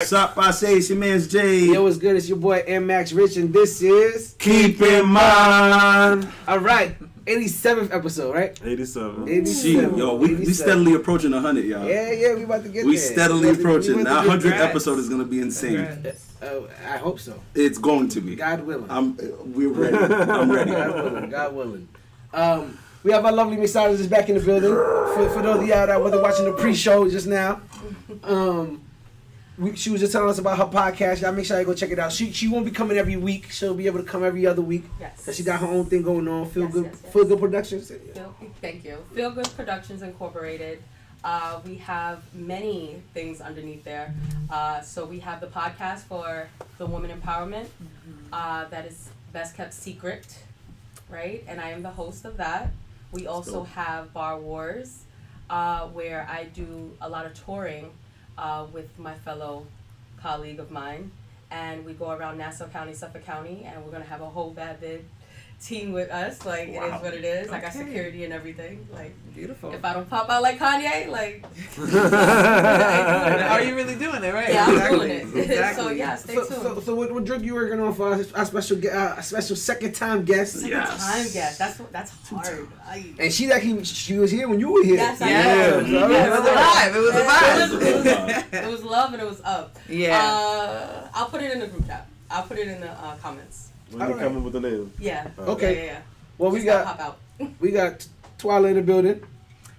Sup, I say it's your man's Jay. Yo, what's good? It's your boy M Max Rich, and this is Keep in Mind. All right, 87th episode, right? 87. Gee, yo, we steadily approaching 100, y'all. Yeah, we about to get we there. steadily approaching. Our 100th Congrats. episode is gonna be insane. I hope so. It's going to be. God willing. We're ready. I'm ready. God willing. We have our lovely mixologist back in the building. For those of y'all that wasn't watching the pre-show just now, she was just telling us about her podcast. Y'all make sure you go check it out. She won't be coming every week. She'll be able to come every other week. Yes. Cause she got her own thing going on. Feel Good Productions. Thank you. Feel Good Productions Incorporated. We have many things underneath there. So we have the podcast for the woman empowerment. That is Best Kept Secret, right? And I am the host of that. We also have Bar Wars, where I do a lot of touring with my fellow colleague of mine, and we go around Nassau County, Suffolk County, and we're gonna have a whole bad bid team with us. Like, wow. It is what it is. I got security and everything. Like, beautiful. If I don't pop out like Kanye, like, are you really doing it, right? Yeah, exactly. I'm doing it. Exactly. So yeah, stay tuned. So what drug you working on for our special second time guest? Second time guest. That's hard. And she was here when you were here. Yes, I was. It was a vibe. It was love and it was up. Yeah. I'll put it in the group chat. I'll put it in the comments. When you coming with the name? Yeah. Okay. Yeah. Well, Just pop out. we got Twyla in the building.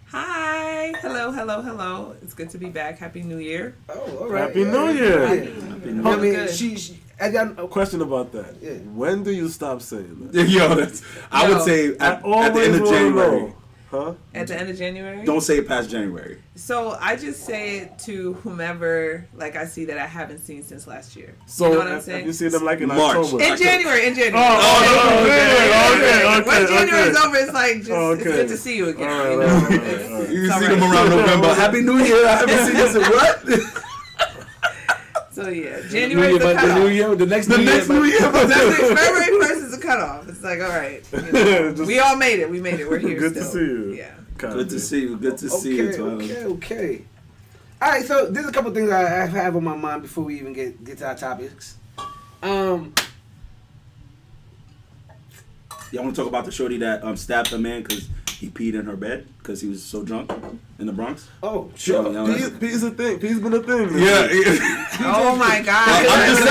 Hi. Hello. It's good to be back. Happy New Year. Oh, all right. Happy New Year. Happy New I Year. mean, I got A question about that. Yeah. When do you stop saying that? Yo, I would say at the end of January. Huh? At the end of January? Don't say it past January. So I just say it to whomever, like, I see that I haven't seen since last year. So you know what I'm have saying? you seen them like in March. October? In January. Okay. Once January's over, it's like, it's Okay. good to see you again. All right, you know? all right. You see them around November. Happy New Year. I haven't seen this in what? So yeah, January is the cutoff. The next New Year. February 1st is the cutoff. It's like, all right, you know, we all made it. We made it. We're here Good still. to see you. Yeah. Good to see you. Good to see you, Twyla. Okay. All right, so there's a couple things I have on my mind before we even get to our topics. Y'all want to talk about the shorty that stabbed a man because he peed in her bed because he was so drunk in the Bronx? Oh, sure. Pee's a thing. Pee's been a thing. Yeah. Oh my God. I'm just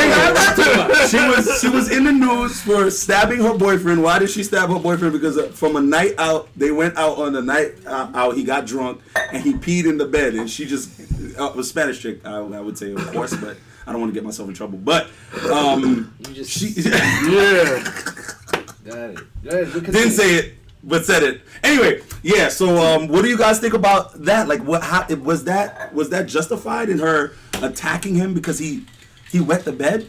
saying. She was in the news for stabbing her boyfriend. Why did she stab her boyfriend? Because from a night out, they went out on the night out. He got drunk and he peed in the bed, and she just was Spanish chick. I would say, of course, but I don't want to get myself in trouble. But yeah. Got it. Didn't say it, but said it. Anyway, yeah. So, what do you guys think about that? Like, was that justified in her attacking him because he wet the bed?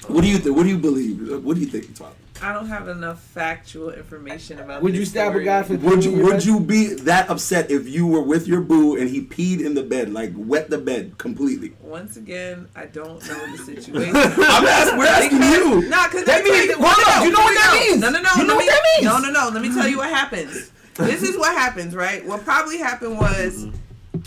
What do you think? What do you believe? What do you think, Twyla? I don't have enough factual information about. Would you stab a guy for? Would you be that upset if you were with your boo and he peed in the bed, like wet the bed completely? Once again, I don't know the situation. We're asking you. Nah, because that means you know what that means. No. You know what that means. No. Let me tell you what happens. This is what happens, right? What probably happened was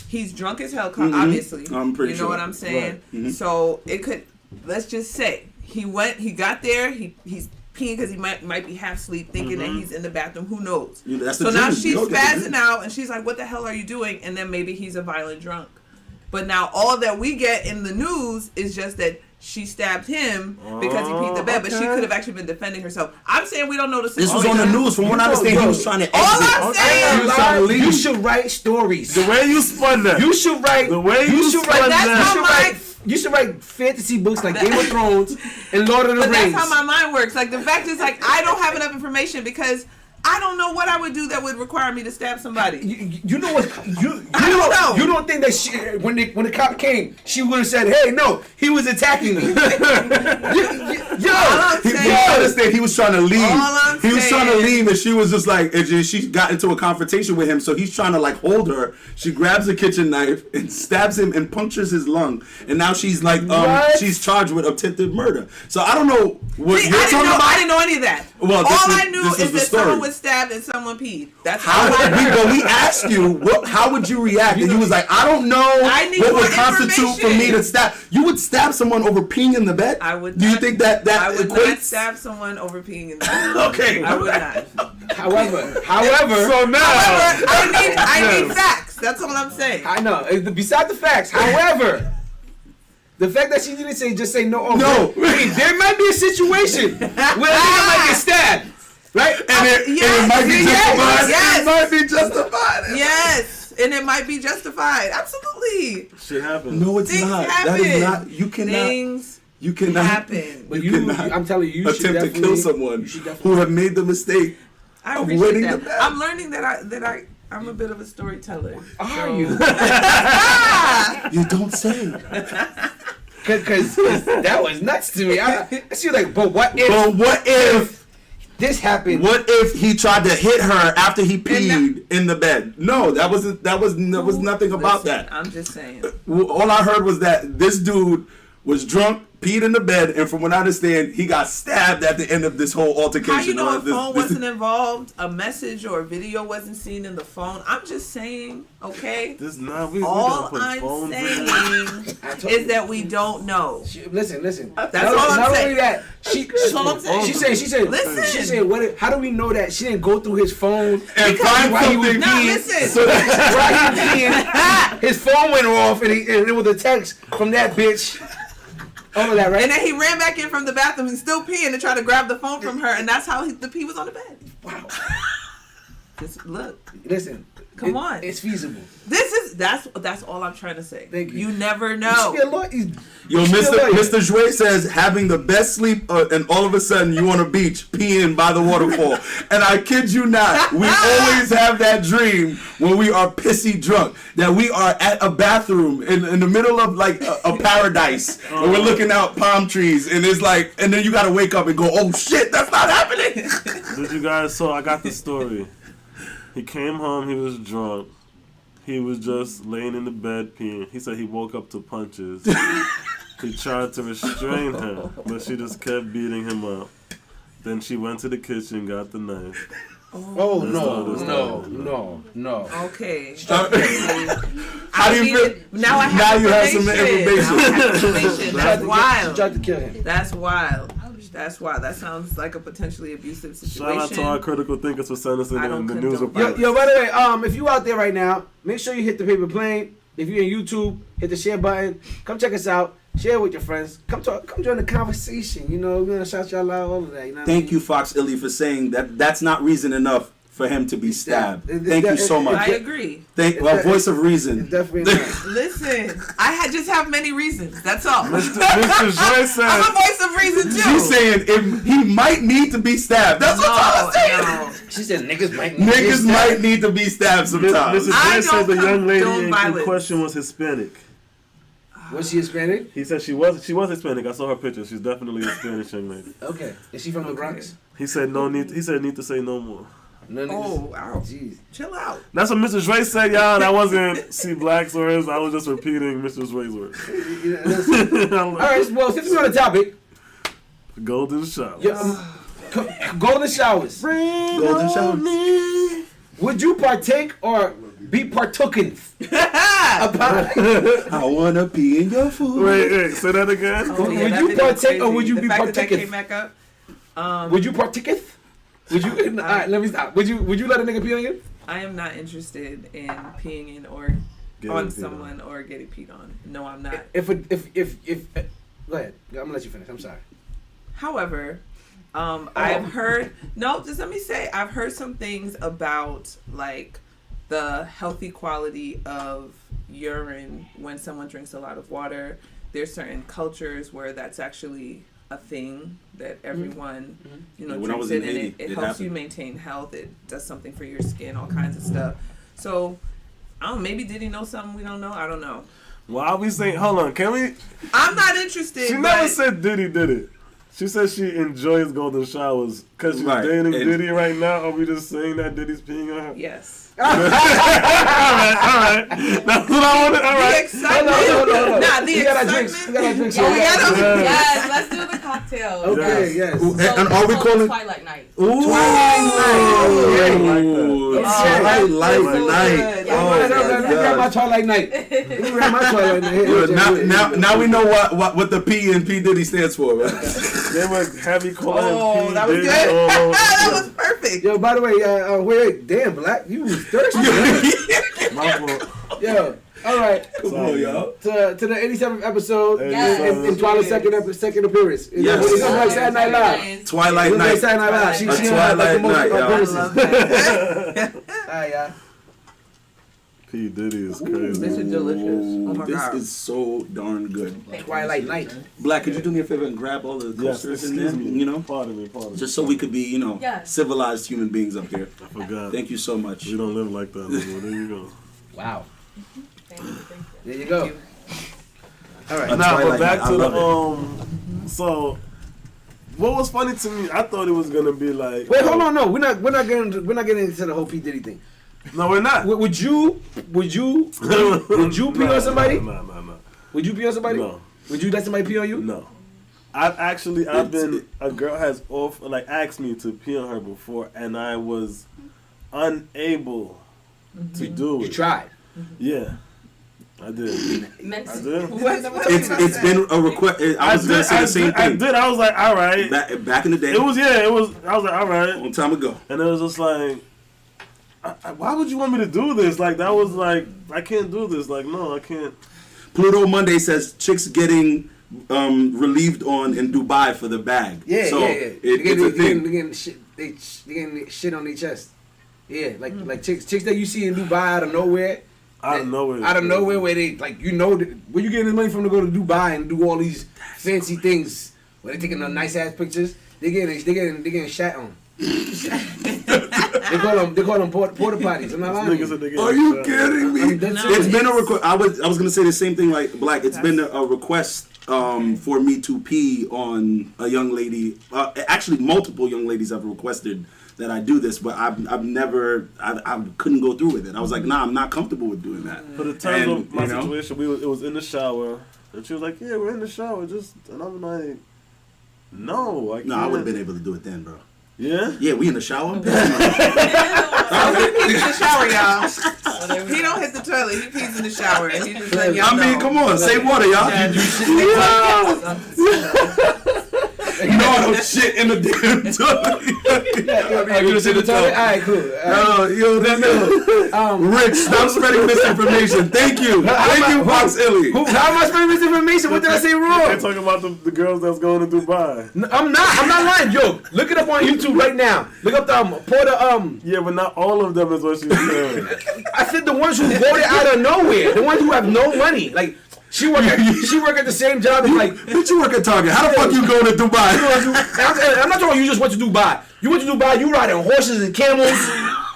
he's drunk as hell. Obviously, I'm pretty sure. You know what I'm saying? Right. Mm-hmm. So it could. Let's just say he got there. He's peeing because he might be half asleep, thinking that he's in the bathroom. Who knows? So now she's spazzing out, and she's like, "What the hell are you doing?" And then maybe he's a violent drunk. But now all that we get in the news is just that she stabbed him because he peed the bed, but she could have actually been defending herself. I'm saying we don't know the situation. This was on the news. From what I understand, he was trying to exit. All I'm saying, he was trying to leave. You should write stories. The way you spun that. You should write. The way you spun that. You should write fantasy books like Game of Thrones and Lord of the Rings. That's how my mind works. Like, the fact is, like, I don't have enough information because I don't know what I would do that would require me to stab somebody. You know what? I don't know. You don't think that when the cop came, she would have said, "Hey, no, he was attacking me." You understand? He was trying to leave. He was trying to leave, and she was just like, she got into a confrontation with him. So he's trying to like hold her. She grabs a kitchen knife and stabs him and punctures his lung. And now she's like, she's charged with attempted murder. So I don't know what you're talking about. I didn't know any of that. Well, all I knew is that someone was was stabbed and someone peed. That's How all I heard. we asked you, how would you react? And you was like, I don't know I need what more would constitute for me to stab. You would stab someone over peeing in the bed? I would Do not. you think that I would equates? not stab someone over peeing in the bed. Okay. I would not. However, So now, However, I need facts. That's all I'm saying. I know. Beside the facts, however, the fact that she didn't just say no. No. Hey, there might be a situation where a nigga might get stabbed, right? And it might be justified. It might be justified. Yes, and it might be justified. Absolutely. shit happens. No, it's Things not. happen. That is not. You cannot. Things You cannot happen. But you cannot I'm telling you, you should attempt to kill someone who have made the mistake. I of appreciate winning that. the bet. I'm learning that I'm a bit of a storyteller. Are you? You don't say. Because that was nuts to me. She was like, but what if But what if? this happened? What if he tried to hit her after he peed in the bed? No, that was nothing about Listen, that. I'm just saying. All I heard was that this dude was drunk, peed in the bed, and from what I understand, he got stabbed at the end of this whole altercation. How you know a This- phone this- wasn't involved, a message or a video wasn't seen in the phone? I'm just saying, okay? This not we All gonna put I'm phones in. saying is that we don't know. Listen. That's not, all I'm not saying. only that, That's all I'm saying. She said, Listen. She said, how do we know that she didn't go through his phone and find while he was something. No, peeing? listen. So while he was peeing, his phone went off, and it was a text from that bitch. All of that, right? And then he ran back in from the bathroom and still peeing to try to grab the phone from her, and that's how the pee was on the bed. Wow. Just look. Listen. Come on. It's feasible. That's all I'm trying to say. Thank you. You never You know. should be a lawyer. Yo, Mr. Jouet says having the best sleep and all of a sudden you on a beach peeing by the waterfall. And I kid you not, we always have that dream when we are pissy drunk that we are at a bathroom in the middle of like a paradise and we're looking out palm trees and it's like, and then you gotta wake up and go, oh shit, that's not happening. Did you guys? So I got the story. He came home. He was drunk. He was just laying in the bed peeing. He said he woke up to punches. He tried to restrain her, but she just kept beating him up. Then she went to the kitchen, got the knife. Oh, no. Okay. How do you feel? Now I have you have some information. Now I have information. That's She wild. tried to kill him. That's wild. That's wild. That sounds like a potentially abusive situation. Shout out to our critical thinkers for sending us I in don't the news condone report. Yo, by the way, if you out there right now, make sure you hit the paper plane. If you're in YouTube, hit the share button. Come check us out. Share with your friends. Come join the conversation. You know, we're gonna shout y'all out, all of that. You know what I Thank mean? you, Fox Illy, for saying that that's not reason enough for him to be stabbed. Thank you so much. I agree. Voice of reason. Definitely not. Listen, I just have many reasons. That's all. Mr. Joy said, I'm a voice of reason too. She's saying he might need to be stabbed. That's what I'm saying. No. She said niggas might Niggas might need to be stabbed sometimes. Mrs. I Joy said the don't young lady condone in violence. question was Hispanic. Was she Hispanic? He said she was Hispanic. I saw her picture. She's definitely a Spanish young lady. Okay. Is she from the Bronx? He said need to say no more. No niggas. Oh, wow. Jeez. Chill out. That's what Mr. Dre said, y'all. That wasn't C Black's words. I was just repeating Mr. Dre's words. All right. Well, since we're on the topic, Golden shower. golden showers. Golden showers. Would you partake or be partooken? I wanna pee in your food. Wait, say that again. Oh, yeah, Would that you video was partake or crazy. would you The be fact that partaken? came back up. Would you partaketh? Would you? All right, let me stop. Would you let a nigga pee on you? I am not interested in peeing in or Getting on peed someone or getting peed on. No, I'm not. If go ahead. I'm gonna let you finish. I'm sorry. However, I've heard just let me say I've heard some things about like the healthy quality of urine when someone drinks a lot of water. There's certain cultures where that's actually a thing that everyone When I drinks was it in and Haiti, it it helps happened. you maintain health. It does something for your skin, all kinds of stuff. So I don't know, maybe did he know something we don't know? I don't know. Why are we saying? Hold on, can we? I'm not interested. She never said Diddy did it. She said she enjoys golden showers because she's Right, dating and- Diddy right now. Are we just saying that Diddy's peeing on her? Yes. All right. That's what I wanted. All The right. excitement. Hold on. Nah, the We got our excitement. drinks. We got our drinks. Oh, we got them. Yes, let's do the cocktails. Okay, yes. Ooh, and are we it's calling? Twilight Night? Ooh, Twilight Twilight Night. good. Oh Let me my grab my God. Twilight Night. Let me grab my Twilight Night. Yeah, now we know what the P in P Diddy stands for, right? They were heavy calling. Oh, that was good. Diddy, oh, That was perfect. Yo, by the way, wait, damn, Black, you was thirsty. Man. my fault. Yo, all right. Come on, y'all. To the 87th episode Yes. in Twilight's second appearance. Yes. It's like Saturday Night Live. Twilight It's like Night. Saturday Night Live. She A had like the Twilight most Night, y'all. appearances. I love that. All right, y'all. P Diddy is This crazy. is delicious. Oh my This God. is so darn good. Twilight Night. Black, could you do me a favor and grab all the Yes, coasters in there? excuse me. You know, Pardon me. just so we could be, Yes. civilized human beings up here. I forgot. Thank you so much. We don't live like that anymore. There you go. Wow. Thank you. There you go. All right. A Nah, but Twilight back Night, to I the love So, what was funny to me? I thought it was gonna be like. Wait, hold on. No, we're not getting into the whole P Diddy thing. No, we're not. Would you pee on somebody? No. Would you pee on somebody? No. Would you let somebody pee on you? No. A girl has asked me to pee on her before, and I was unable to do You it. tried. Yeah, I did. It's been a request. I was gonna say the same I thing. did. I was like, all right. Back in the day, It was. I was like, all right. a long time ago. And it was just like, why would you want me to do this? Like, that was like, I can't do this. Like, no, I can't. Pluto Monday says chicks getting relieved on in Dubai for the bag. Yeah, so yeah. it's a thing. They getting shit on their chest. Yeah, like chicks that you see in Dubai out of nowhere. Out of nowhere, where they where you getting this money from to go to Dubai and do all these fancy things where they taking the nice ass pictures. They getting shat on. they call them porta potties. I'm not lying. to you. Are you kidding me? That's It's it. been a request. I was gonna say the same thing like Black. It's been a request for me to pee on a young lady. Actually, multiple young ladies have requested that I do this, but I've never I couldn't go through with it. I was like, nah, I'm not comfortable with doing that. For the terms And, of my you know? situation, it was in the shower, and she was like, "Yeah, we're in the shower." And I'm like, "No, I can't." No, I would have been able to do it then, bro. Yeah. Yeah, we in the shower. He's in the shower, y'all. He don't hit the toilet. He pees in the shower, and he just let y'all I mean, know. come on, save water, y'all. You know I don't shit in the damn toilet. You just in the toilet? All right, cool. Rich, stop spreading misinformation. Thank you, Fox Illy. How am I spreading misinformation? What did I say They're wrong? talking about the girls that's going to Dubai. I'm not lying, Yo, look it up on YouTube right now. Look up the Porter. Yeah, but not all of them is what she's saying. I said the ones who voted out of nowhere, the ones who have no money. Like she work at the same job as like. Bitch, you work at Target. How the fuck you going to Dubai? I'm not talking about you just went to Dubai. You went to Dubai. You riding horses and camels.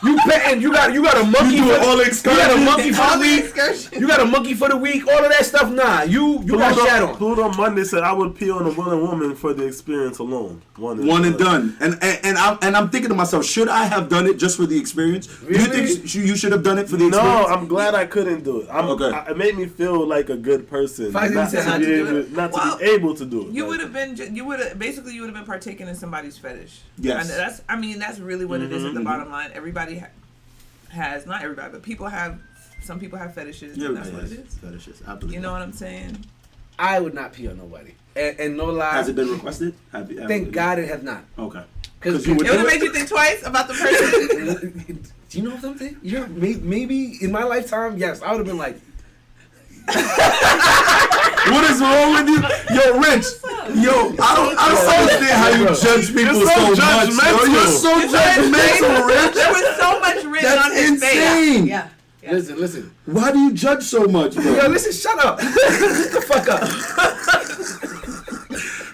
You petting. You got a monkey. You doing all You got a monkey for All the the week. excursions. You got a monkey for the week. All of that stuff. Nah, you got shat on. Pluto Monday said I would pee on a woman for the experience alone. One and done. And I'm thinking to myself, should I have done it just for the experience? Really? Do you think you should have done it for the No, experience? I'm glad I couldn't do it. Okay. It made me feel like a good person, Five not minutes to not be to do able, it. not to Well, be able to do it. You Like, would have been. You would have been partaking in somebody's fetish. Yes. And that's really what it is at the bottom line. Everybody has, not everybody, but people have. Some people have fetishes, and that's what it is. Fetishes. I believe You know that. what I'm saying? I would not pee on nobody. And no lie. Has it been requested? Thank God it has not. Okay. Because you would It would do have it? made you think twice about the person. Do you know something? Maybe in my lifetime, yes, I would have been like, What is wrong with you? Yo, Rich. Yo, I don't understand how you judge people You're so so much. Yo, judgmental. you're so judgmental, Rich. There was so much written That's on his face. insane. Yeah. listen. Why do you judge so much, Yo, bro? listen, shut up. Shut the fuck up.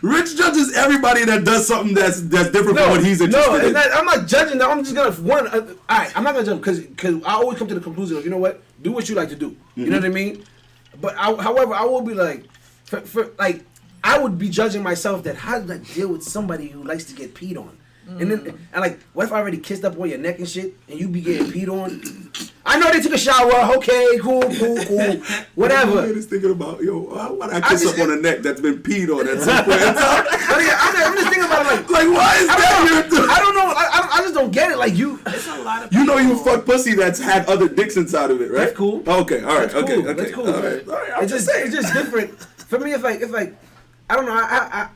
Rich judges everybody that does something that's different from what he's interested in. I'm not judging that. I'm just gonna all right. I'm not gonna judge because I always come to the conclusion of, you know what, do what you like to do. You know what I mean? But however, I will be like, for I would be judging myself that how did I deal with somebody who likes to get peed on? And then, and like, what if I already kissed up on your neck and shit, and you be getting peed on? I know they took a shower. Okay, cool, whatever. I'm just thinking about, why did I kiss up on a neck that's been peed on at some point? I'm just thinking about it like why is that here? I don't know. I just don't get it. Like it's a lot of people. You know you fuck pussy that's had other dicks inside of it, right? That's cool. Okay, all right, That's cool. okay. That's cool. All right. It's just different. For me, it's like I don't know. I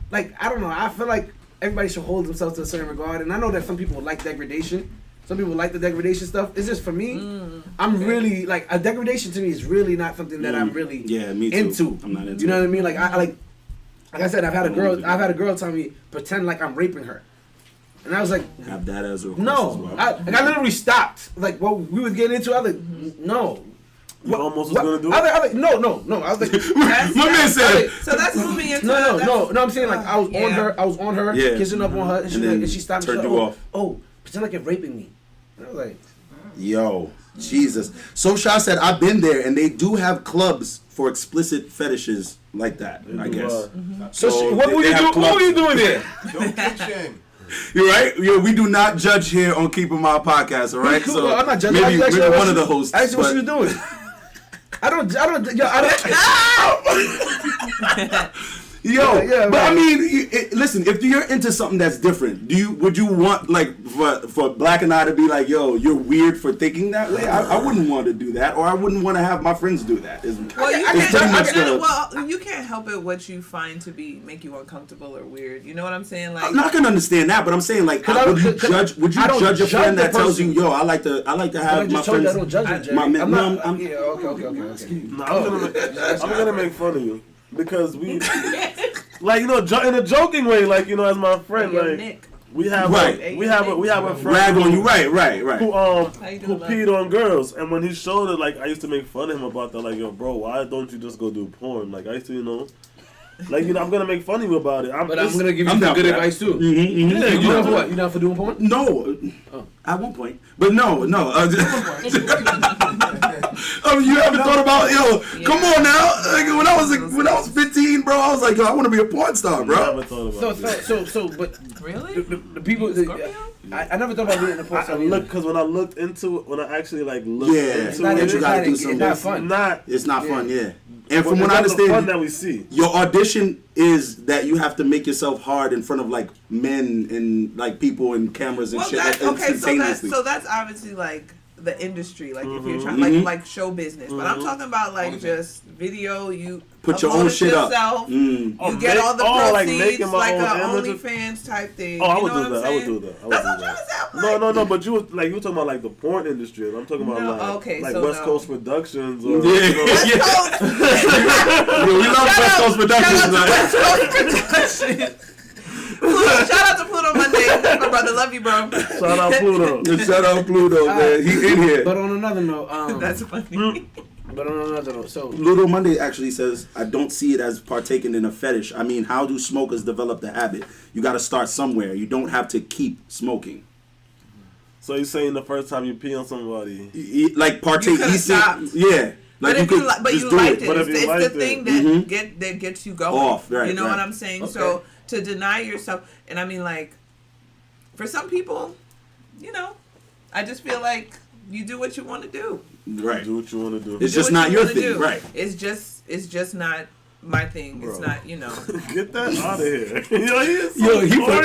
don't know. I feel like everybody should hold themselves to a certain regard, and I know that some people like degradation. Some people like the degradation stuff. It's just for me. I'm really like a degradation to me is really not something that I'm really me too. into. I'm not into. You know what I mean? Like I like I said, I've had a girl tell me pretend like I'm raping her, and I was like, have that as a no. I literally stopped. Like what we was getting into, I was like, no. You almost was gonna do it? I was like, no. I was like, my man said. So that's moving into no. I'm saying like I was on her, kissing up on her, and she stopped. Turned you off. Oh, pretend like you're raping me. And I was like, yo, Jesus. So Shah said, I've been there, and they do have clubs for explicit fetishes like that. I guess. So what were you doing? What were you doing there? Don't kink shame. You're right. We do not judge here on Keeping My Podcast. All right. Cool. So I'm not judging. maybe one of the hosts. I asked you what you were doing. I don't. Yo, yeah, but right. I mean, listen. If you're into something that's different, would you want like for Black and I to be like, yo, you're weird for thinking that way? I wouldn't want to do that, or I wouldn't want to have my friends do that. You can't help it what you find to make you uncomfortable or weird. You know what I'm saying? Like, I'm not gonna understand that, but I'm saying like, would you judge a friend that tells you, yo, I like to have my friends. I don't judge you, okay. No, I'm gonna make fun of you. Because we, like, you know, in a joking way, like, you know, as my friend, like, Nick. we have a friend rag on you, right, who peed on girls, and when he showed it, like, I used to make fun of him about that, like, yo, bro, why don't you just go do porn? Like, I used to, you know, like, you know, I'm gonna make fun of you about it. I'm gonna give you some good advice too. Mm-hmm. Yeah, you know for what? You down for doing porn? No, at one point, but no. You haven't thought about come on now. Like when I was 15, bro, I was like, yo, I want to be a porn star, bro. I never thought about it. But really, the people. I never thought about being a porn star. Because when I actually like looked into it, you gotta do something. It's not fun. It's not fun, yeah. And from what I understand, fun that we see. Your audition is that you have to make yourself hard in front of like men and like people and cameras and shit. So that's obviously like the industry, like if you're trying like show business. But I'm talking about like just video. You put your own shit up. You get all the proceeds, like an OnlyFans type thing. Oh, I would do that. I would do that. That's what I'm trying to say. No. But you were talking about like the porn industry. I'm talking about West Coast Productions or West Coast. We love West Coast Productions. Shout out to Pluto Monday, my brother. Love you, bro. Shout out Pluto. Shout out Pluto, man. He in here. But on another note, that's funny. But on another note, so Pluto Monday actually says, I don't see it as partaking in a fetish. I mean, how do smokers develop the habit? You got to start somewhere. You don't have to keep smoking. So you're saying the first time you pee on somebody, like partake? You stopped. Yeah. Like but you liked it. It's the thing that gets you going. Off, right? You know what I'm saying? Okay. So to deny yourself, and I mean, like, for some people, you know, I just feel like you do what you want to do. Right. Do what you want to do. It's just not your thing, right? It's just not my thing. Bro. It's not, you know. Get that out of here.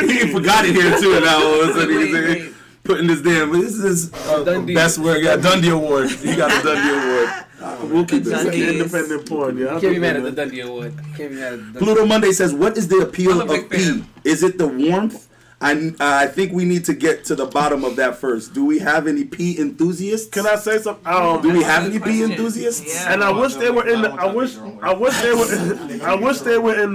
He forgot it here too now. Putting this damn. This is best work. Yeah, Dundee Award. You got a Dundee Award. We'll keep it. Independent porn. Yeah. Can't be mad at the Dundee Award. Pluto Monday says, "What is the appeal of pee? Is it the warmth? I think we need to get to the bottom of that first. Do we have any pee enthusiasts? Can I say something? Do we have any pee enthusiasts? Yeah. And I wish they were in the. I wish they were in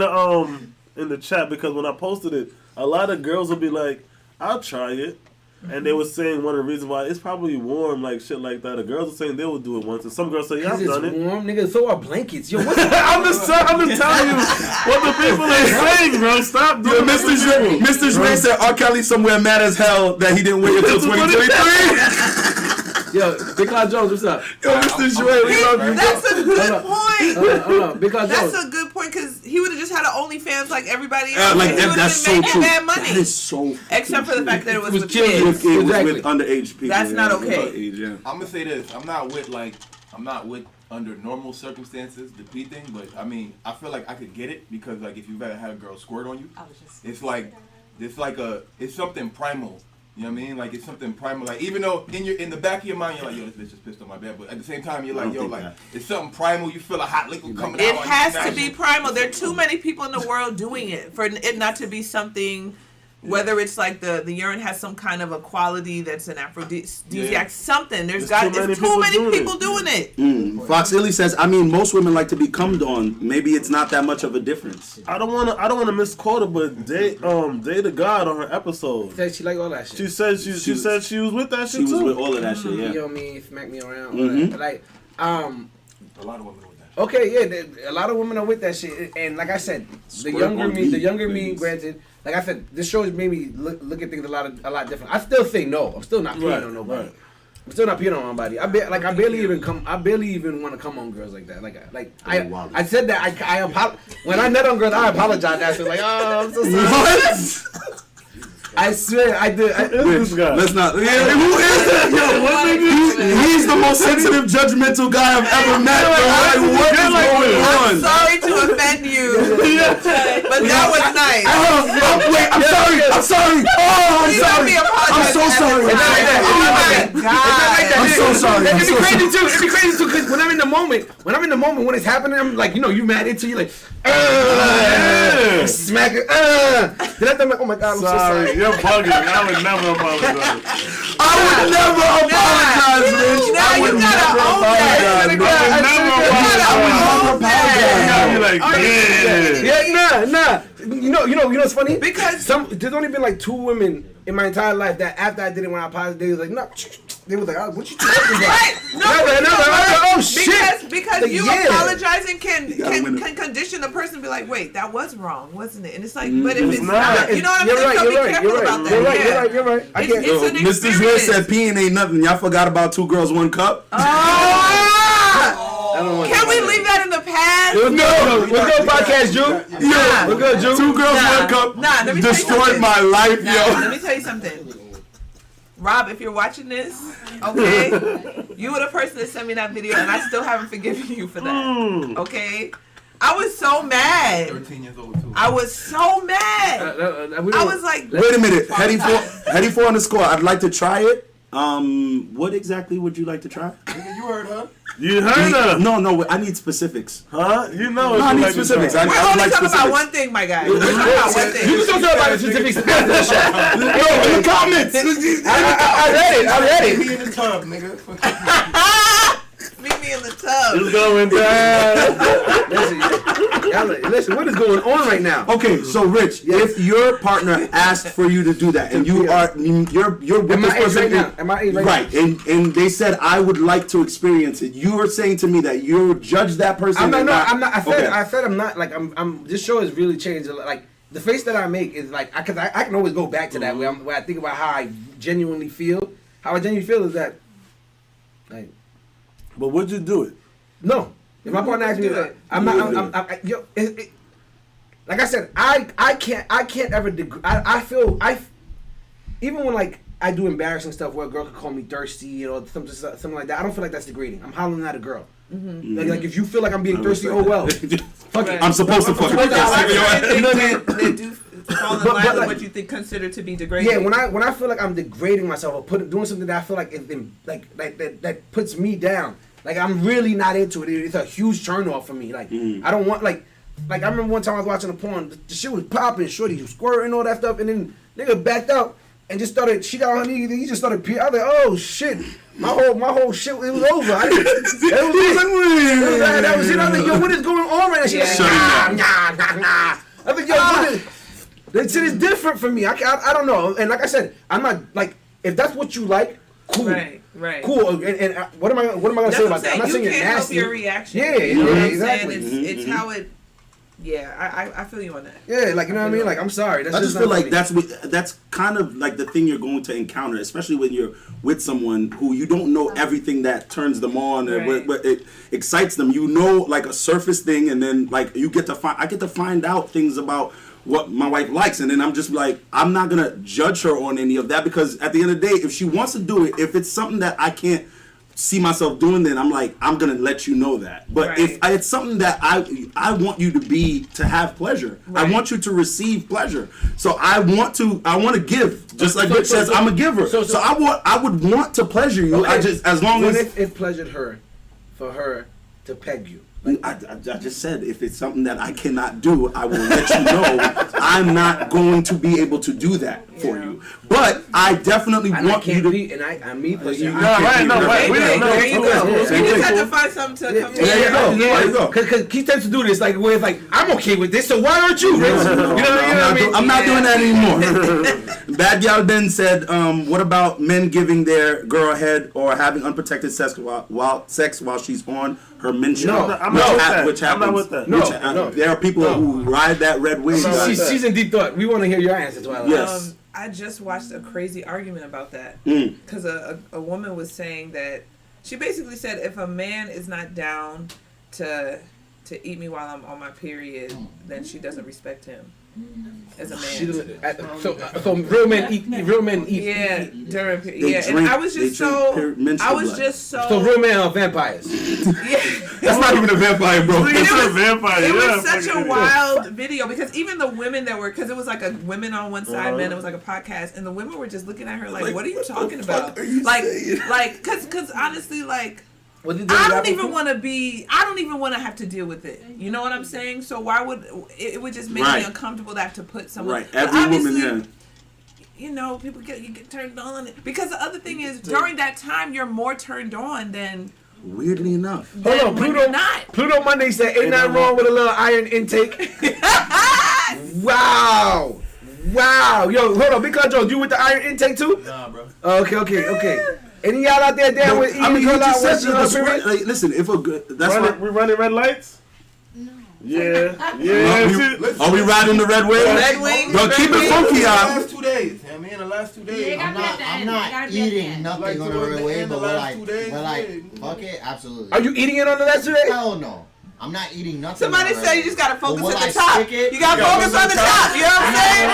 the chat, because when I posted it, a lot of girls would be like, "I'll try it." And they were saying one of the reasons why it's probably warm, like shit like that. The girls were saying they would do it once, and some girls say, "Yeah, I've done it." Warm, nigga. Throw our blankets, yo. What's I'm just telling you what the people are saying, bro. Stop doing it. Mr. Dre said R. Kelly somewhere mad as hell that he didn't wait until 2023. Yo, Big Cloud Jones, what's up? Yo, Mr. Dre, we love you. That's a good point. Big Cloud Jones. That's a good point, because he would have just had an OnlyFans like everybody Yeah, else. like He would that's have been so making true. bad money. That is so. Except for the fact that it was with children. kids. It was Exactly. with underage people. That's not yeah, okay. underage, yeah. I'm gonna say this. I'm not with under normal circumstances the P thing, but I mean, I feel like I could get it because like if you've ever had a girl squirt on you, it's something primal. You know what I mean? Like it's something primal. Like even though in the back of your mind you're like, yo, this bitch just pissed on my bed, but at the same time you're like, yo, like it's something primal. You feel a hot liquid coming out. It has to be primal. There are too many people in the world doing it for it not to be something. Whether it's like the urine has some kind of a quality that's an aphrodisiac, something. There's too many people doing it. Fox Illy says, I mean, most women like to be cummed on. Maybe it's not that much of a difference. I don't wanna misquote her, but Day the God on her episode. She like all that shit. She said she said she was with that shit too. She was with all of that shit, yeah. You know me, smack me around. All that. Like, A lot of women are with that. okay, yeah, a lot of women are with that shit, and like I said, the younger me, granted. Like I said, this show has made me look at things a lot different. I still say no. I'm still not peeing on nobody. Right. I'm still not peeing on nobody. I barely even want to come on girls like that. I said that when I nut on girls, I apologize. I was like, oh, I'm so sorry. What? I swear I did. This guy. Let's not. Yeah, who is that? Yo, what nigga? He's the most sensitive, judgmental guy I've ever met. Like, what is going I'm on? sorry to offend you, but that was nice. Wait, I'm sorry. I'm sorry. Oh, I'm Please don't be sorry. I'm so apologizing. sorry. Oh my God. I'm so sorry. It'd be crazy too. It'd be crazy too because when I'm in the moment, when it's happening, I'm like, you mad into you like, smack it. Then I'm like, oh my God, I'm so sorry. You're bugging. I would never apologize. I would never apologize, Rich. Nah, I would you gotta never own that. You know what's funny? Because there's only been like 2 women in my entire life that after I did it when I apologized, they was like, no. They was like, oh, what you talking about? right, Oh shit! Because you apologizing can win condition a person to be like, wait, that was wrong, wasn't it? And it's like, but if it's not. you know what I'm saying? So be careful about that. You're right. I can't. It's an Mr. Zwill experience. said peeing ain't nothing. Y'all forgot about 2 girls, 1 cup? Can we leave that in the past? Let's go, podcast, Drew. Yeah, we're good, Drew. 2 girls, 1 cup. Let me destroyed tell you my life, Nah, yo. let me tell you something. Rob, if you're watching this, okay, you were the person that sent me that video, and I still haven't forgiven you for that. Okay, I was so mad. 13 years old too. I was so mad. I was like, Wait a minute. Heading for on the score. I'd like to try it. What exactly would you like to try? Nigga, you heard her. You heard her. No, I need specifics. Huh? You know. No, I need specifics. we're I only like talking specifics. about one thing, my guy. We're talking about one thing. You can talk about the specifics after the show. No, in the comments. I read it. Be in the tub, nigga. Meet me in the tub. It's going down. Listen, what is going on right now? Okay, so Rich, if your partner asked for you to do that, and you're with Am this I age person, right now? Am I age right now? and they said I would like to experience it. You are saying to me that you would judge that person. I'm not. Okay. I said I'm not. Like I'm. This show has really changed. Like the face that I make is like, because I can always go back to that where I think about how I genuinely feel. How I genuinely feel is that, like, But would you do it? no. If my partner asks me, I'm not. Like I said, I can't ever. I feel even when like I do embarrassing stuff where a girl could call me thirsty or something like that. I don't feel like that's degrading. I'm hollering at a girl. Mm-hmm. Like if you feel like I'm being thirsty, oh well. Fuck it. I'm supposed to fuck with They do fall in line with what you think considered to be degrading. Yeah, when I feel like I'm degrading myself or doing something that I feel like that puts me down, like I'm really not into it. It's a huge turn off for me. Like I don't want like I remember one time I was watching a porn, the shit was popping, shorty was squirting all that stuff, and then nigga backed up and just started. She got on her knee, he just started peeing. I was like, oh shit, my whole shit, it was over. That was it. I was like, yo, what is going on right now? She was like, nah. I was like, yo, what is? That shit is different for me. I don't know. And like I said, I'm not like, if that's what you like, cool. Right. Cool. And what am I gonna say about that? I'm not saying you it's can't help nasty. your reaction. Yeah, you know what I'm exactly. saying? It's how it Yeah, I feel you on that. Yeah, like, you know what I mean? Like, I'm sorry. That's I just feel like funny. that's kind of like the thing you're going to encounter, especially when you're with someone who you don't know everything that turns them on or what it excites them. You know, like a surface thing, and then like I get to find out things about what my wife likes, and then I'm just like, I'm not gonna judge her on any of that, because at the end of the day, if she wants to do it, if it's something that I can't see myself doing, then I'm like, I'm gonna let you know that. But if it's something that I want you to have pleasure. I want you to receive pleasure. So I want to give. Just like Rich says, I'm a giver. So I would want to pleasure you. Okay. I just, as long as it pleasured her for her to peg you. I just said, if it's something that I cannot do, I will let you know. I'm not going to be able to do that for you. But I definitely want you to. Me personally. There you go. You just have to find something to come to. There you go. Because he tends to do this, like, where it's like, I'm okay with this, so why aren't you, Rich? I'm not doing that anymore. Bad Gal Ben said, what about men giving their girl head or having unprotected sex while she's on her menstruation? I'm not with that. No. There are people who ride that red wave. She's in deep thought. We want to hear your answer, Twilight. Yes. I just watched a crazy argument about that because a woman was saying that she basically said if a man is not down to eat me while I'm on my period, then she doesn't respect him as a man. So real men eat. Yeah, during period. And I was just so. So real men are vampires. Yeah. That's not even a vampire, bro. It's a vampire. It was such a wild video because even the women that were, because it was like a women on one side, men. It was like a podcast, and the women were just looking at her like, "What are you talking about?" Because honestly, like. I don't even want to have to deal with it. You know what I'm saying? So why would it would just make me uncomfortable to have to put someone. Right. Every woman, you know, you get turned on because the other thing is during that time you're more turned on than. Weirdly enough. Hold on, Pluto Monday said, "Ain't nothing wrong with a little iron intake." Wow. Yo, hold on, Big Jones, you with the iron intake too? Nah, bro. Okay. Any y'all out there down with eating you just said girl listen, if a good, that's why we running red lights. No. Yeah. Are we riding the red wave? Red wing. Bro, keep it funky, The y'all. last 2 days. I mean, the last 2 days. I'm not eating nothing on the red wave, but fuck it, absolutely. Are you eating it on the last 2 days? Hell no. I'm not eating nothing. Somebody said you just gotta focus at the top. You gotta focus on the top. You know what I'm saying?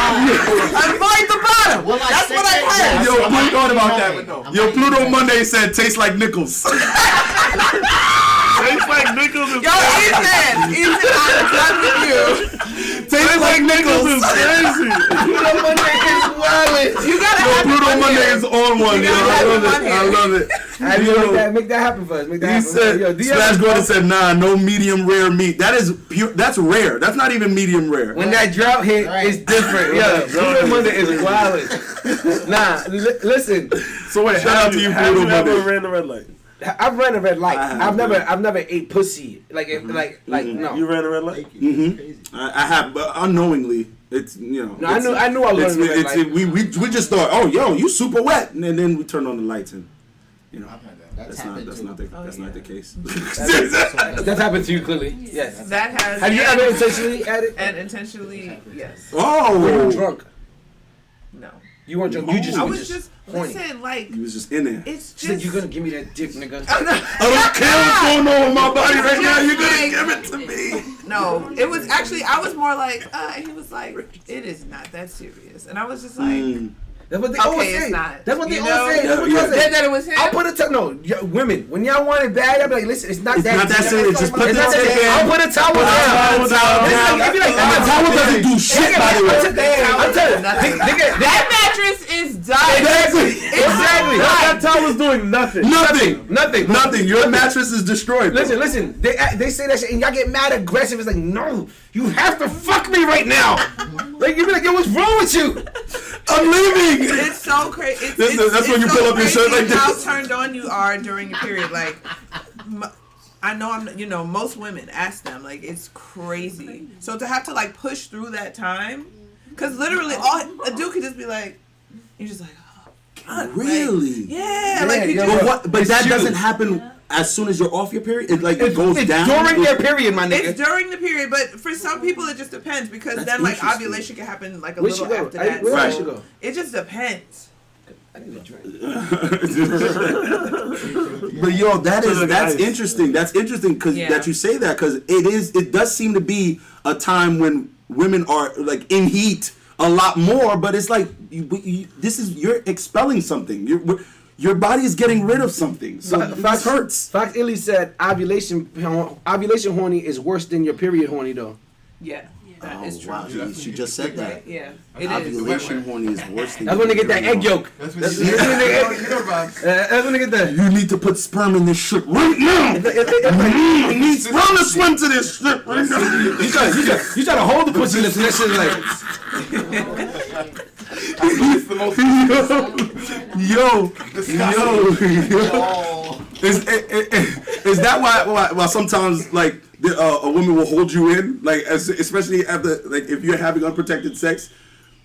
Avoid the bottom. That's what I heard. Yo, Pluto thought about that. Yo, Pluto Monday said tastes like nickels. Tastes like nickels is Ethan, I'm done with you. Tastes like nickels is crazy. Pluto Monday is wild. You gotta have Pluto Monday is on one. I love it. Make that happen for us. He said, Smash Gordon said, nah, no medium rare meat. That is pure. That's rare. That's not even medium rare. When that drought hit, it's different. Yeah, Pluto Monday is wild. Nah, listen. So wait, shout out to you, have Pluto you ever Monday. ran the red light? I've ran a red light. I've never ate pussy. No. You ran a red light? I have, but unknowingly. It's No, I knew I was running the red light. We just thought, oh, yo, you super wet, and then we turned on the lights and. That's not the case. That's happened to you clearly. Yes. That has. Have you ever intentionally added? And intentionally, yes. Oh. Were you drunk? No. You weren't drunk. You just. I was just listen, like. You was just in there. It's She said, just. "You're gonna give me that dick, nigga." I don't care what's going on with my body right now. You're gonna give it to me. No, it was actually. I was more like. He was like, "It is not that serious," and I was just like. That's what they always say. It's not. That's what they You always say. know? That's what y'all say. That it was him. I'll put it women. When y'all want it bad, I'll be like, listen, it's not It's that. not that serious. Just put the towel down. I'll put a towel down. The towel doesn't do shit, by the way. I'm telling you, that mattress is done. Exactly. That towel was doing nothing. Nothing. Your mattress is destroyed. Bro. Listen. They say that shit, and y'all get mad aggressive. It's like, no, you have to fuck me right now. Like you be like, yo, what's wrong with you? I'm leaving. It's so crazy. That's when you pull up your shirt like this. How turned on you are during your period. Like, I know most women ask them, like, it's crazy. So to have to, like, push through that time, because literally a dude could just be like, you're just like, oh, God. Really? Like, yeah. Yeah, Like, But that doesn't happen as soon as you're off your period, it goes down. During your period, my nigga. It's during the period, but for some people it just depends because then like ovulation can happen like a little after that. Where should go? It just depends. But yo, that's interesting. That's interesting because that you say that because it does seem to be a time when women are like in heat a lot more. But it's like you're expelling something. Your body is getting rid of something. So that hurts. Fox Illy said ovulation horny is worse than your period horny though. Yeah. That is true. Wow, she just said that. Yeah, ovulation horny is worse than. That's when they get that egg yolk. That's when they get that. You need to put sperm in this shit right now. You need sperm to swim to this shit right now. You try to hold the pussy lips and that shit Is that why sometimes like a woman will hold you in, like especially after like if you're having unprotected sex,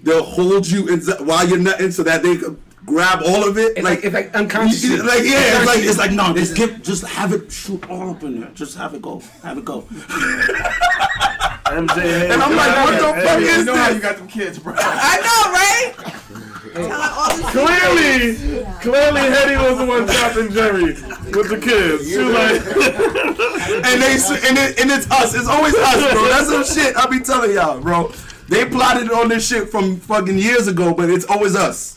they'll hold you in while you're nutting so that they can grab all of it. It's like unconscious. It's like no, just have it shoot all up in there. Just have it go. MJ, and I'm like, what the fuck is this? You know how you got them kids, bro. I know, right? Clearly, Hetty was the one dropping Jerry with the kids. She was like, and it's us. It's always us, bro. That's some shit I be telling y'all, bro. They plotted on this shit from fucking years ago, but it's always us.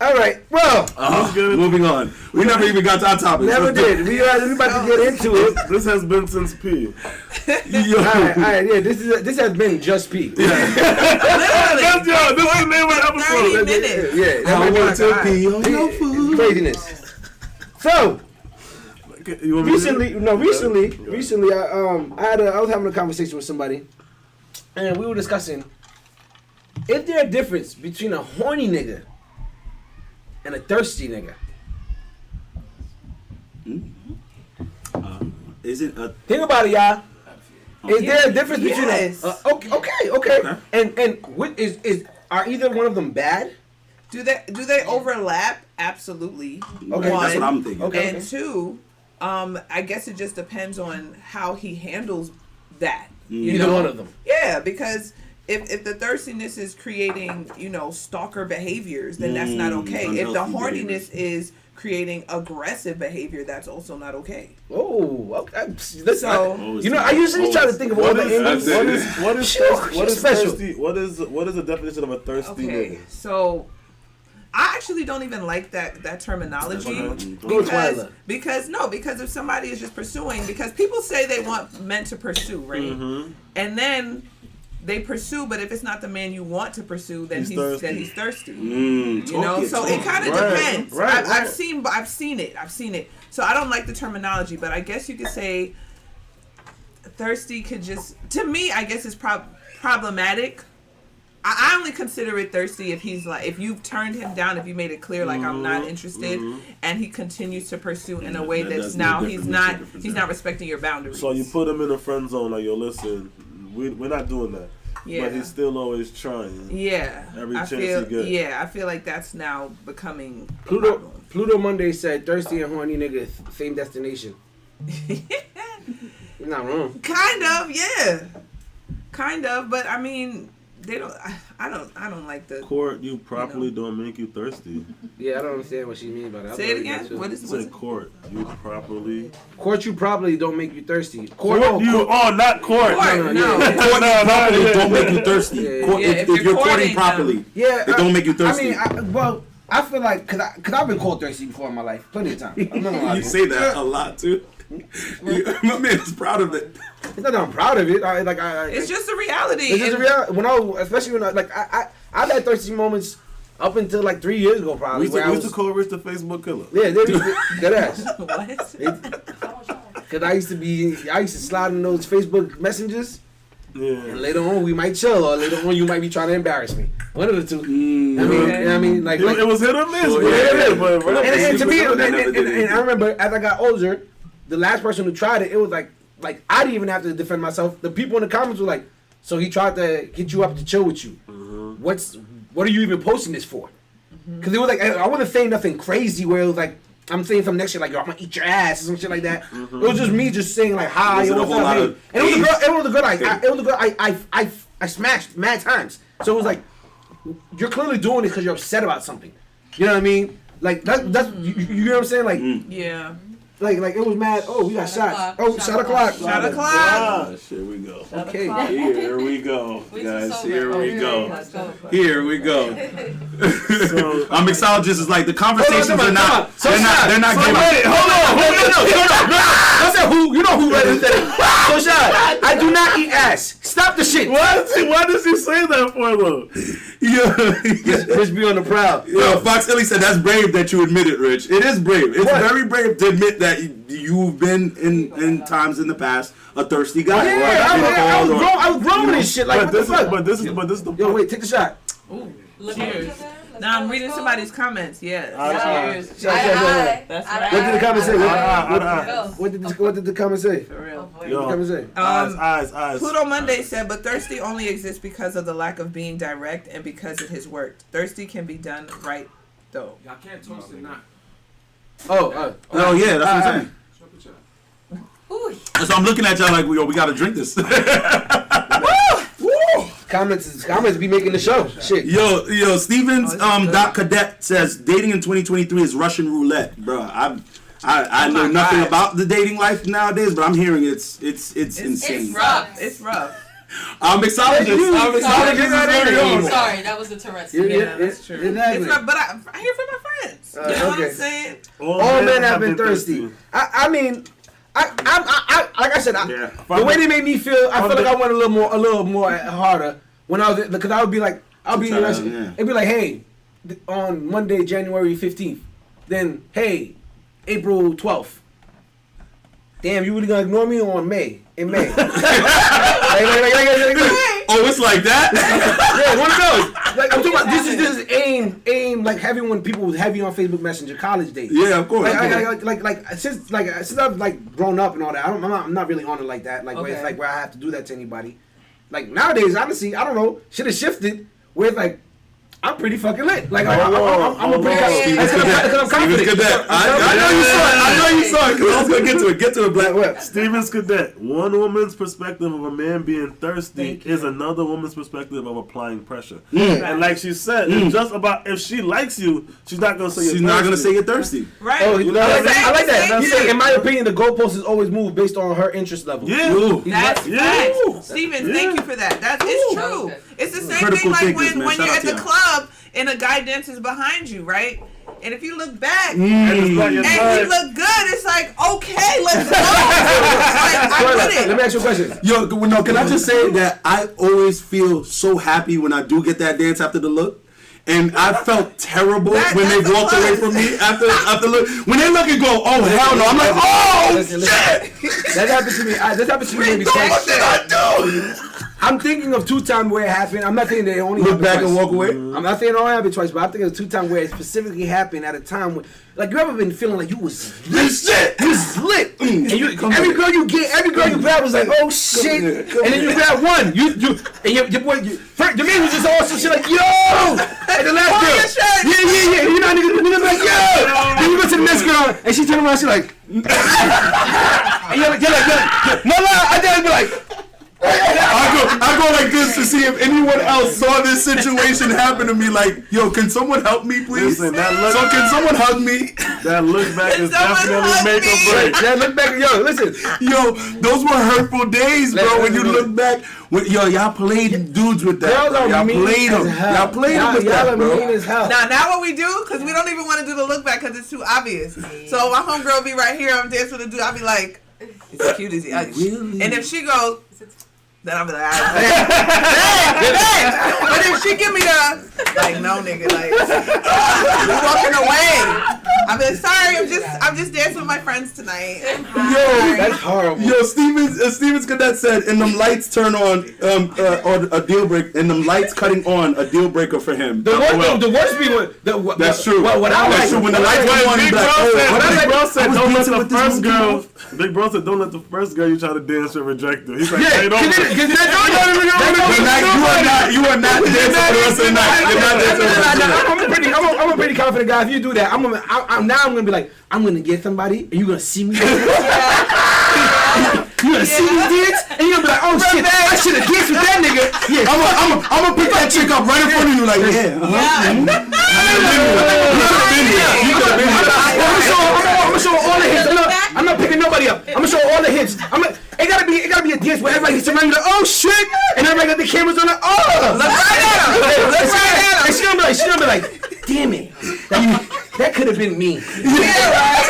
All right, well, moving on. We never even got to our topic. Never did. We about to get into it. This has been since P. All right, yeah. This has been just P. Yeah. This is the name of the episode. 30 minutes. Yeah. I want to pee on your food. Craziness. So, recently, I was having a conversation with somebody, and we were discussing is there a difference between a horny nigga and a thirsty nigga? Think about it, y'all. Is there a difference between okay. And what are either one of them bad? Do they overlap? Absolutely. Okay, one. That's what I'm thinking. Okay. And two, I guess it just depends on how he handles that. Either one of them. Yeah, because if the thirstiness is creating, stalker behaviors, then that's not okay. If the horniness is creating aggressive behavior, that's also not okay. Oh, okay. So I usually try to think of all the angles. What is thirsty? What is the definition of a thirsty nigga? So I actually don't even like that terminology because if somebody is just pursuing, because people say they want men to pursue, right? Mm-hmm. And then they pursue, but if it's not the man you want to pursue, then he's thirsty. So it kind of depends. Right. I've seen it. So I don't like the terminology, but I guess you could say thirsty could just, to me, I guess it's problematic. I only consider it thirsty if he's like, if you've turned him down, if you made it clear like I'm not interested, and he continues to pursue in a way that's now he's not respecting your boundaries. So you put him in a friend zone, like, yo, listen, we're not doing that. Yeah. But he's still always trying. Yeah. Every chance he gets. Yeah, I feel like that's now becoming Pluto Monday said thirsty and horny nigga, same destination. You're not wrong. Kind of, yeah. Kind of, but I mean, they don't. I don't like the court you properly don't make you thirsty. Yeah, I don't understand what she means by that. Say it again. What is court you properly? Court you probably don't make you thirsty. Not court. No. Court properly don't make you thirsty. If you're courting properly, they don't make you thirsty. I feel like cause I've been called thirsty before in my life, plenty of times. You say that a lot too. My man is proud of it. It's not that I'm proud of it. It's just a reality. It's just a reality. Especially when I've had thirsty moments up until like 3 years ago, probably. We used to call Rich the Facebook killer. Yeah, that ass. What? Because I used to slide in those Facebook messages. Yeah. And later on we might chill, or later on you might be trying to embarrass me. One of the two. I mean, like it was hit or miss. And to me, and I remember as I got older, the last person who tried it, it was like I didn't even have to defend myself. The people in the comments were like, "So he tried to get you up to chill with you. What are you even posting this for?" Because it was like I wasn't saying nothing crazy where it was like I'm saying some next shit like, yo, I'm gonna eat your ass or some shit like that. It was just me just saying like, hi, yo, what's up, hey. And it was a girl I smashed mad times. So it was like, you're clearly doing this because you're upset about something. You know what I mean? Like that's you know what I'm saying? Like yeah. Like it was mad. Oh, we got shots. Oh, shot o'clock. Shot o'clock. Here we go. Okay. Here we go, guys. Here we go. Here we go. So I'm mixologist is like the conversations are not. They're not getting. Hold on. I said who? You know who read it? So Shad, I do not eat ass. Stop the shit. Why does he say that for though? Rich be on the proud. Yo, Fox Illy said that's brave that you admit it, Rich. It is brave. It's very brave to admit that you've been in times in the past a thirsty guy. Yeah, I was grown with this shit. Like, but this is the. Yo, wait, take the shot. Ooh, cheers. Now I'm reading somebody's comments. Cheers. That's right. What did the comments say? What did the comments say? For real. Yo, what did the comments say? Eyes. Pluto Monday said, but thirsty only exists because of the lack of being direct and because it has worked. Thirsty can be done right though. Y'all can't toast it not. Oh yeah, that's what I'm saying. So I'm looking at y'all like, we got to drink this. Comments be making the show. Shit. Yo, Stevens Doc Cadet says dating in 2023 is Russian roulette, bro. I know nothing about the dating life nowadays, but I'm hearing it's insane. It's rough. I'm mixologist. Sorry, that was the Tourette's. Yeah, that's true. Exactly. It's rough, but I hear from my friends. You know what I'm saying? All men have been thirsty. I mean, I like I said, the way they made me feel, I feel like I went a little more harder when I was, because I would be like, it'd be like, hey, on Monday, January 15th, then hey, April 12th. Damn, you really gonna ignore me on May? In May. Oh, it's like that? Yeah, one of those. Like I'm talking about, this is aim like heavy when people was heavy on Facebook Messenger college days. Yeah, of course. Since I've like grown up and all that, I'm not really on it like that. Like where it's like where I have to do that to anybody. Like nowadays, honestly, I don't know. Shit has shifted where it's like I'm pretty fucking lit. Like I'm a pretty because I'm confident. I know you saw it. Because I was gonna get to it. Black Web. Stevens Cadet. One woman's perspective of a man being thirsty is another woman's perspective of applying pressure. And like she said, it's just about if she likes you, she's not gonna say you're thirsty. She's not gonna say you're thirsty. Right. Oh, you know what I like that. In my opinion, the goalpost is always moved based on her interest level. Yeah. That's facts. Stevens, thank you for that. It's true. It's the same thing like when you're at the club and a guy dances behind you, right? And if you look back and you look good, it's like, okay, let's go. Let me ask you a question. Yo, no, can I just say that I always feel so happy when I do get that dance after the look? And I felt terrible when they walked away from me after look. When they look and go, oh hell no, I'm like, oh shit. That happened to me. That happened to me maybe twice. What did I do? I'm thinking of 2 times where it happened. I'm not thinking they only look back twice. and walk away. I'm not saying it only happened twice, but I'm thinking of 2 times where it specifically happened at a time when, like, you ever been feeling like you was lit? You was lit. And every girl you grab was like, oh shit. And then you grab one. Your boy, your man was just all some shit like, yo. And the last girl, yeah. You know, nigga like, yo. Then you go to the next girl, and she turn around, she like, and you're like, no lie, I dare be like. I go like this to see if anyone else saw this situation happen to me. Like, yo, can someone help me, please? Listen, can someone hug me? That look back is definitely make or break. That look back, yo, listen, yo, those were hurtful days, bro. When you look back, y'all played dudes with that. Y'all played them. Y'all played them with that, bro. Now what we do, because we don't even want to do the look back because it's too obvious. So my homegirl be right here, I'm dancing with a dude. I'll be like, is he cute? Is he ugly? Really? And if she goes, then I'll be like, but if she give me the, like, no, nigga, like, we walking away. I'm like, sorry, I'm just dancing with my friends tonight. Yo, that's horrible. Yo, Stevens Cadet said, and them lights turn on, or a deal break, and them lights cutting on a deal breaker for him. The worst people. That's true. That's true. When the lights come on, Big Bro said, don't let the first girl. Big Bro said, don't let the first girl you try to dance with reject her. He's like, hey, don't. You are not dancing for the rest of the night. You're not dancing for the rest of the night. I'm a a pretty confident guy. If you do that, I'm gonna be like, I'm gonna get somebody, and you're gonna see me. You're gonna see me dance, and you're gonna be like, oh shit, I should have danced with that nigga. Yeah, I'm gonna pick that chick up right in front of you, like, yeah. You could have been here. I'm gonna show all the hits. I'm not picking nobody up. I'm gonna show all the hits. It gotta be a dance where everybody gets around, like, oh shit, and everybody got the cameras on. Oh, Look right at him. Look right at him. And she gonna be like, damn it, that could have been me. Yeah, right.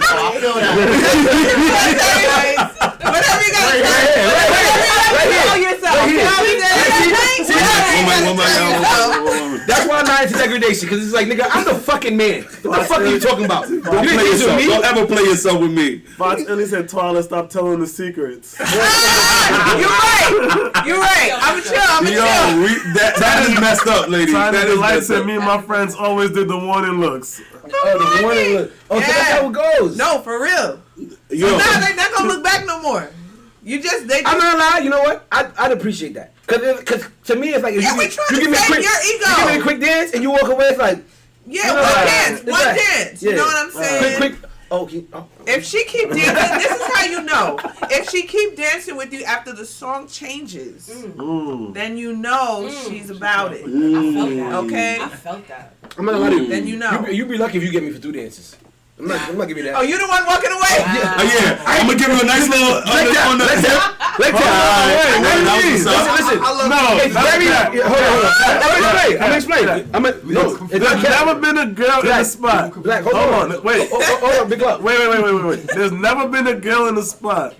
I feel that. Whatever you gotta say. That's why I'm not into degradation, because it's like, nigga, I'm the fucking man. What the fuck are you talking about? Don't play yourself. Don't ever play yourself with me. Fox Illy said, Twila, stop telling the secrets. You're right. I'm chill. That is messed up, ladies. That is light said, me and my friends always did the warning looks. Oh, the warning look. Oh, so that's how it goes. No, for real. Yo. So now they're not gonna look back no more. I'm not gonna lie. You know what? I'd appreciate that. Cause to me it's like if you give me a quick dance and you walk away, it's like one dance. You know what I'm saying? Quick. If she keep dancing, this is how you know. If she keep dancing with you after the song changes, then you know she's about it. I felt that. Okay. I felt that. I'm not gonna lie to you. Then you know. You'd be lucky if you get me for 2 dances. I'm not giving you that. Oh, you the one walking away? Yeah. I'm gonna give you a nice little Listen. I'm explaining. There's never been a girl in the spot. Black, hold on. Wait. Hold on, big up. Wait. There's never been a girl in the spot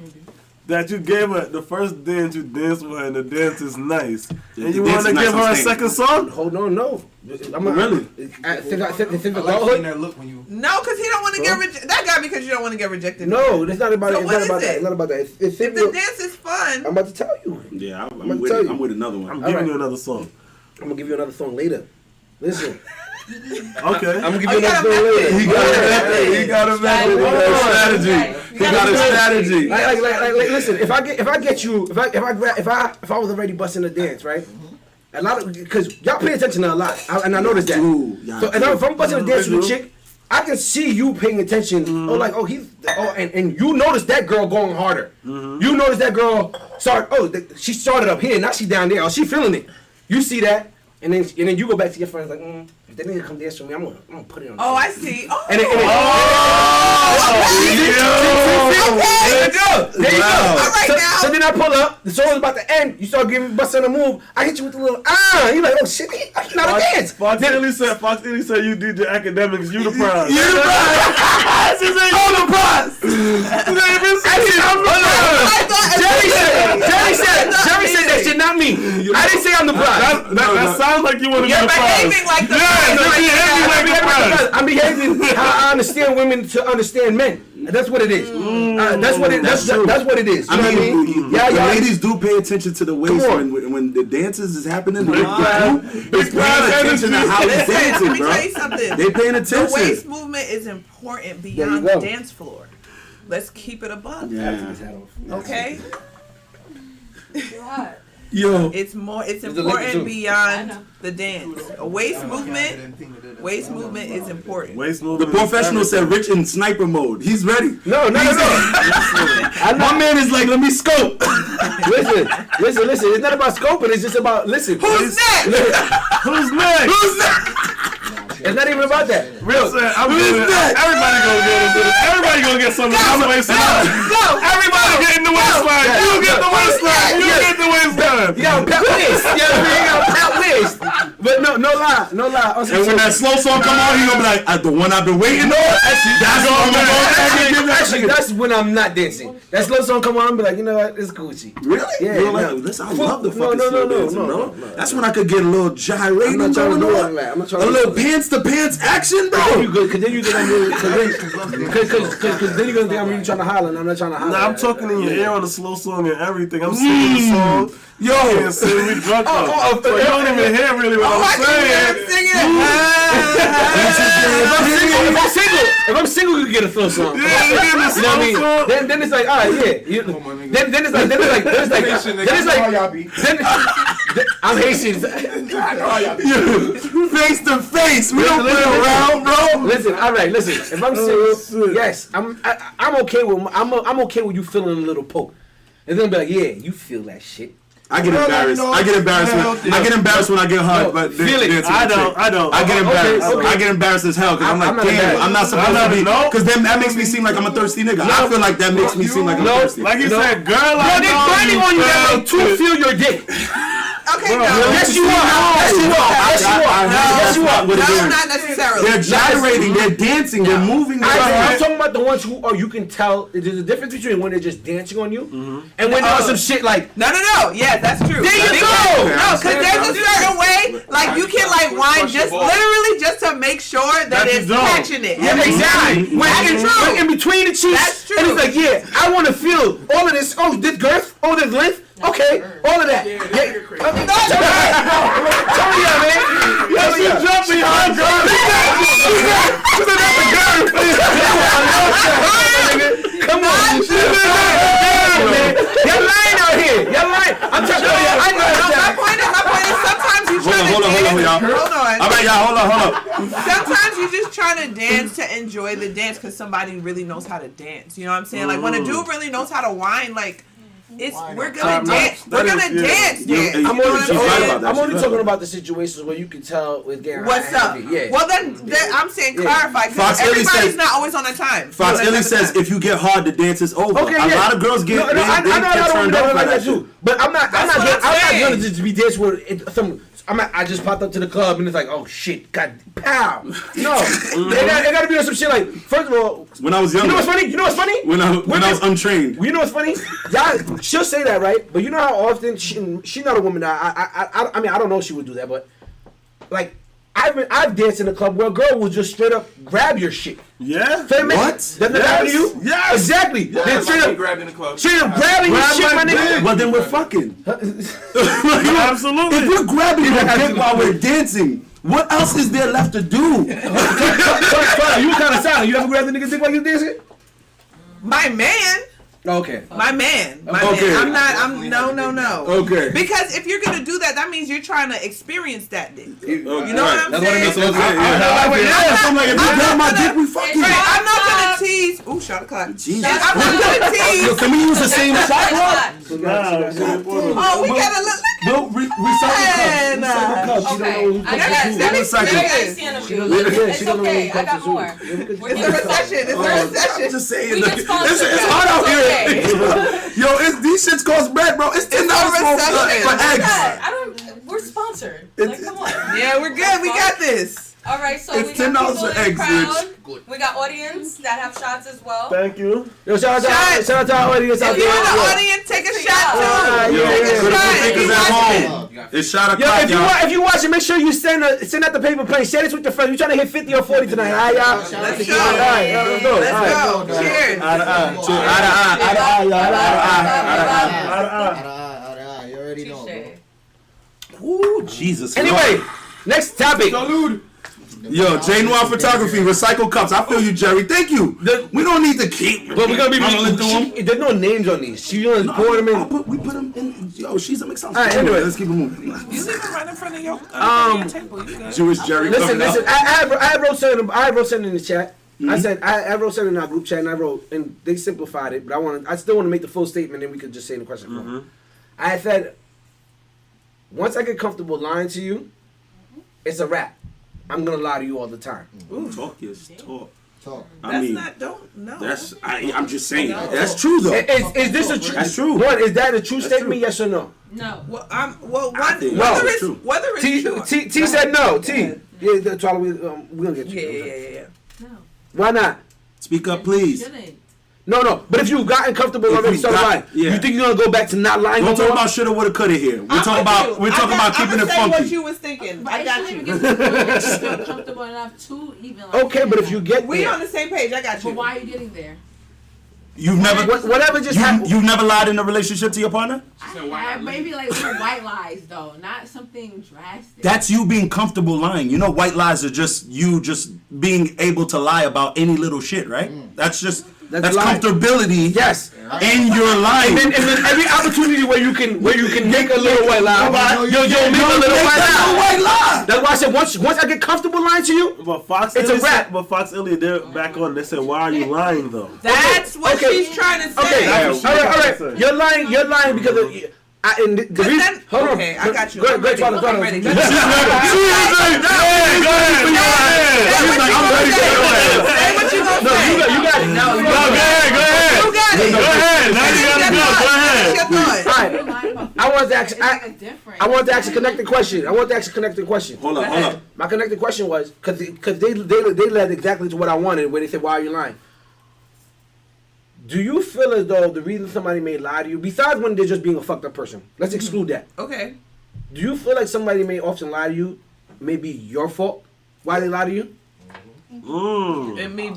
that you gave her the first dance, you danced with her, and the dance is nice. And you want to give her a second song? Hold on, no. Really? That look when you. No, because he don't want to get rejected. That guy because you don't want to get rejected. No, it's not about So it. what is it? It's not about that. If the dance is fun. I'm about to tell you. Yeah, I'm I'm with another one. I'm giving you another song. I'm gonna give you another song later. Listen. Okay. I'm gonna give you another song later. He got a strategy. Like, listen. If I was already busting a dance, right? A lot of because y'all pay attention to a lot, and I noticed that. So if I'm busting a dance with a chick, I can see you paying attention. And you notice that girl going harder. You notice that girl she started up here, now she down there. Oh, she feeling it. You see that, and then you go back to your friends like, if that nigga come dance with me, I'm gonna put it on. Oh, I see. Oh. There you go. So then I pull up. The song is about to end. You start busting a move. I hit you with a little You like, oh shit, he's not a dance. Fox Illy said you did your academics. You the prize. You the prize. She said you the prize. Jerry said that shit, not me. I didn't say I'm the prize. That sounds like you want to be the prize. You're behaving like the prize. I'm behaving how I understand women to understand men. That's what it is. That's what it is. You know what I mean? Yeah. Ladies do pay attention to the waist when the dances is happening. They're paying attention to how he's dancing, Let me bro. tell you something. They paying attention. The waist movement is important beyond the dance floor. Let's keep it above. Yeah. Okay. What? Yo. It's important beyond the dance. A waist movement is important. The professional said Rich in sniper mode. He's ready. No. My man is like, let me scope. Listen. It's not about scoping. It's just about listen. Who's next? Who's next? It's not even about that. Everybody gonna get something. Everybody getting the waistline. You get the waistline. You got a pet waist. You got a pet waist. But no lie. And when that slow song come on, he gonna be like, the one I've been waiting on. That's when I'm not dancing. That slow song come on, I'm be like, you know what? It's Gucci. Really? Yeah. Listen, I love the fucking slow dancing, bro. That's when I could get a little gyrating going on. A little pants to pants action, bro. Cause then you think I'm really, cause then you're gonna think I'm really trying to holler, and I'm not trying to holler. Nah, I'm talking in your ear on the slow song and everything. I'm singing the song. Yo, Yeah, so we drunk up. So you don't even hear really what I'm saying. If I'm single, you can get a slow song. Yeah, you get a You know what I mean? Then it's like, all right, yeah. Then I'm Haitian. face to face. We don't play around, bro. Listen, all right, listen. If I'm single, yes, I'm okay with I'm okay with you feeling a little poke. And then be like, yeah, you feel that shit. I get embarrassed. I get embarrassed when I get hugged. But feel it. I don't. I get embarrassed. Okay. I get embarrassed as hell because I'm like, I'm not damn, embarrassed. I'm not supposed to be. Because then that makes me seem like I'm a thirsty nigga. I feel like that makes me seem like I'm thirsty. Like you said, girl, I They're know grinding you on you that way felt to it. feel your dick. Okay, no. Yes, you are. Yes, you are. Yes, you are. Yes, you are. No, not necessarily. They're gyrating. They're dancing. They're moving. I'm talking about the ones who are. You can tell there's a difference between when they're just dancing on you and when there's some shit like. No. Yeah, that's true. There you go. No, because there's a certain way, like you can like whine just literally just to make sure that it's catching it. Yeah, exactly. When in between the cheeks, That's true. and it's like, yeah, I want to feel all of this. Oh, this girth. Oh, this length. Okay, all of that. Yeah. Tell me, man. Yes, you jumping, hard girl. Come on. You're lying out here. You're lying. I'm telling you. My point is sometimes you try to dance. Hold on. All right, y'all, hold on. Sometimes you're just trying to dance to enjoy the dance because somebody really knows how to dance. You know what I'm saying? Like when a dude really knows how to whine, like we're gonna dance. We're gonna dance. I'm only talking about the situations where you can tell with getting what's up? Yeah. Well, then I'm saying clarify because everybody's not always on the time. Fox Illy says if you get hard, the dance is over. Okay, a lot of girls get I know turned off by that too. But I'm not gonna just be dancing with some. I just popped up to the club and it's like, oh shit, God, pow. No, it gotta be on some shit like. First of all, when I was younger, you know what's funny? When I was untrained. You know what's funny? Y'all, she'll say that, right? But you know how often she's not a woman that I mean I don't know if she would do that, but like I've danced in a club where a girl will just straight up grab your shit. Yeah. What? Doesn't that happen to you? Yes. Exactly. Yeah, Then straight up grabbed in the club. Straight up grabbing your shit, my nigga. Well, then we're fucking. Absolutely. If we're grabbing your dick while we're dancing, what else is there left to do? You kind of silent. You ever grab the nigga's dick while you dancing? My man. Okay. My man. Okay. I'm no. Okay. Because if you're gonna do that means you're trying to experience that dick. You know what I'm saying? That's what I'm like, if you grab my dick, we fucking. Right, I'm not gonna tease. Ooh, shot o'clock. Jesus. I'm not gonna tease. Can we use the same shot clock? Oh, we gotta look. No, recycle cups. Okay. It's okay. I got more. It's a recession. I'm just saying. It's hard out here. Yo, these shits cost bread, bro. It's $10 for eggs. We're sponsored. Like, come on. Yeah, we're good. We got this. All right, so It's we got $10 people for in the eggs, crowd. bitch. We got audience that have shots as well. Thank you. Yo, shout out to our audience out If you're in the there. audience, take a shot too. Yo, Take a for the shot. thinkers at home. It's shot o'clock, y'all. If you watch it, make sure you send out the paper plane. Share this with your friends. We're trying to hit 50 or 40 tonight. All right, y'all. Let's go. All right, let's go. Let's go. Cheers. You already know, bro. Ooh, Jesus. Anyway, next topic. Yo, J Noir Photography, recycle cups. I feel you, Jerry. Thank you. We don't need to keep. But we're gonna be running through them. There's no names on these. She just poured them in. We put them in. Yo, she's a mix. All right, anyway, let's keep it moving. You leave it right in front of your table. You good? Jewish Jerry. Listen. I wrote something in the chat. I said I wrote something in our group chat, and I wrote, and they simplified it, but I still want to make the full statement, and we could just say the question for them. I said, once I get comfortable lying to you, it's a wrap. I'm gonna lie to you all the time. Ooh, talk is talk. That's I'm just saying. That's true though. Is this a true? That's true. What is that a true statement? Yes or no? No. Whether it's true. T said no. T. Yeah, that's why we're gonna get you. Yeah. No. Why not? Speak up, please. No. But if you've gotten comfortable If already, you started got- lying, yeah. you think you're gonna go back to not lying? Don't no talk more? about shoulda, woulda, coulda here. We're talking about keeping it funky. What you was thinking. But I got shouldn't you. even get to feel comfortable enough to even. Like, Okay, but if you get We there, on the same page. I got you. But why are you getting there? You've never whatever just happened. You've never lied in a relationship to your partner? I have maybe like little white lies though, not something drastic. That's you being comfortable lying. You know, white lies are just you just being able to lie about any little shit, right? That's That's comfortability. Yes. In your life. And then every opportunity where you can make a little white lie, you'll make a little white lie. That's why I said once I get comfortable lying to you, But Fox, it's a wrap. But Fox Elliott, they're back on. They said, "Why are you lying, though?" That's what she's trying to say. Okay, all right. You're lying because of. The reason, hold on. Okay, I got you. Go ahead, I'm ready. Go ahead. I'm ready. Say what you gonna say. You got it. No, go ahead. You got it. Go ahead. Now you gotta go. Go ahead. All right. I want to ask a connected question. Hold up. My connected question was because they led exactly to what I wanted when they said, "Why are you lying?" Do you feel as though the reason somebody may lie to you, besides when they're just being a fucked up person, let's exclude that. Okay. Do you feel like somebody may often lie to you, may be your fault? Why they lie to you? It may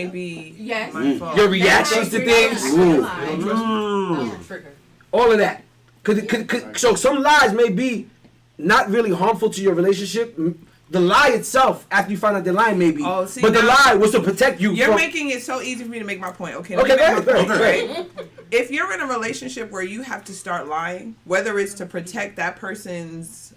be Yes. my fault. Your reactions to things, all of that. So some lies may be not really harmful to your relationship. The lie itself, after you find out the lie, may be. Oh, see, but the lie was to protect you. You're making it so easy for me to make my point. Okay. Okay, go ahead. If you're in a relationship where you have to start lying, whether it's to protect that person's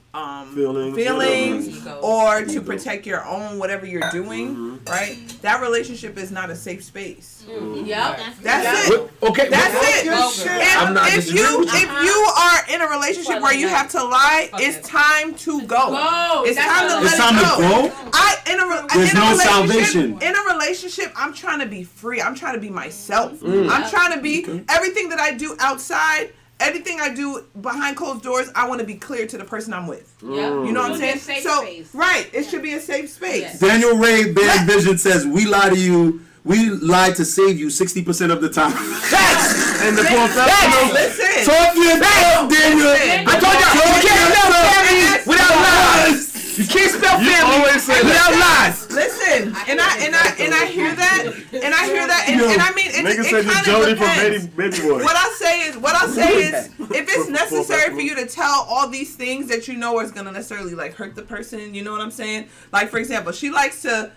feelings or to protect your own whatever you're doing, right? That relationship is not a safe space. Yep. That's it. Okay. That's it. If you are in a relationship where you have to lie, it's time to go. It's time to let it go. There's no salvation. In a relationship, I'm trying to be free. I'm trying to be myself. I'm trying to be everything that I do outside. Everything I do behind closed doors, I want to be clear to the person I'm with. You know what I'm saying? Right. It should be a safe space. Yes. Daniel Ray Bad Vision says, "We lie to you. We lie to save you 60% of the time." And the professional. Listen. Talk your talk, Daniel. I told y'all, you can't spell family without lies. You can't spell family without lies. Listen, and I hear that, and I mean, Nigga it said you kind Jody of from depends. Baby Boy. What I say is, if it's necessary for you to tell all these things that you know is gonna necessarily like hurt the person, you know what I'm saying? Like for example, she likes to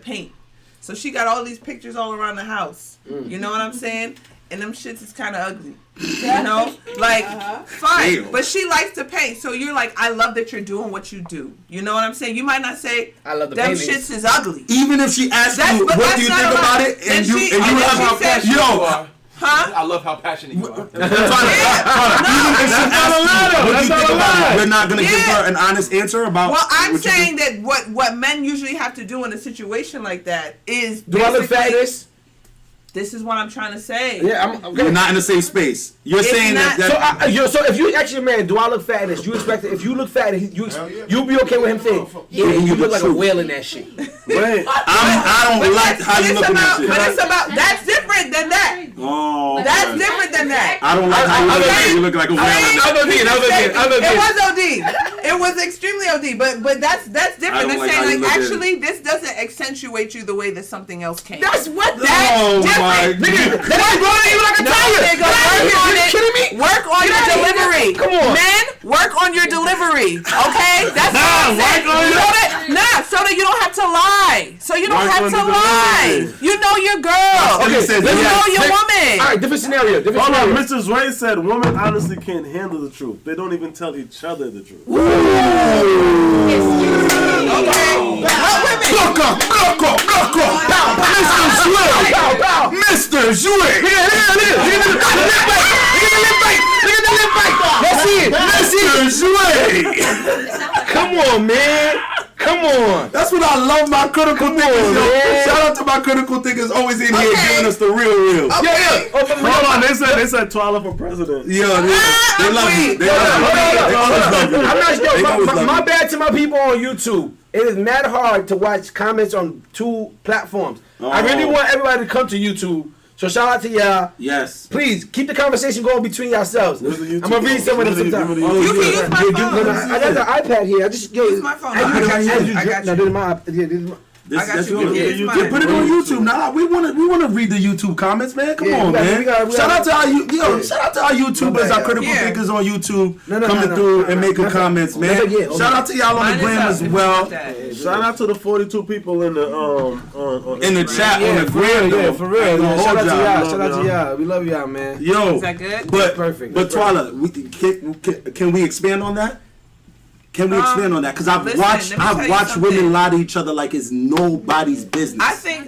paint, so she got all these pictures all around the house. You know what I'm saying? And them shits is kind of ugly. You know? Like, fine. Damn. But she likes to paint. So you're like, I love that you're doing what you do. You know what I'm saying? You might not say, I love the them paintings. shits is ugly. Even if she asks you, But what do you that's think not a about lie. it? And Then you she- have and then a she said- you yo. are. Huh? I love how passionate you are. Even if she asks you, what do you think about it? We're not gonna give her an honest answer about. Well, I'm what you saying think? that what men usually have to do in a situation like that is Do I look fat in this? This is what I'm trying to say. Yeah, I'm okay. You're not in the same space. You're It's saying not- that. So if you ask your man, do I look fat in this? You expect that if you look fat, you'll be okay with him saying, yeah, you look like a whale in that shit. Wait. I don't like how you look at that shit. But it's about that's different than that. Oh, That's different than that. I don't like how you look like a whale. It was OD. It was extremely OD. But that's different. I don't They're like how saying you like look at actually this doesn't accentuate you the way that something else can. That's what Oh my God. That's going you like a tire. Are you kidding me? Work on your delivery. Come on. Men, work on your delivery. Okay? That's all I'm saying. So that you don't have to lie. So you don't Work have on to the lie. delivery. You know your girl. Okay, says You know your woman. All right, different scenario. Hold on, Mr. Zway said women honestly can't handle the truth. They don't even tell each other the truth. Okay. Mr. Zway. Mr. Zway. Come on, man. Come on. That's what I love my critical thinkers. man. Shout out to my critical thinkers always in here giving us the real. Okay. Hold on, they said Twala for president. Yeah, they love you. They love you. I'm not They always sure. love My you. bad to my people on YouTube. It is mad hard to watch comments on 2 platforms. I really want everybody to come to YouTube. So shout out to y'all. Yes. Please keep the conversation going between yourselves. Where's the YouTube I'm gonna read some of them phone? sometimes. Give me the You can use my phone. I got the iPad here. I just Use my phone. I got you. No, this is my. Yeah, this is my. I got you. Put it on YouTube. Nah, we wanna read the YouTube comments, man. Come on, man. Shout out to our YouTubers, our critical thinkers on YouTube coming through and making comments, man. Shout out to y'all on the gram as well. Shout out to the 42 people in the in the chat on the gram. Yeah, for real. Shout out to y'all. Shout out to y'all. We love y'all, man. Yo, is that good? But perfect. But Twyla, can we expand on that? Can we expand on that? Because I've watched women lie to each other like it's nobody's business.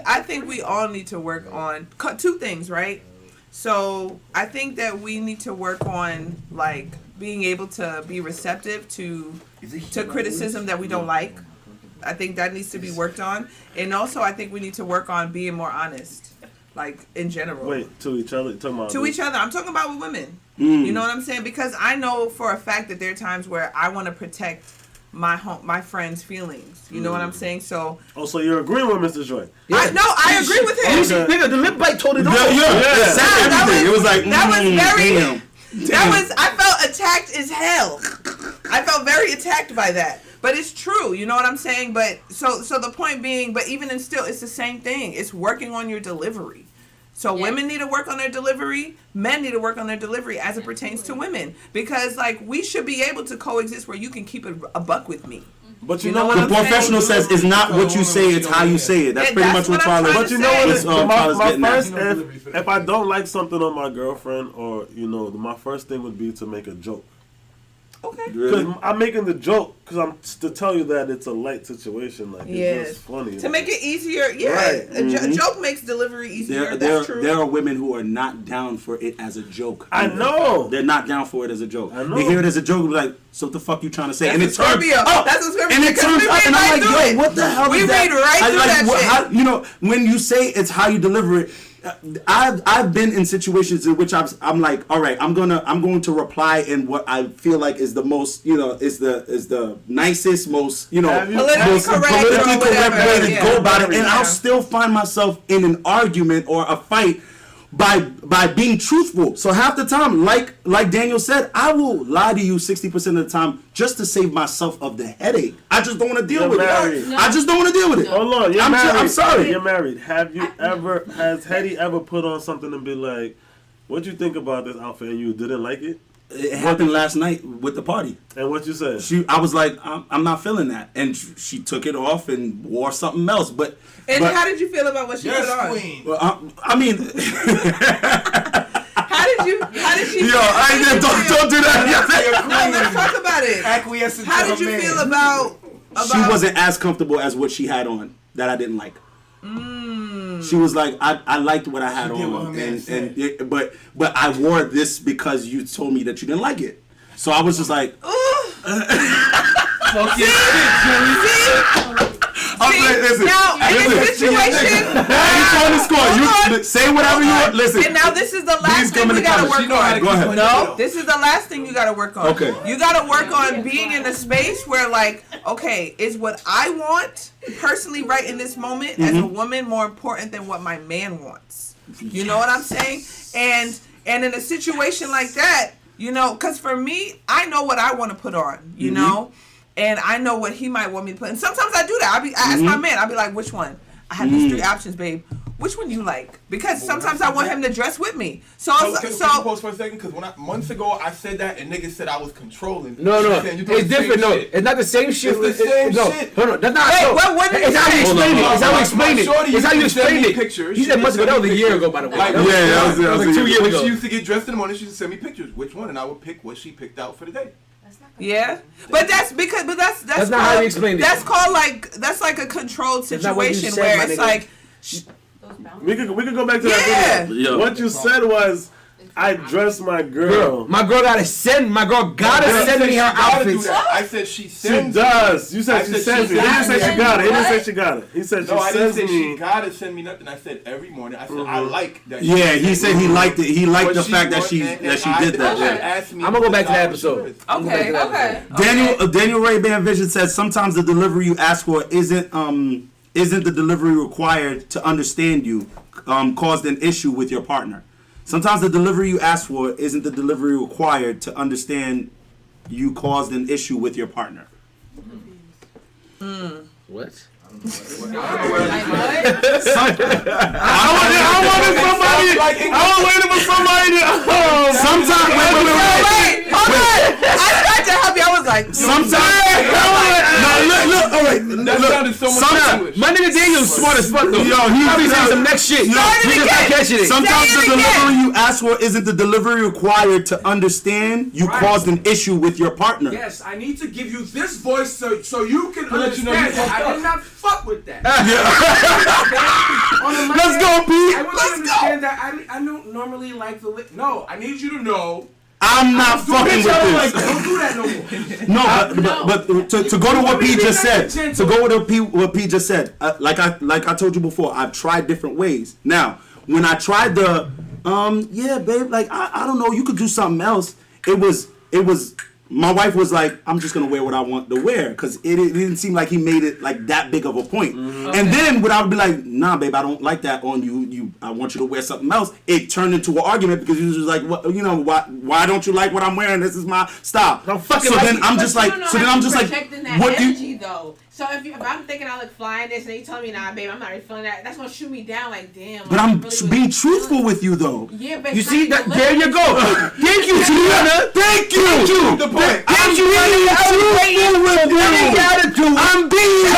I think we all need to work on two things, right? So I think that we need to work on like being able to be receptive to criticism that we don't like. I think that needs to be worked on, and also I think we need to work on being more honest, like in general. Wait, to each other? Each other. I'm talking about with women. You know what I'm saying? Because I know for a fact that there are times where I want to protect my friends' feelings. You know what I'm saying? So. Oh, so you're agreeing with Mr. Joy? Yeah. I agree with him. Okay. Nigga, the lip bite told it all. It was like that was very. Damn. That was. I felt attacked as hell. I felt very attacked by that. But it's true, you know what I'm saying? But so the point being, but even in still, it's the same thing. It's working on your delivery. So women need to work on their delivery. Men need to work on their delivery as it pertains to women. Because, like, we should be able to coexist where you can keep a buck with me. But you know what the professional says it's not what you say, it's how you say it. That's pretty much what Twyla. But you know what? My first, if I don't like something on my girlfriend, or my first thing would be to make a joke. Okay. Because I'm making the joke because I'm to tell you that it's a light situation. Like it's just funny. To make it easier, Right. A joke makes delivery easier. That's true. There are women who are not down for it as a joke. I know. They're not down for it as a joke. I know. They hear it as a joke, like, so what the fuck you trying to say? That's and it turns up. That's what Scorpio. And it turns up, and I'm like, yo, what the hell is that? We read right through that shit. When you say it's how you deliver it, I've been in situations in which I'm like, all right, I'm going to reply in what I feel like is the most, is the nicest, most, politically correct way to go about it, and I'll still find myself in an argument or a fight by being truthful. So half the time, like Daniel said, I will lie to you 60% of the time just to save myself of the headache. I just don't want to deal with it. I just don't want to deal with it. Hold on, you're married. I'm sorry. You're married. Has Hetty ever put on something and be like, "What'd you think about this outfit?" and you didn't like it? It happened last night with the party. And what you said? I was like, I'm not feeling that, and she took it off and wore something else. But how did you feel about what she put on? Queen. Well, I mean, how did she? Yo, don't do that. No, let's talk about it. Acquiescence. How did you feel about? She wasn't as comfortable as what she had on that I didn't like. She was like, I liked what I had on, but I wore this because you told me that you didn't like it. So I was just like, listen. Now, in this situation, you say whatever you want. Listen. And now this is the last thing we gotta work on. Go ahead. No, this is the last thing you gotta work on. Okay. You gotta work on being in a space where, like, okay, is what I want personally right in this moment as a woman more important than what my man wants? You know what I'm saying? And in a situation like that, because for me, I know what I want to put on, you know? And I know what he might want me to put. And sometimes I do that. I ask my man, I'll be like, which one? I have these 3 options, babe. Which one you like? Because sometimes I want him to dress with me. Can you pause for a second? Because months ago I said that and niggas said I was controlling. No, it's different. No, it's not the same shit. It's the same shit. No, that's not. What did it's how you explain it. It's how you explain it. It's how you explain it. Pictures. He said months ago. That was a year ago, by the way. That was like 2 years ago. She used to get dressed in the morning. She used to send me pictures. Which one? And I would pick what she picked out for the day. Yeah, but that's not how you explain it. That's like a controlled situation where it's like. We could go back to that video. Yo. What you said was, I dress my girl. My girl gotta send me her outfits. I said she sends. She does. You said she sends me. He didn't say she got it. He didn't say she got it. He said she sends me. She gotta send me nothing. I said every morning. I said I like that. Yeah, he said he liked it. He liked the fact that she did that. I'm gonna go back to that episode. Okay. Daniel Ray-Ban Vision says sometimes the delivery you ask for isn't the delivery required to understand you caused an issue with your partner. Sometimes the delivery you ask for isn't the delivery required to understand you caused an issue with your partner. What? I was waiting for somebody to. Sometimes, wait. I tried to help you. I was like, Sometimes, look. All right, Sometimes, my nigga Daniel's smart as fuck though. Yo, he probably saying some next shit. He just not catching it. Sometimes the delivery you ask for isn't the delivery required to understand you caused an issue with your partner. Yes, I need to give you this voice so you can understand that I did not fuck with that. Let's go, Pete. I want you to understand that I don't normally like the no, I need you to know I'm not fucking with this. Don't do that no more. But to go to what Pete just said, what Pete just said, like I told you before, I've tried different ways. Now, when I tried the, yeah, babe, like I don't know, you could do something else. It was. My wife was like, I'm just gonna wear what I want to wear, because it didn't seem like he made it like that big of a point. Okay. And then when I would be like, nah, babe, I don't like that on you. I want you to wear something else. It turned into an argument because he was just like, what, why don't you like what I'm wearing? This is my style. I'm just like, what do you? Though. So if I'm thinking I look fly in this, and you tell me, nah, babe, I'm not really feeling that. That's gonna shoot me down. Like, damn. But I'm being truthful with you, though. Yeah, but you see that? There you go. Thank you, Tiana. Thank you. The point. I'm being truthful with you. I'm being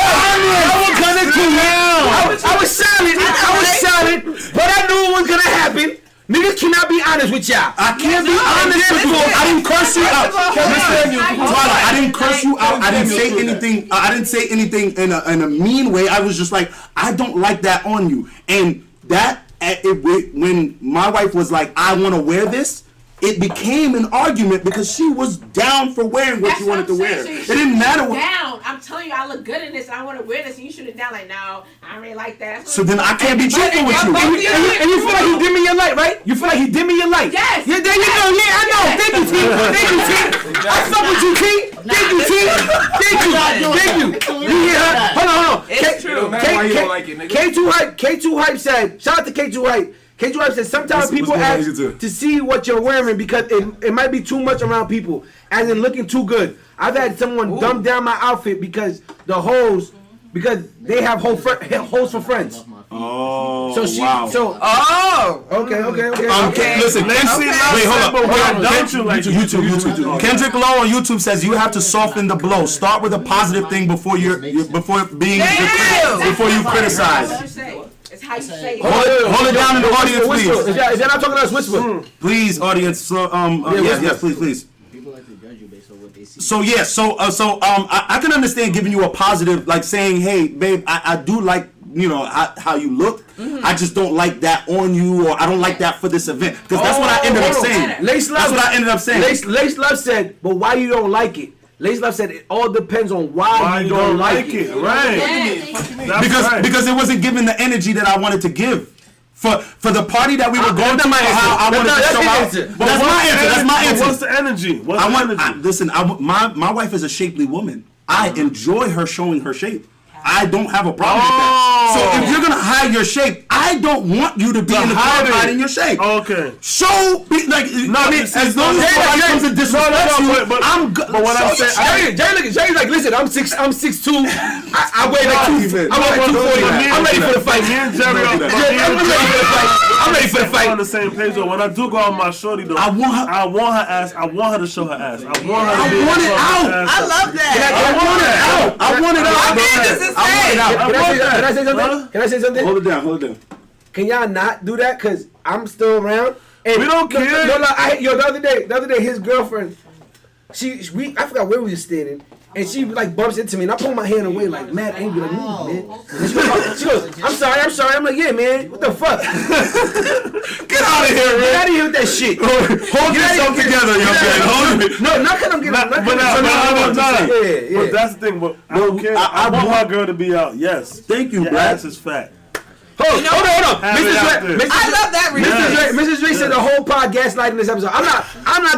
honest. I was silent, but I knew it was gonna happen. Niggas cannot be honest with y'all. I can't be honest with you. I didn't curse you out. I didn't curse you out. I didn't say anything. I didn't say anything in a mean way. I was just like, I don't like that on you. And that when my wife was like, I want to wear this, it became an argument because she was down for wearing what she wanted to wear. It didn't matter what. Down. I'm telling you, I look good in this. I want to wear this, and you shoot it down. Like, no, I don't really like that. So then I can't be truthful with you. And you feel like he dimmed me your light, right? You feel like he dimmed me your light. Yes. Yeah, there you go. Yeah, I know. Thank you, T. I fuck with you, T. Thank you, T. Thank you. You hear her? Hold on. It's true. K2 Hype said, shout out to K2 Hype. K2 Hype said sometimes people ask to see what you're wearing because it might be too much around people, as in looking too good. I've had someone dumb down my outfit because because they have hoes for friends. Oh, so she, wow. Okay. Listen, wait, hold up. Don't you like YouTube. Kendrick Law on YouTube says you have to soften the blow. Start with a positive thing before you criticize. It's how you say it. Hold it down in the audience, please. Is that not talking to us? Whisper. Please, audience. Yes, please. People like to judge you based on what they see. I can understand giving you a positive, like saying, hey, babe, I do like, how you look. Mm-hmm. I just don't like that on you, or I don't like that for this event. Because that's what I ended up saying. Lace Love said, but why you don't like it? Lace Love said it all depends on why you don't like it. Right. Because it wasn't giving the energy that I wanted to give. For the party that we were going to, how I wanted to show out. That's my answer. What's the energy? Listen, my wife is a shapely woman. I enjoy her showing her shape. I don't have a problem with that. So if you're gonna hide your shape, I don't want you to be in the club hiding your shape. Okay. As long as somebody comes and disrespects you, I'm good. But what I'm saying, Jerry's like, listen, I'm 6'2". I weigh like 240. I'm ready for the fight. Me and Jerry, I'm ready for the fight. On the same page though. When I do go out with my shorty though, I want her ass. I want her to show her ass. I want her to be it out. I love that. I want it out. Can I say something? Hold it down. Can y'all not do that? Cause I'm still around. And we don't care. The other day, his girlfriend, I forgot where we were standing, and she like bumps into me, and I pull my hand away like mad angry, like man. And she goes, I'm sorry. I'm like, yeah, man, what the fuck? Get out of here, man. Get out of here with that shit. Hold yourself together, young man. Hold it. No, not because I'm getting. But that's the thing. But I don't care. I want my girl to be out. Yes. Thank you, Your Brad. ass is fat. Hold on. I love that reason. Mrs. Ray said the whole pod gaslighting this episode. I'm not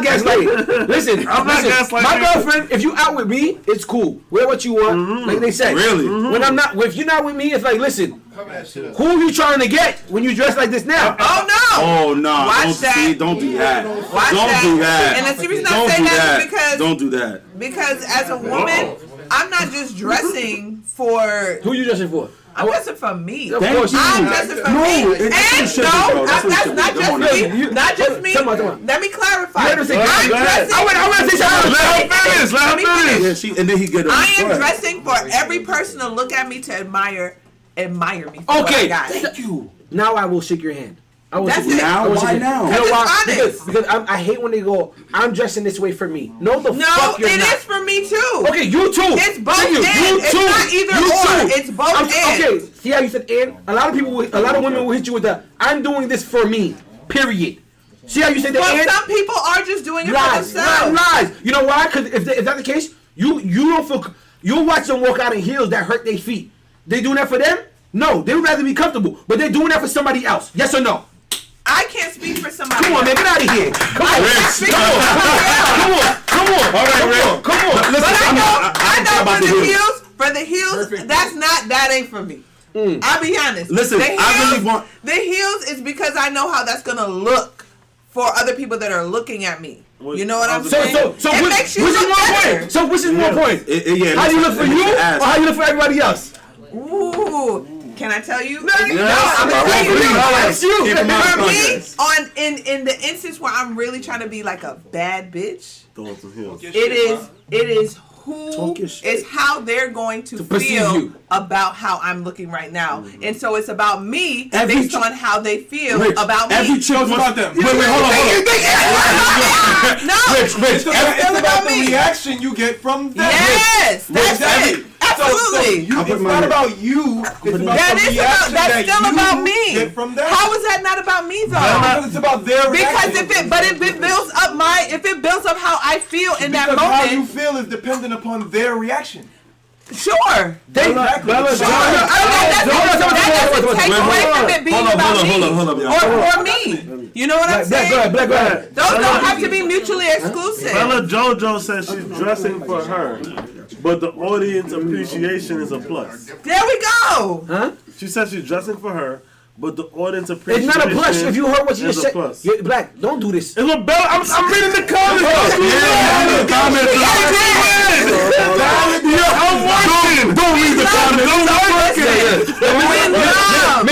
gaslighting. Listen, I'm not gaslighting. My girlfriend, if you out with me, it's cool. Wear what you want, like they say. Really? Mm-hmm. When I'm not, if you're not with me, it's like, listen, who are you trying to get when you dress like this now? Oh no! Watch that. Don't do that. Don't do that. And the reason I say that is because don't do that. Because as a woman, I'm not just dressing for. Who you dressing for? I'm dressing for me. Of course you I'm are. dressing for me. And that's not just me. Not just me. Come on. Let me clarify. I'm dressing. I want to say something. Let him finish. And then he get. I am dressing for every person to look at me to admire me. For what I got. Thank you. Now I will shake your hand. I will That's shake your it. hand. Why now? You know why? Honest. Because I hate when they go, I'm dressing this way for me. No, fuck you're it not. is for me too. Okay, you too. It's both Thank you. and. You It's too. not either You or. too. It's both and. Okay, see how you said and? A lot of women will hit you with the, I'm doing this for me. Period. See how you said the Well, and? some people are just doing it for Lies. themselves. Lies. You know why? Because if that's the case, you don't feel. You'll watch them walk out in heels that hurt their feet. They doing that for them? No, they would rather be comfortable. But they're doing that for somebody else. Yes or no? I can't speak for somebody. Come on, man, get out of here. Come on. All right, Rick. Come on. But I know for the heels, that ain't for me. I'll be honest. Listen, I really want the heels is because I know how that's gonna look for other people that are looking at me. You know what I'm saying? So it which makes you is look more better. point? So which is more point? Yeah, How you look for you or how you look for everybody else? Ooh, can I tell you? I'm gonna tell you. For me, in the instance where I'm really trying to be like a bad bitch, it is who is how they're going to feel about how I'm looking right now, and so it's about me based on how they feel about me. Every chick about them. Wait, hold on. No, It's about the reaction you get from them. yes, that's it. Absolutely. It's not about you. It's about the reaction that's still about you me. get from them. How is that not about me though? Because it's about their reaction. Because if it builds up how I feel in that moment, how you feel is dependent upon their reaction. Sure. Exactly. That doesn't take away from it being about me or me. You know what I'm saying? Go ahead. Those don't have to be mutually exclusive. Bella JoJo says she's dressing for her, but the audience appreciation is a plus. There we go. Huh? She says she's dressing for her, but the audience appreciation It's not a plus. If you heard what she just said, plus. Black, don't do this. It's a Bella. I'm reading the comments. I'm working. Don't read the comments. I'm working. We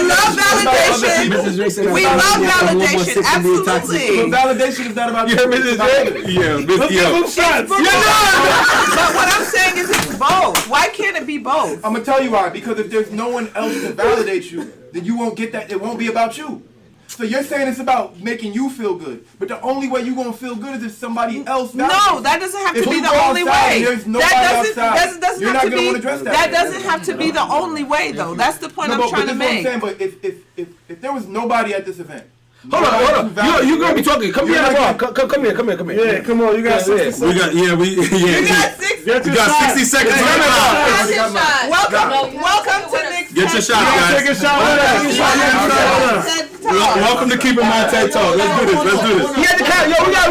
love validation. We love validation. Absolutely. Validation is not about you. But what I'm saying is it's both. Why can't it be both? I'm gonna tell you why. Because if there's no one else to validate you, then you won't get that. It won't be about you. So you're saying it's about making you feel good, but the only way you're gonna feel good is if somebody else. No, that doesn't have to be the only way. That doesn't have to be. That doesn't have to be the only way, though. That's the point I'm trying to make. But if there was nobody at this event. Hold on. You gonna be talking. Come here. Come here. Yeah, come on. You got 60 seconds. You got 60 seconds. Welcome to Nick's Get your shot, guys. Take a shot with us. Welcome to Keeping My TED Talk. Let's do this. We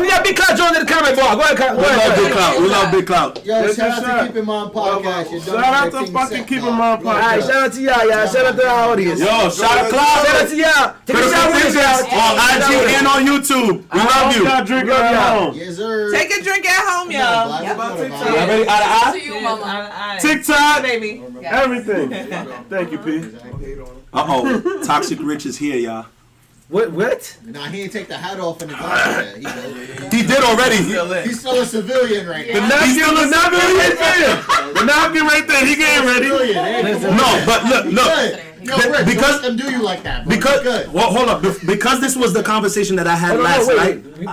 got Big Cloud Jones in the comment bar. Go ahead. We love Big Cloud. Yo, shout out to Keeping Mom Podcast. Shout out to fucking Keeping Mom Podcast. Alright, shout out to y'all. Shout out to our audience. Yo, shout out Cloud. Shout out to y'all. Take a shot with us, y'all. On IG and on YouTube. We love you. Y'all drink at home. Yes, sir. Take a drink at home, y'all. Ready? Eye To you, mama. TikTok. Baby. Everything. Thank you, P. Toxic Rich is here, y'all. What? Nah, he didn't take the hat off in the concert. He did already. He's still a civilian right now. The napkin right there. He getting ready. No, but look. Yo, Rich, because don't let them do you like that, bro. Because hold up. Because this was the conversation that I had last night. We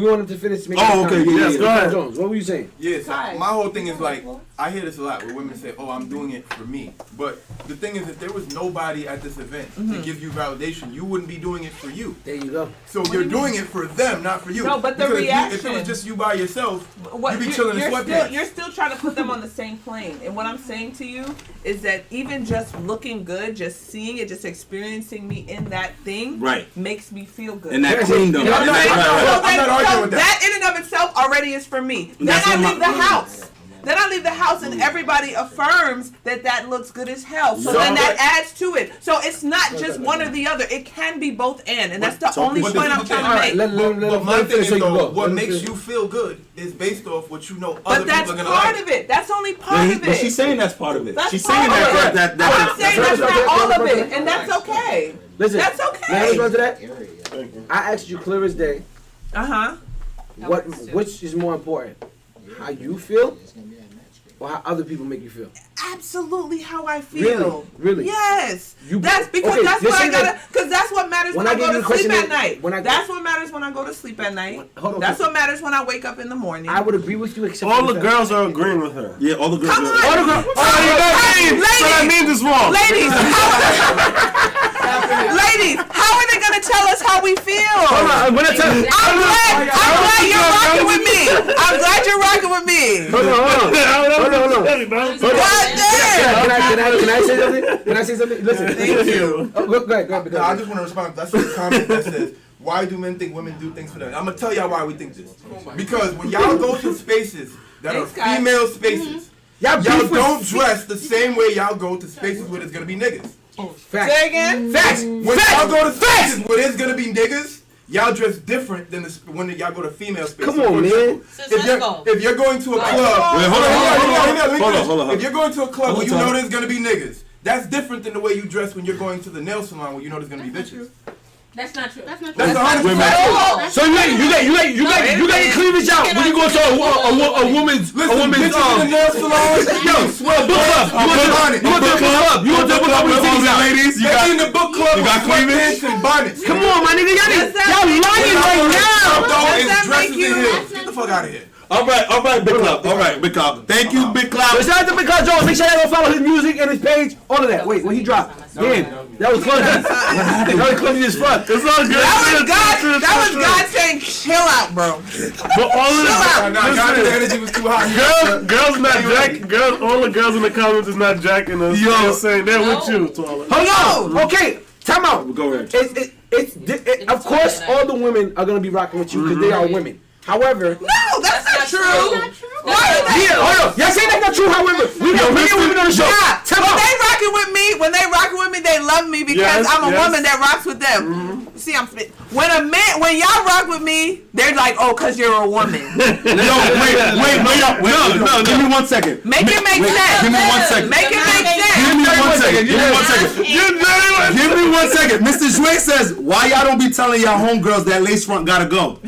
wanted to finish. Okay. Yes, go ahead. Jones, what were you saying? Yeah, so my whole thing is like, I hear this a lot where women say, oh, I'm doing it for me. But the thing is, if there was nobody at this event to give you validation, you wouldn't be doing it for you. There you go. So you're doing it for them, not for you. No, but the because reaction. If it was just you by yourself, you'd be chilling in sweatpants. You're still trying to put them on the same plane. And what I'm saying to you is that even just looking good, just seeing it, just experiencing me in that thing, makes me feel good. And that queendom. I'm not arguing with that. That in and of itself already is for me. Then I leave the house. Then I leave the house and everybody affirms that looks good as hell. So then that adds to it. So it's not just one or the other. It can be both and that's the only point I'm trying to make. But my thing is though, what makes you feel good is based off what you know other people are gonna like. But that's part of it. That's only part of it. But she's saying that's part of it. That's she's saying that. I'm saying that's not all of it, and that's okay. Listen, that's okay. Let me go to that. I asked you clear as day. Which is more important? How you feel, or how other people make you feel? Absolutely, how I feel. Really? Yes. That's because that's what I gotta. Because that's what matters when I go to sleep at night. That's what matters when I go to sleep at night. That's what matters when I wake up in the morning. I would agree with you, except all the girls are agreeing with her. Yeah, all the girls. Come on. All the girls. So that means it's wrong. Ladies, how are they gonna tell us how we feel? I'm glad you're rocking with me. I'm glad you're rocking with me. Hold on. Can I say something? Can I say something? Listen. Thank you. Go ahead. I just want to respond. That's a comment that says, why do men think women do things for them? I'm going to tell y'all why we think this. Because when y'all go to spaces that are female spaces, y'all don't dress the same way y'all go to spaces where there's going to be niggas. Facts. Say again? Facts. When y'all go to spaces where there's going to be niggas, y'all dress different than when y'all go to female spaces. Come on, man. If you're going to a club, Wait, hold on. If you're going to a club where you know there's gonna be niggas, that's different than the way you dress when you're going to the nail salon where you know there's gonna be bitches. That's not true. That's not That's true. 100%. So you let your cleavage out when you go to a woman's bitches in the nail salon. You go to the book club with your ladies. You got in the book club. You got cleavage and bonnets. Come on, my nigga, y'all lying right now. Get the fuck out of here. All right, Big Club. Big Club. Thank you, Big Club. So shout out to Big Club Jones. Make sure y'all go follow his music and his page. All of that. Wait, when he dropped. Damn, that was clumsy. That was clumsy as fuck. It's all good. That was God saying, chill out, bro. But all of God's energy was too hot. Girls not jacking. All the girls in the comments is not jacking us. They're saying they're with you, Twala. Hold on. Okay, time out. Go ahead. Of course, all the women are gonna be rocking with you because they are women. However, no, that's not true. Hold on. Y'all say that's not true. However, we got women on the show. When they rocking with me, they love me because I'm a woman that rocks with them. See, I'm spit. When y'all rock with me, they're like, oh, cause you're a woman. Wait, no, give me 1 second. Make it make sense. Give me 1 second. Make it make sense. Give me 1 second. Mr. Jouet says, why y'all don't be telling y'all homegirls that lace front gotta go?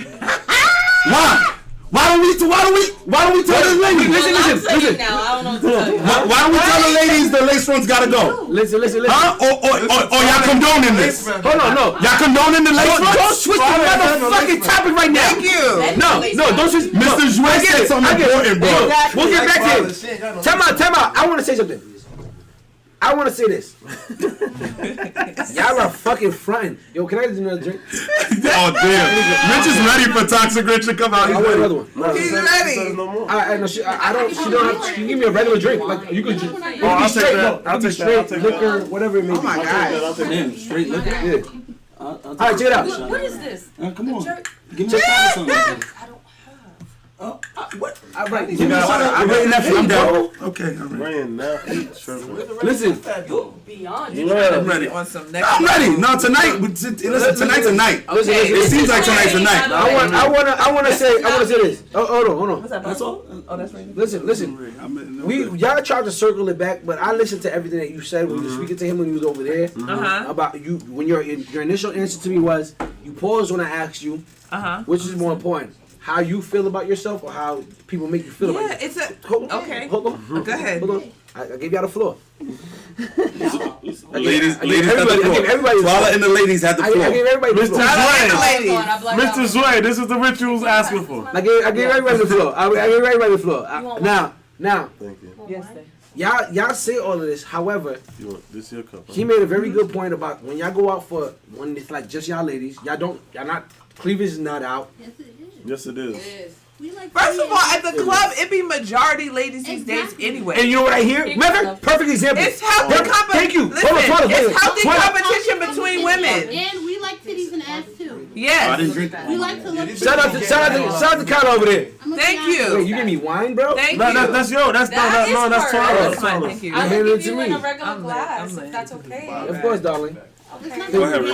Why don't we tell the ladies? Listen. Now, I don't know what to tell you. Why don't we tell the ladies the lace fronts gotta go? Listen. Huh? Or y'all condoning this? Hold on, no. Y'all condoning the lace fronts? Don't switch the motherfucking topic right now. Thank you. No, don't switch. Mr. Jouet said something important, bro. We'll get back to it. Time out. I want to say something. I want to say this. Y'all are fucking fronting. Yo, can I get another drink? Oh, damn. Rich is ready for Toxic Rich to come out. I want another one. He's ready. I don't. She don't have. She can give me a regular drink. Like you could just. I'll take that. I'll take straight that. liquor, whatever it may be. Oh my God. Damn, straight liquor. Yeah. All right, check it out. What is this? Come on. Give me a something. I don't have. What? All right. I'm ready now. I'm down. Okay, I'm ready. Listen. Beyond. I'm ready. On some next. I'm ready. No, tonight. Listen, tonight's a night. It seems like tonight's a night. I want to say this. Oh, hold on. That's all. Oh, that's right. Listen. Y'all tried to circle it back, but I listened to everything that you said when you were speaking to him when he was over there. About you when your initial answer to me was you paused when I asked you. Which is more important? How you feel about yourself or how people make you feel about yourself? It's a... Okay. Hold on. Go ahead. Hold on. I gave y'all the floor. Ladies had the floor. Twala and the ladies had the floor. I gave everybody the floor. Mr. Jouet, this is the rituals asking for. I gave everybody the floor. I gave everybody the floor. Now. Thank you. Yes, y'all say all of this. However, this your cup. He made a very good point about when y'all go out when it's like just y'all ladies. Y'all not cleavage is not out. Yes, it is. First of all, at the club, it be majority ladies these days anyway. And you know what I hear? Remember? Perfect example. It's healthy competition. Thank you. Listen, it's healthy competition between women. And we like titties and ass too. Yes. I didn't drink that. We like to look. Shout out to Kyle over there. Thank you. Wait, you give me wine, bro? Thank No, you. that's yo. That's That is that's correct. Taurus. That's fine. Thank you. I Hand will it give to you me. in a regular I'm glass lit. if that's okay. Of course, darling. Go ahead, Rich.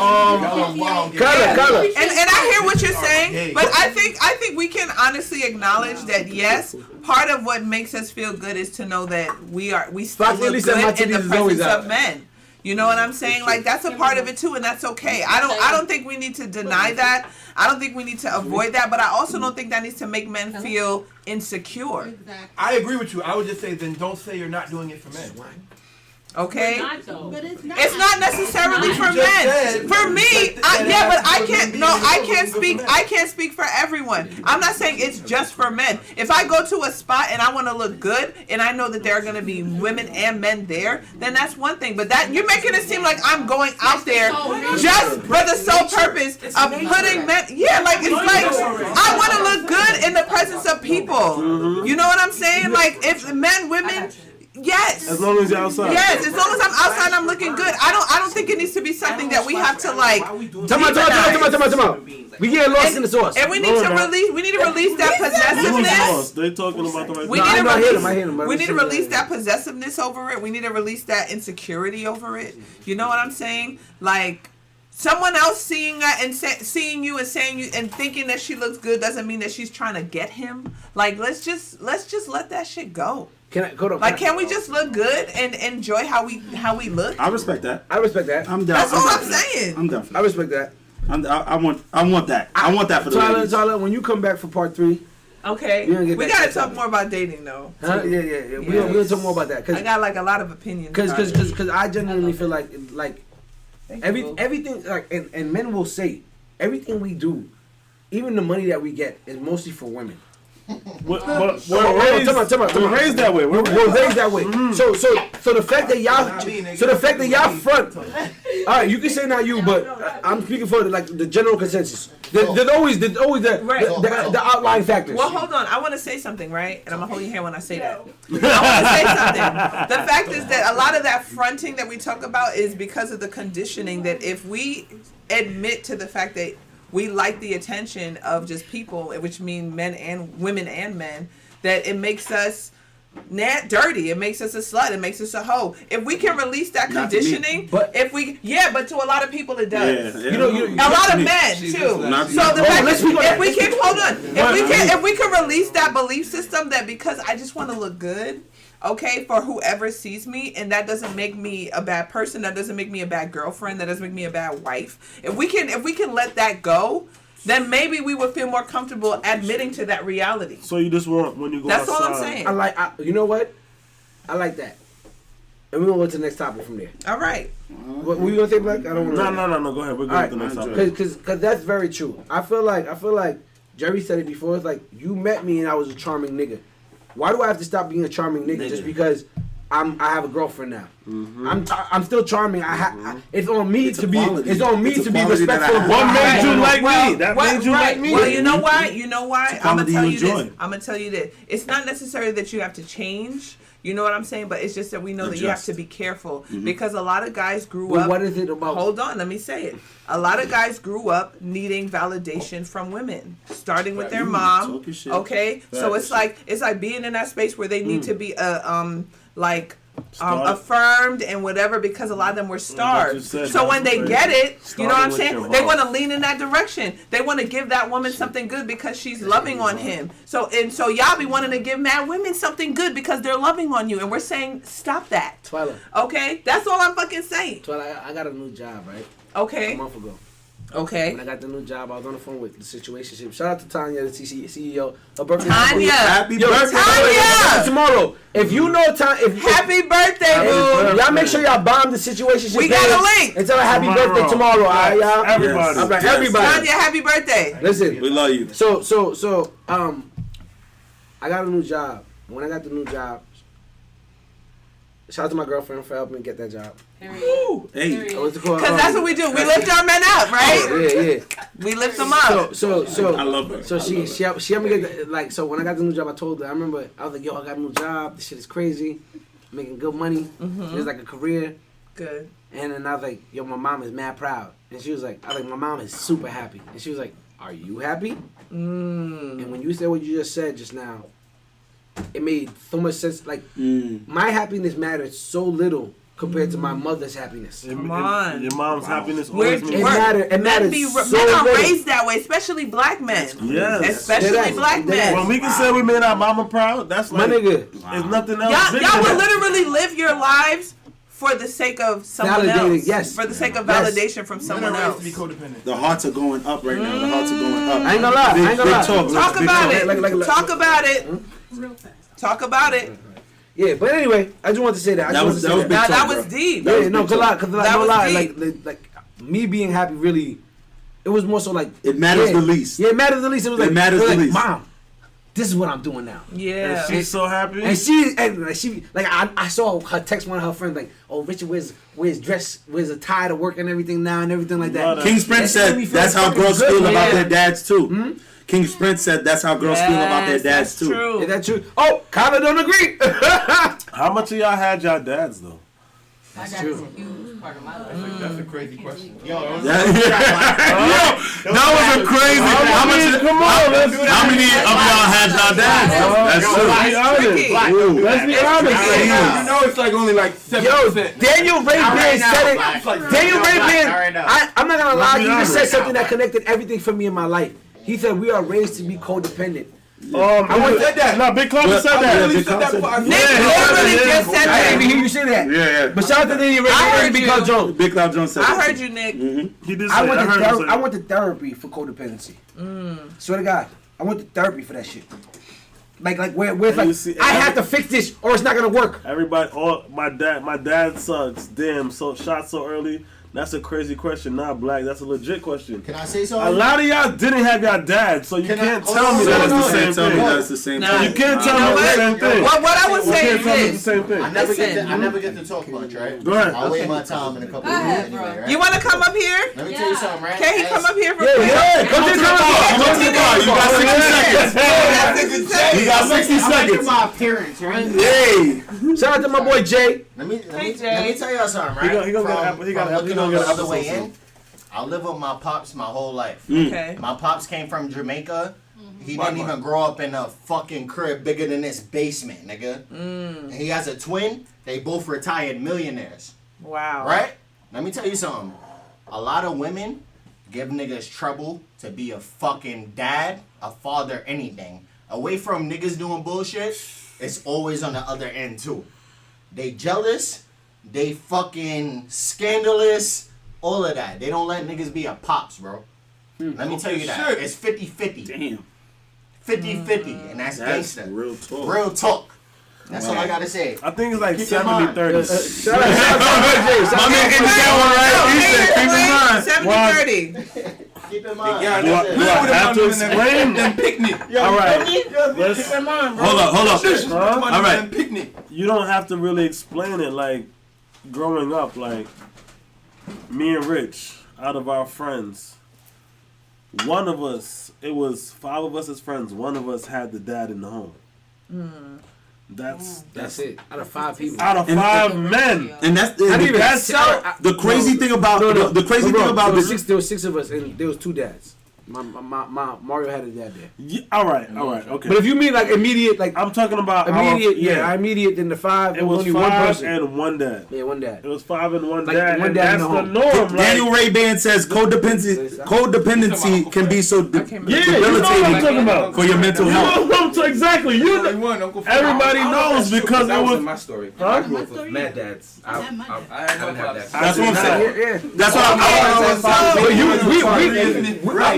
Color. And I hear what you're saying, but I think we can honestly acknowledge that yes, part of what makes us feel good is to know that we still look good in the presence of men. You know what I'm saying? Like that's a part of it too, and that's okay. I don't think we need to deny that. I don't think we need to avoid that, but I also don't think that needs to make men feel insecure. I agree with you. I would just say then don't say you're not doing it for men. Okay? But it's not. It's not necessarily for men. For me, but I can't. No, I can't speak. I can't speak for everyone. I'm not saying it's just for men. If I go to a spot and I want to look good, and I know that there are going to be women and men there, then that's one thing. But that you're making it seem like I'm going out there just for the sole purpose of putting men. Yeah, like it's like I want to look good in the presence of people. You know what I'm saying? Like if men, women. Yes. As long as you're outside. Yes, as long as I'm outside, I'm looking good. I don't think it needs to be something that we have to like. Come on. We getting lost in the sauce. And we need to release that possessiveness. They talking about the right. We need to release that possessiveness over it. We need to release that insecurity over it. You know what I'm saying? Like someone else seeing that and seeing you and saying you and thinking that she looks good doesn't mean that she's trying to get him. Like let's just let that shit go. Can we just look good and enjoy how we look? I respect that. I'm down. That's all I'm saying. I'm down for that. I respect that. I want that. I want that for the ladies. Tyler, when you come back for part 3. Okay. We gotta talk more about dating though. Huh? Yeah. We're gonna talk more about that. I got like a lot of opinions. Because I genuinely feel like everything like and men will say everything we do, even the money that we get is mostly for women. We're raised that way. We're raised that way. So the fact that y'all front. All right, you can say not you, but I'm speaking for the general consensus. There's always the outlying factors. Well, hold on. I want to say something, right? And I'm gonna hold your hand when I say that. I want to say something. The fact is that a lot of that fronting that we talk about is because of the conditioning that if we admit to the fact that we like the attention of just people, which mean men and women and men, that it makes us dirty. It makes us a slut. It makes us a hoe. If we can release that conditioning, but to a lot of people it does. Yeah. A lot of men too. So the fact is, if we can release that belief system that because I just want to look good. Okay, for whoever sees me, and that doesn't make me a bad person. That doesn't make me a bad girlfriend. That doesn't make me a bad wife. If we can let that go, then maybe we would feel more comfortable admitting to that reality. So you just want when you go That's outside. all I'm saying. You know what? I like that. And we're gonna go to the next topic from there. All right. What were you gonna say, Black? I don't want to. No. Go ahead. We're going to the next topic. Because that's very true. I feel like Jerry said it before. It's like you met me and I was a charming nigga. Why do I have to stop being a charming nigga just because I have a girlfriend now? Mm-hmm. I'm still charming. It's on me to be respectful. What made you like me? That made you like me. Well, you know why? I'm gonna tell you this. It's not necessarily that you have to change. You know what I'm saying? But it's just that we know that you have to be careful because a lot of guys grew up. What is it about? Hold on, let me say it. A lot of guys grew up needing validation from women, starting with their mom. Okay, so it's like being in that space where they need to be affirmed and whatever because a lot of them were starved. So when they get it, you know what I'm saying? They want to lean in that direction. They want to give that woman something good because she's loving on him. So y'all be wanting to give mad women something good because they're loving on you, and we're saying stop that. Twyla. Okay, that's all I'm fucking saying. Twyla, I got a new job, right? Okay. A month ago. Okay. When I got the new job, I was on the phone with the situationship. Shout out to Tanya, the CEO. Her birthday. Tanya. Happy birthday. Tanya. Tomorrow. If you know Tanya. Happy birthday, boo. Y'all make sure y'all bomb the situationship. We got a link. And tell her happy birthday tomorrow. All right, y'all? Everybody. All right, everybody. Tanya, happy birthday. Listen. We love you. So, I got a new job. When I got the new job, shout out to my girlfriend for helping me get that job. Woo! Hey. What's it called? Because that's what we do. We lift our men up, right? Yeah. We lift them up. So I love her. So she helped me get so when I got the new job, I told her. I remember I was like, yo, I got a new job. This shit is crazy. I'm making good money. It's like a career. Good. And then I was like, yo, my mom is mad proud. And she was like, my mom is super happy. And she was like, are you happy? And when you said what you just said just now, it made so much sense. Like, my happiness mattered so little compared to my mother's happiness. Come on. Your mom's happiness always means it matters. It matters so men are little. raised that way, especially black men. Yes. Especially black men. When we can say we made our mama proud, that's like, my nigga. There's nothing else. Y'all will literally live your lives for the sake of someone else. Yes. For the sake of validation from someone else. To be codependent. The hearts are going up right now. The hearts are going up. I ain't gonna lie. Big, I ain't gonna lie. Talk about it. Talk about it. Real fast. Talk about it. Yeah, but anyway, I just wanted to say that. That was big Now talk, that bro. was deep. Yeah, no, cause That was like me being happy really, it was more so like It matters the least. Yeah, it matters the least. It was like, matters the least. Mom, this is what I'm doing now. Yeah. And she's so happy. And she like I saw her text one of her friends like, oh, Richard wears a tie to work and everything now and everything like that. King Sprint said that's how girls feel about their dads too. King Sprint said that's how girls feel about their dads too. True. Is that true? Oh, Kyla don't agree. How much of y'all had y'all dads though? My dad is a huge part of my life. That's a crazy question. That was a crazy. How many of y'all had y'all dads? That's true. Let's be honest. You know it's like only like 7%. Daniel Ray Beard said it. Daniel Ray Beard. I'm not gonna lie. He just said something that connected everything for me in my life. He said we are raised to be codependent. I said that. No, Big Club said that. Nick literally just said I that. didn't even hear you say that. Yeah. But shout out to Daniel Ray I Beard heard and Big Cloud Jones. Big Cloud Jones said I that. heard you, Nick. He did say I that. went to therapy for codependency. Swear to God, I went to therapy for that shit. Like where it's like I have to fix this or it's not gonna work. Everybody, my dad sucks. Damn, so shot so early. That's a crazy question, not black. That's a legit question. Can I say something? A lot of y'all didn't have your dad, so you can't tell me That's that's the the same same thing. That's the same thing. You can't tell me the same thing. What I would say is You can't tell me the this. same thing. I never get to talk much, right? Go ahead. I'll wait my time in a couple of minutes anyway, right? You want to come up here? Let me tell you something, right? Can he come up here for Come to the car. You got 60 seconds. You got 60 seconds. My appearance, right? Hey. Shout out to my boy Jay. Let me tell y'all something, right? He gonna get From he looking gonna on get the an other way episode in, I live with my pops my whole life. Okay. My pops came from Jamaica. He didn't even grow up in a fucking crib bigger than this basement, nigga. And he has a twin. They both retired millionaires. Wow. Right? Let me tell you something. A lot of women give niggas trouble to be a fucking dad, a father, anything. Away from niggas doing bullshit, it's always on the other end too. They jealous, they fucking scandalous, all of that. They don't let niggas be a pops, bro. Let me tell you that. Shit. It's 50-50. Damn. 50-50, and that's gangster. Real talk. Real talk. That's all I gotta say. I think it's like Keep in mind. 70-30. Shout out to My man in that one, right? He said, keep in mind. 70-30. Keep in mind. Yeah, Do I have to explain? Them picnic. All right. Keep in mind, bro. Hold up. All All right. Picnic. You don't have to really explain it. Like growing up, like me and Rich, out of our friends, one of us, it was 5 of us as friends. One of us had the dad in the home. That's it. Out of 5 people. out of 5 men. And that's the crazy thing about the crazy thing about this. There was 6 of us and there was 2 dads. My Mario had a dad there. Yeah, all right, okay. But if you mean like immediate, like I'm talking about immediate, immediate, then the 5. It was only 5 one person. and 1 dad. Yeah, 1 dad. It was 5 and 1 Like, dad. one And dad in that's the the home. norm. Daniel Ray Band says codependency can be so debilitating for your mental health. Exactly. Everybody knows because that it was was my story. Huh? I grew up with mad dads. I haven't had that. That's what I'm saying. Yeah. That's what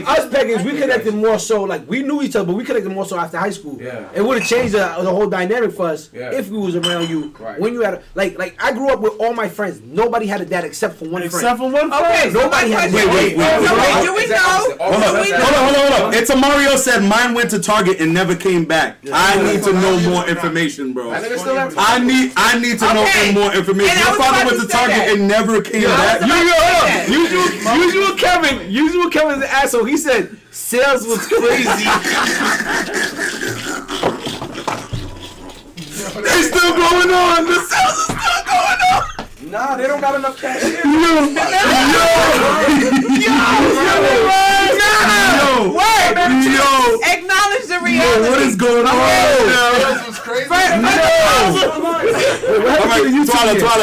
I'm Us pagans, we connected more so. Like we knew each other, but we connected more so after high school. Yeah. It would have changed the whole dynamic for us Yeah. if we was around you Right. when you had a, like I grew up with all my friends. Nobody had a dad except for one Except friend. for one Okay, friend. so Nobody my had question wait, is, wait. do we know? Hold on. It's a Mario said mine went to Target and never came back. I need to know more information, bro. That nigga still have I need to know Okay. more information. And I Your was father about went to to say Target that. and never came back. Usual Kevin's an asshole. He said sales was crazy. They still going on. The sales is still going on. Nah, they don't got enough cash. Yo! Acknowledge the reality. Yo, what is going on? This was crazy.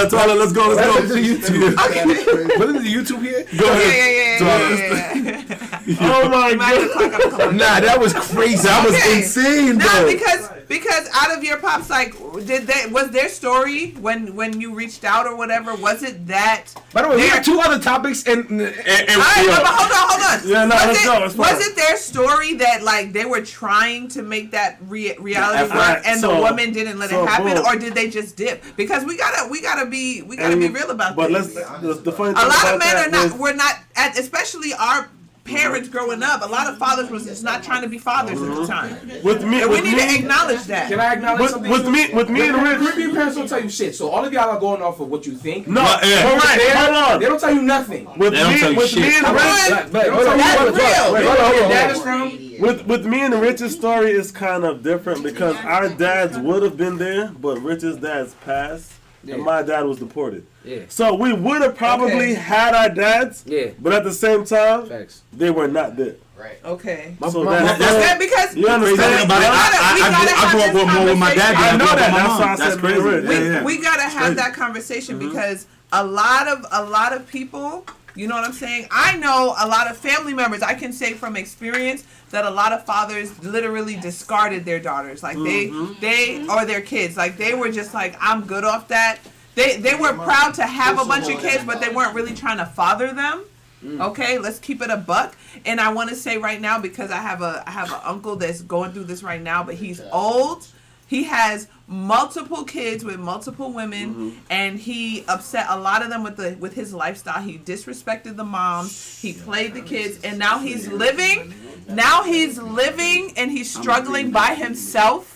Twala, let's go. What is the YouTube here? Go ahead. Yeah. Oh my god. Nah, that was crazy. That was insane, No, bro. because out of your pops, like, was their story when you reached out or whatever? Was it that? By the way, we got 2 other topics and All right, but hold on. Yeah, no, let's go. It's fine. Was it their story that like they were trying to make that reality work, Right, and the woman didn't let it happen, boom. or did they just dip? Because we gotta be real about but this. The funny A thing lot about of men that are not. was- We're not. Especially our parents growing up. A lot of fathers was just not trying to be fathers at the time. with me. And we With need to me. acknowledge that. Can I acknowledge something? With me and Rich. Caribbean parents don't tell you shit, so all of y'all are going off of what you think. No, yeah. correct. Hold on. They don't tell you nothing. With They don't tell you me shit. and Come Rich. on. That's real. With me and Rich's story is kind of different because our dads would have been there, but Rich's dad's passed, and my dad was deported. Yeah. So we would have probably had our dads, Yeah. but at the same time, Facts. they were not there. Right. Okay. So That because you understand? we gotta I grew have up this more with my dad. conversation. I know that. That's why I That's said crazy. Rich. We gotta have that conversation because a lot of people, you know what I'm saying? I know a lot of family members, I can say from experience that a lot of fathers literally discarded their daughters. Like they or their kids. Like they were just like, I'm good off that. They were proud to have a bunch of kids, but they weren't really trying to father them. Okay, let's keep it a buck. And I want to say right now, because I have an uncle that's going through this right now, but he's old. He has multiple kids with multiple women, and he upset a lot of them with his lifestyle. He disrespected the moms. He played the kids, and now he's living. Now he's living, and he's struggling by himself.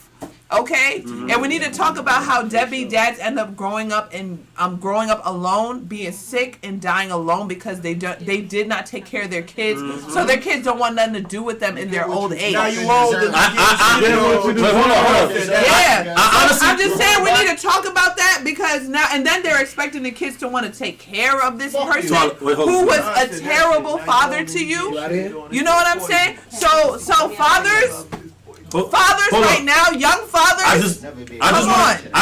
Okay, and we need to talk about how deadbeat dads end up growing up alone, being sick and dying alone because they did not take care of their kids, so their kids don't want nothing to do with them in their old age. Now you old. Hold on. Yeah, honestly, I'm just saying we need to talk about that because now and then they're expecting the kids to want to take care of this person who was a terrible father to you. You know what I'm saying? So fathers. Right now, young fathers, I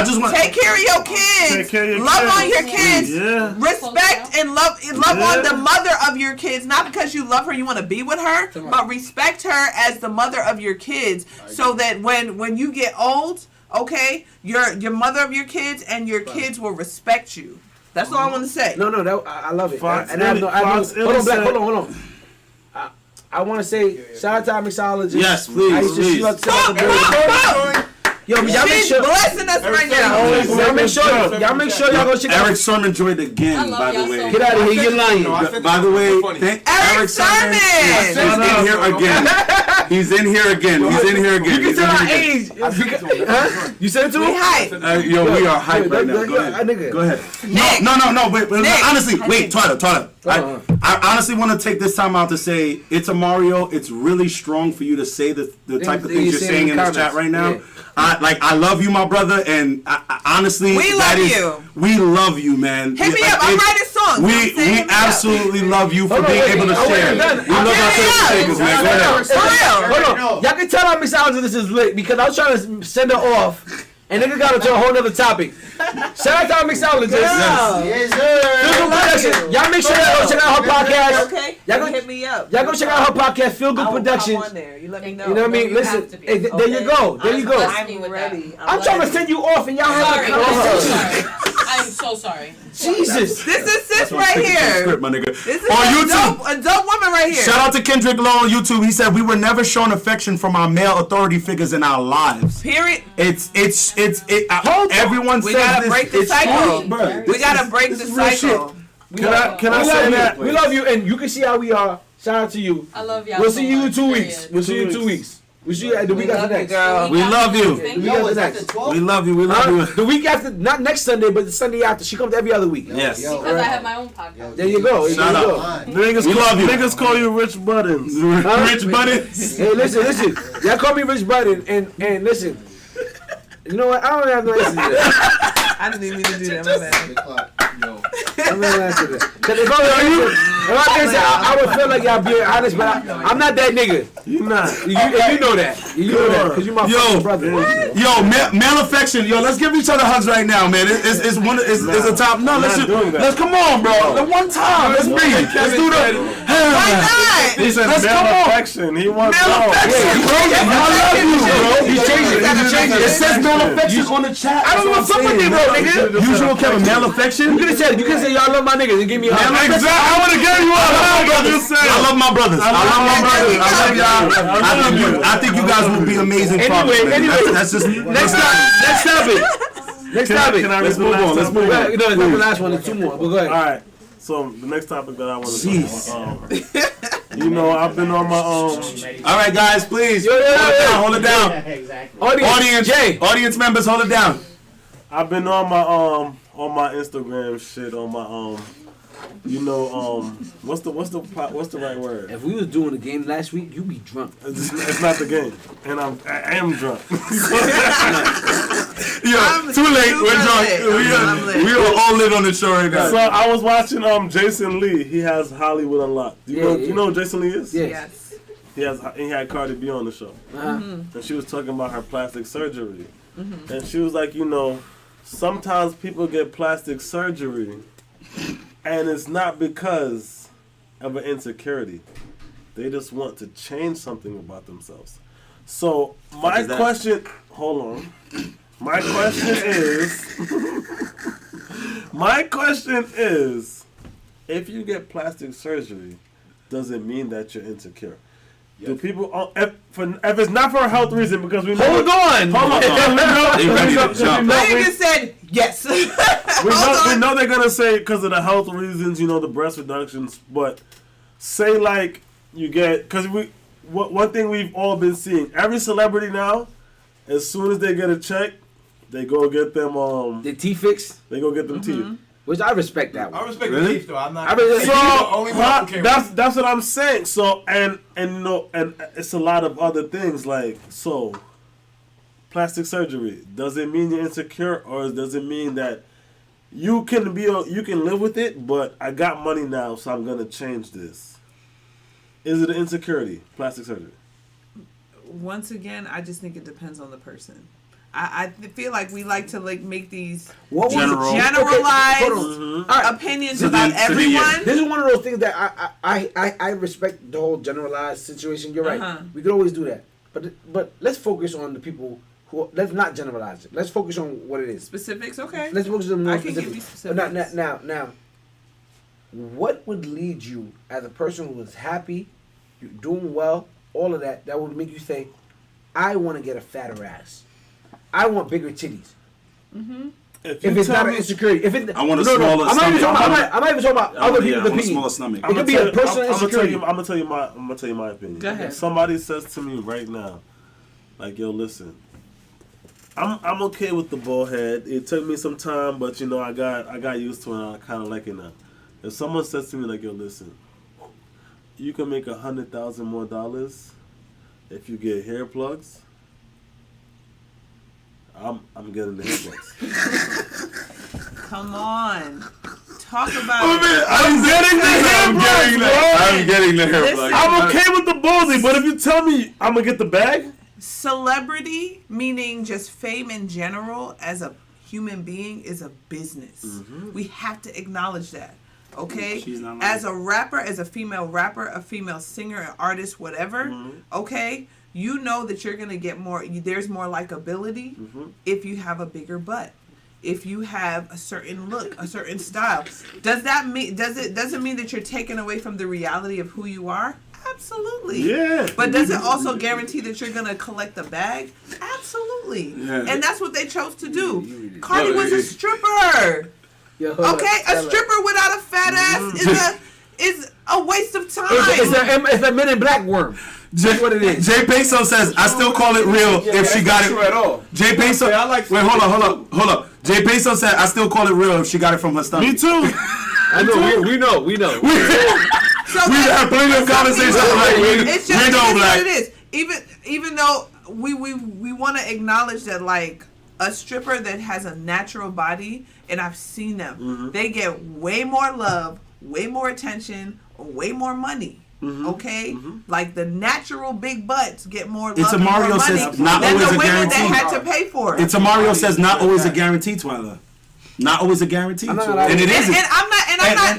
just want take care of your kids. Take care of your love kids. on your kids. Yeah. Respect and love on the mother of your kids. Not because you love her, you want to be with her, but respect her as the mother of your kids, so that when you get old, okay, your mother of your kids and your kids will respect you. That's all I want to say. No, I love it. Fox And I know. Hold on, Black. Hold on. I want to say, shout out to our mixologist. Yes, please. Yo, but y'all make She's sure. blessing us right now. Y'all make sure y'all go check out. Eric Sermon joined I again, love by the y'all way. so Get out of here, you're lying. By the way, thank Eric Sermon. He's in here again. He's in here again. You can tell our age. Huh? You said it to We him? hype. We are hype right now. Go ahead. Go ahead. Nick. No. But Nick. honestly, wait, Tyler. I honestly want to take this time out to say, it's a Mario. It's really strong for you to say the type of things you're saying in this chat right now. I love you, my brother, and I honestly, We love you. We love you, man. Hit me up. I'm writing songs. We absolutely love you for being able to share. We love our takers, man. Go ahead. For real. Hold on. Y'all can tell our mixologist this is lit because I was trying to send her off. And nigga got into a whole nother topic. Shout out to our mixologist. Yes, sir. Y'all make sure y'all go check out her podcast. Okay. Y'all go Hit me up. Y'all go check out her podcast, Feel Good I will Productions. come on there. You let me know. You know what I mean? You Listen, have to be. hey, there you go. There you go. I'm ready. I'm trying to send you off and y'all have a conversation. I'm so sorry. Jesus. This is sis right here. Script, my nigga. This is On a YouTube. dope woman right here. Shout out to Kendrick Lowe on YouTube. He said we were never shown affection from our male authority figures in our lives. Period. Everyone We says gotta this. break the It's cycle. true, bro. We gotta break the cycle. Can I say that? We love you, and you can see how we are. Shout out to you. I love y'all. We'll so see you in much, 2 period. weeks. We'll see you in 2 weeks. We'll see you the week after next. girl. We love you. Thank We you. got the next. We love you. We love you. The week after, not next Sunday, but the Sunday after. She comes every other week. Yes. Because I have my own podcast. There you go. Shout There you go. out. Niggas call you Rich Buttons. Rich Buttons. Hey, listen. Y'all call me Rich Button, and listen. You know what? I don't have no answer to that. I didn't even mean to do that. My bad. Yo. I'm not answering that. Because if I would feel like y'all being honest, but I'm not that nigga. You not. You know that. You know that. Because you my fucking brother. Yo, male affection. Yo, let's give each other hugs right now, man. It's a top. No, let's come on, bro. The one time. Let's breathe. Let's do the. Why not? He said Let's come male on. affection. He wants Male affection, bro. I love you, bro. He's changing. It says male affection on the chat. I don't know what's up with you, bro, nigga. Usual Kevin, male affection. You could have said y'all love my niggas and give me a hug. Exactly. I would have given you a hug. I love my brothers. I love y'all. I think you guys will be amazing fathers. Anyway, that's just next topic. Let's move on. No, it's not the last one. There's two more. But go ahead. All right. So the next topic that I want to talk about, you know, I've been on my All right, guys, please hold it down. Exactly. Audience members, hold it down. I've been on my Instagram shit on my you know what's the right word? If we was doing the game last week, you be drunk. It's not the game, and I am drunk. Yo, too late. We're drunk. We are all lit on the show right now. So I was watching Jason Lee. He has Hollywood Unlocked. You know who Jason Lee is? Yes. He had Cardi B on the show, and she was talking about her plastic surgery, and she was like, you know, sometimes people get plastic surgery, and it's not because of an insecurity. They just want to change something about themselves. So my question, hold on. My question is, if you get plastic surgery, does it mean that you're insecure? Yes. Do people, if it's not for a health reason, because we know... Hold on! I just said yes. we know they're going to say because of the health reasons, you know, the breast reductions, but say like you get... Because one thing we've all been seeing, every celebrity now, as soon as they get a check, they go get them... the teeth fixed? They go get them teeth. Which I respect that one. I respect the teeth though. I'm not. That's what I'm saying. So and you know, and it's a lot of other things like so. Plastic surgery, does it mean you're insecure, or does it mean that you can live with it? But I got money now, so I'm gonna change this. Is it an insecurity? Plastic surgery. Once again, I just think it depends on the person. I feel like we like to make these generalized opinions about everyone. This is one of those things that I respect the whole generalized situation. You're right. We could always do that, but let's focus on the people who. Let's not generalize it. Let's focus on what it is. Specifics, okay. Let's focus on more I can specifics. give you specifics. Now, what would lead you as a person who is happy, you're doing well, all of that? That would make you say, "I want to get a fatter ass. I want bigger titties." If it's not an insecurity, I want a smaller stomach. I'm not even talking about other people's opinion. Smaller stomach. It could be a personal insecurity. I'm gonna tell you my opinion. Go ahead. If somebody says to me right now, like, "Yo, listen, I'm okay with the bald head. It took me some time, but you know, I got used to it. And I kind of like it now." If someone says to me like, "Yo, listen, you can make $100,000 more if you get hair plugs," I'm getting the hair plugs. Come on. Talk about I'm getting the hair plugs. I'm okay with the balding, but if you tell me I'm gonna get the bag, celebrity, meaning just fame in general, as a human being, is a business. We have to acknowledge that. Okay? As a rapper, as a female rapper, a female singer, an artist, whatever, okay? You know that you're going to get more, there's more likability if you have a bigger butt. If you have a certain look, a certain style. Does that mean, doesn't mean that you're taken away from the reality of who you are? Absolutely. Yeah. But does it also guarantee that you're going to collect the bag? Absolutely. Yeah. And that's what they chose to do. Cardi was a stripper. Okay? A stripper without a fat ass is a waste of time. It's a Men in Black worm. That's what it is. Jay Peso says, "I still call it real if she got it." At all. Jay Peso, wait, hold up. Jay Peso said, "I still call it real if she got it from her stomach." Me too. I know. We know. So we have plenty of conversations. It's just what it is. Even though we want to acknowledge that, like, a stripper that has a natural body, and I've seen them, they get way more love, way more attention, way more money. Okay, like the natural big butts get more love and more money says not than always the a women guarantee. that had to pay for it. It's a Mario says not always a guarantee, Twyla. Not always a guarantee, and it isn't.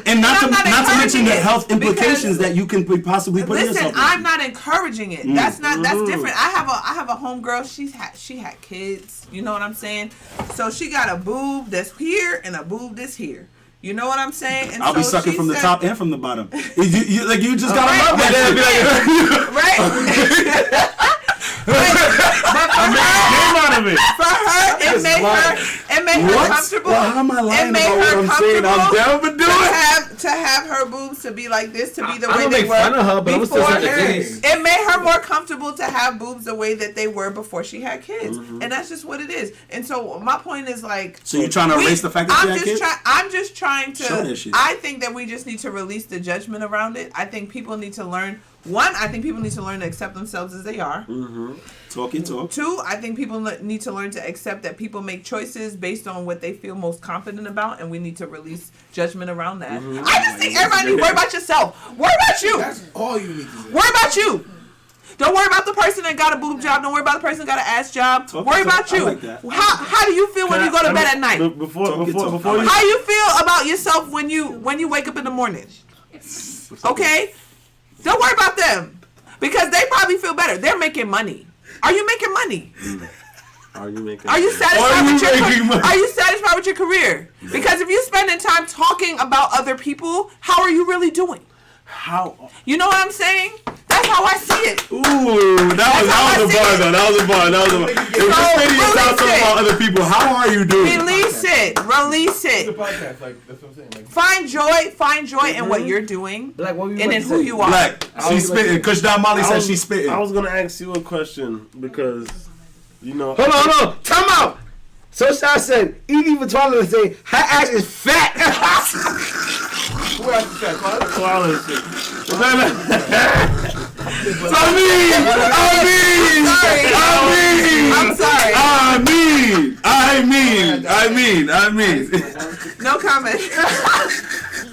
And not to mention the health implications that you can possibly put yourself in. Listen, I'm not encouraging it. That's different. I have a homegirl. She had kids. You know what I'm saying? So she got a boob that's here and a boob that's here. You know what I'm saying? And I'll be sucking from the top and from the bottom. You just gotta love that. Right? For her, it made her comfortable. Well, how am I lying it made about her what I'm saying? I'm down for doing it. To have her boobs to be like this, to be the way don't they make were fun of her, but I'm still before such a titties. it made her more comfortable to have boobs the way that they were before she had kids, and that's just what it is. And so my point is like, so you're trying to erase the fact that you had kids? I'm just trying to. Show that shit. I think that we just need to release the judgment around it. I think people need to learn. One, I think people need to learn to accept themselves as they are. Talk your talk. Two, I think people need to learn to accept that people make choices based on what they feel most confident about, and we need to release judgment around that. I just think everybody needs to worry about yourself. Worry about you. That's all you need to do. Worry about you. Don't worry about the person that got a boob job. Don't worry about the person that got an ass job. Worry about you. Like that. How do you feel when you go to bed at night? Before How do you feel about yourself when you wake up in the morning? Okay? Don't worry about them. Because they probably feel better. They're making money. Are you making money? Are you satisfied with your career? Because if you're spending time talking about other people, how are you really doing? You know what I'm saying? That's how I see it. Ooh, that was a bar though. That was a bar. If you're spending your time talking about other people, how are you doing? Release it. The podcast, like that's what I'm saying. Like, find joy in what you're doing, Black, what and in who you are. Black, she's spitting. Kush Down Molly says she's spitting. I was gonna ask you a question because, you know. Hold on. Time out. So Shy said, Edie Vitale say her ass is fat. who else is that? Twilight shit. I'm sorry. I mean. No comment.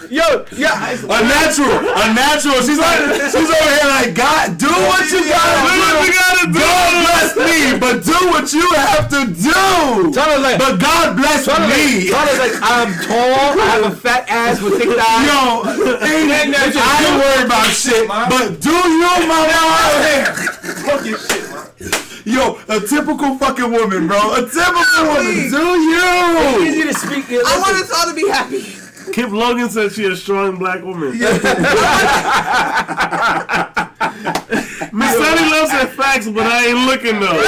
Yo, yeah, a natural. She's over here like, God, do what you gotta do. God bless me, but do what you have to do. But God bless me. Tyler's like, I'm tall, I have a fat ass with thick thighs. Yo, I ain't worried about shit, but do you, mama? fuck your shit, man. Yo, a typical fucking woman, bro. A typical woman. Do you? It's easy to speak. I want us all to be happy. Kip Logan said she a strong black woman. Miss Sunny loves her facts, but I ain't looking though.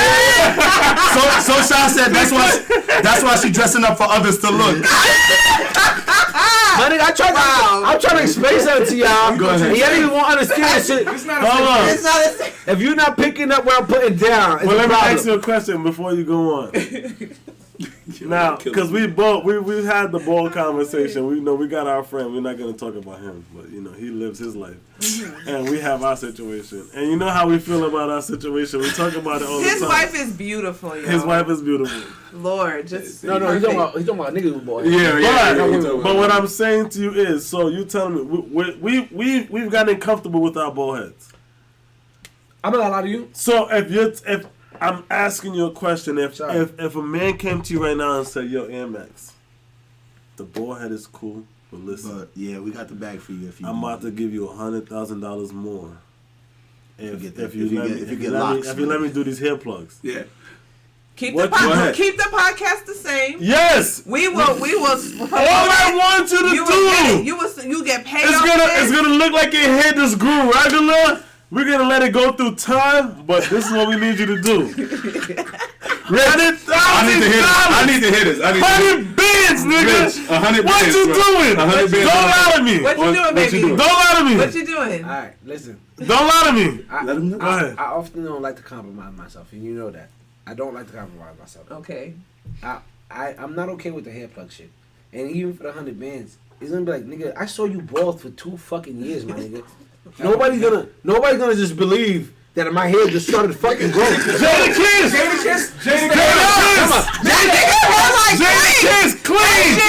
So Sha said that's why she dressing up for others to look. I'm trying to explain something to y'all. Go ahead. And y'all even won't understand shit. It's not the same. If you're not picking up what I'm putting down, well, let me ask you a question before you go on. Now, because we've had the bold conversation. We know we got our friend. We're not going to talk about him, but you know he lives his life, and we have our situation. And you know how we feel about our situation. We talk about it all the time. His wife is beautiful. Yo. His wife is beautiful. Lord, just no. He's talking about niggas boy. But what I'm saying to you is, so you telling me we've gotten comfortable with our bald heads. I'm not lying to you. So if I'm asking you a question. If a man came to you right now and said, "Yo, Air Max, the bald head is cool, but listen, But yeah, we got the bag for you. If you, I'm about to give you $100,000 more if you let me do these hair plugs." Yeah. Keep the podcast the same. Yes, we will. All I want you to do, you get paid. It's gonna look like your hair just grew regular. We're gonna let it go through time, but this is what we need you to do. $100,000. I need to hear this. 100 bands, nigga. 100 what bands, you bro. doing? 100 bands. Don't lie to me. What you doing, baby? Don't lie to me. What you doing? All right, listen. Don't lie to me. Let him know. Go ahead. I often don't like to compromise myself, and you know that. I don't like to compromise myself. Okay. I'm not okay with the hair plug shit, and even for the 100 bands, it's gonna be like, nigga, I saw you bald for 2 fucking years, my nigga. Nobody's gonna just believe that my hair just started fucking growing. Jadakiss! Clean!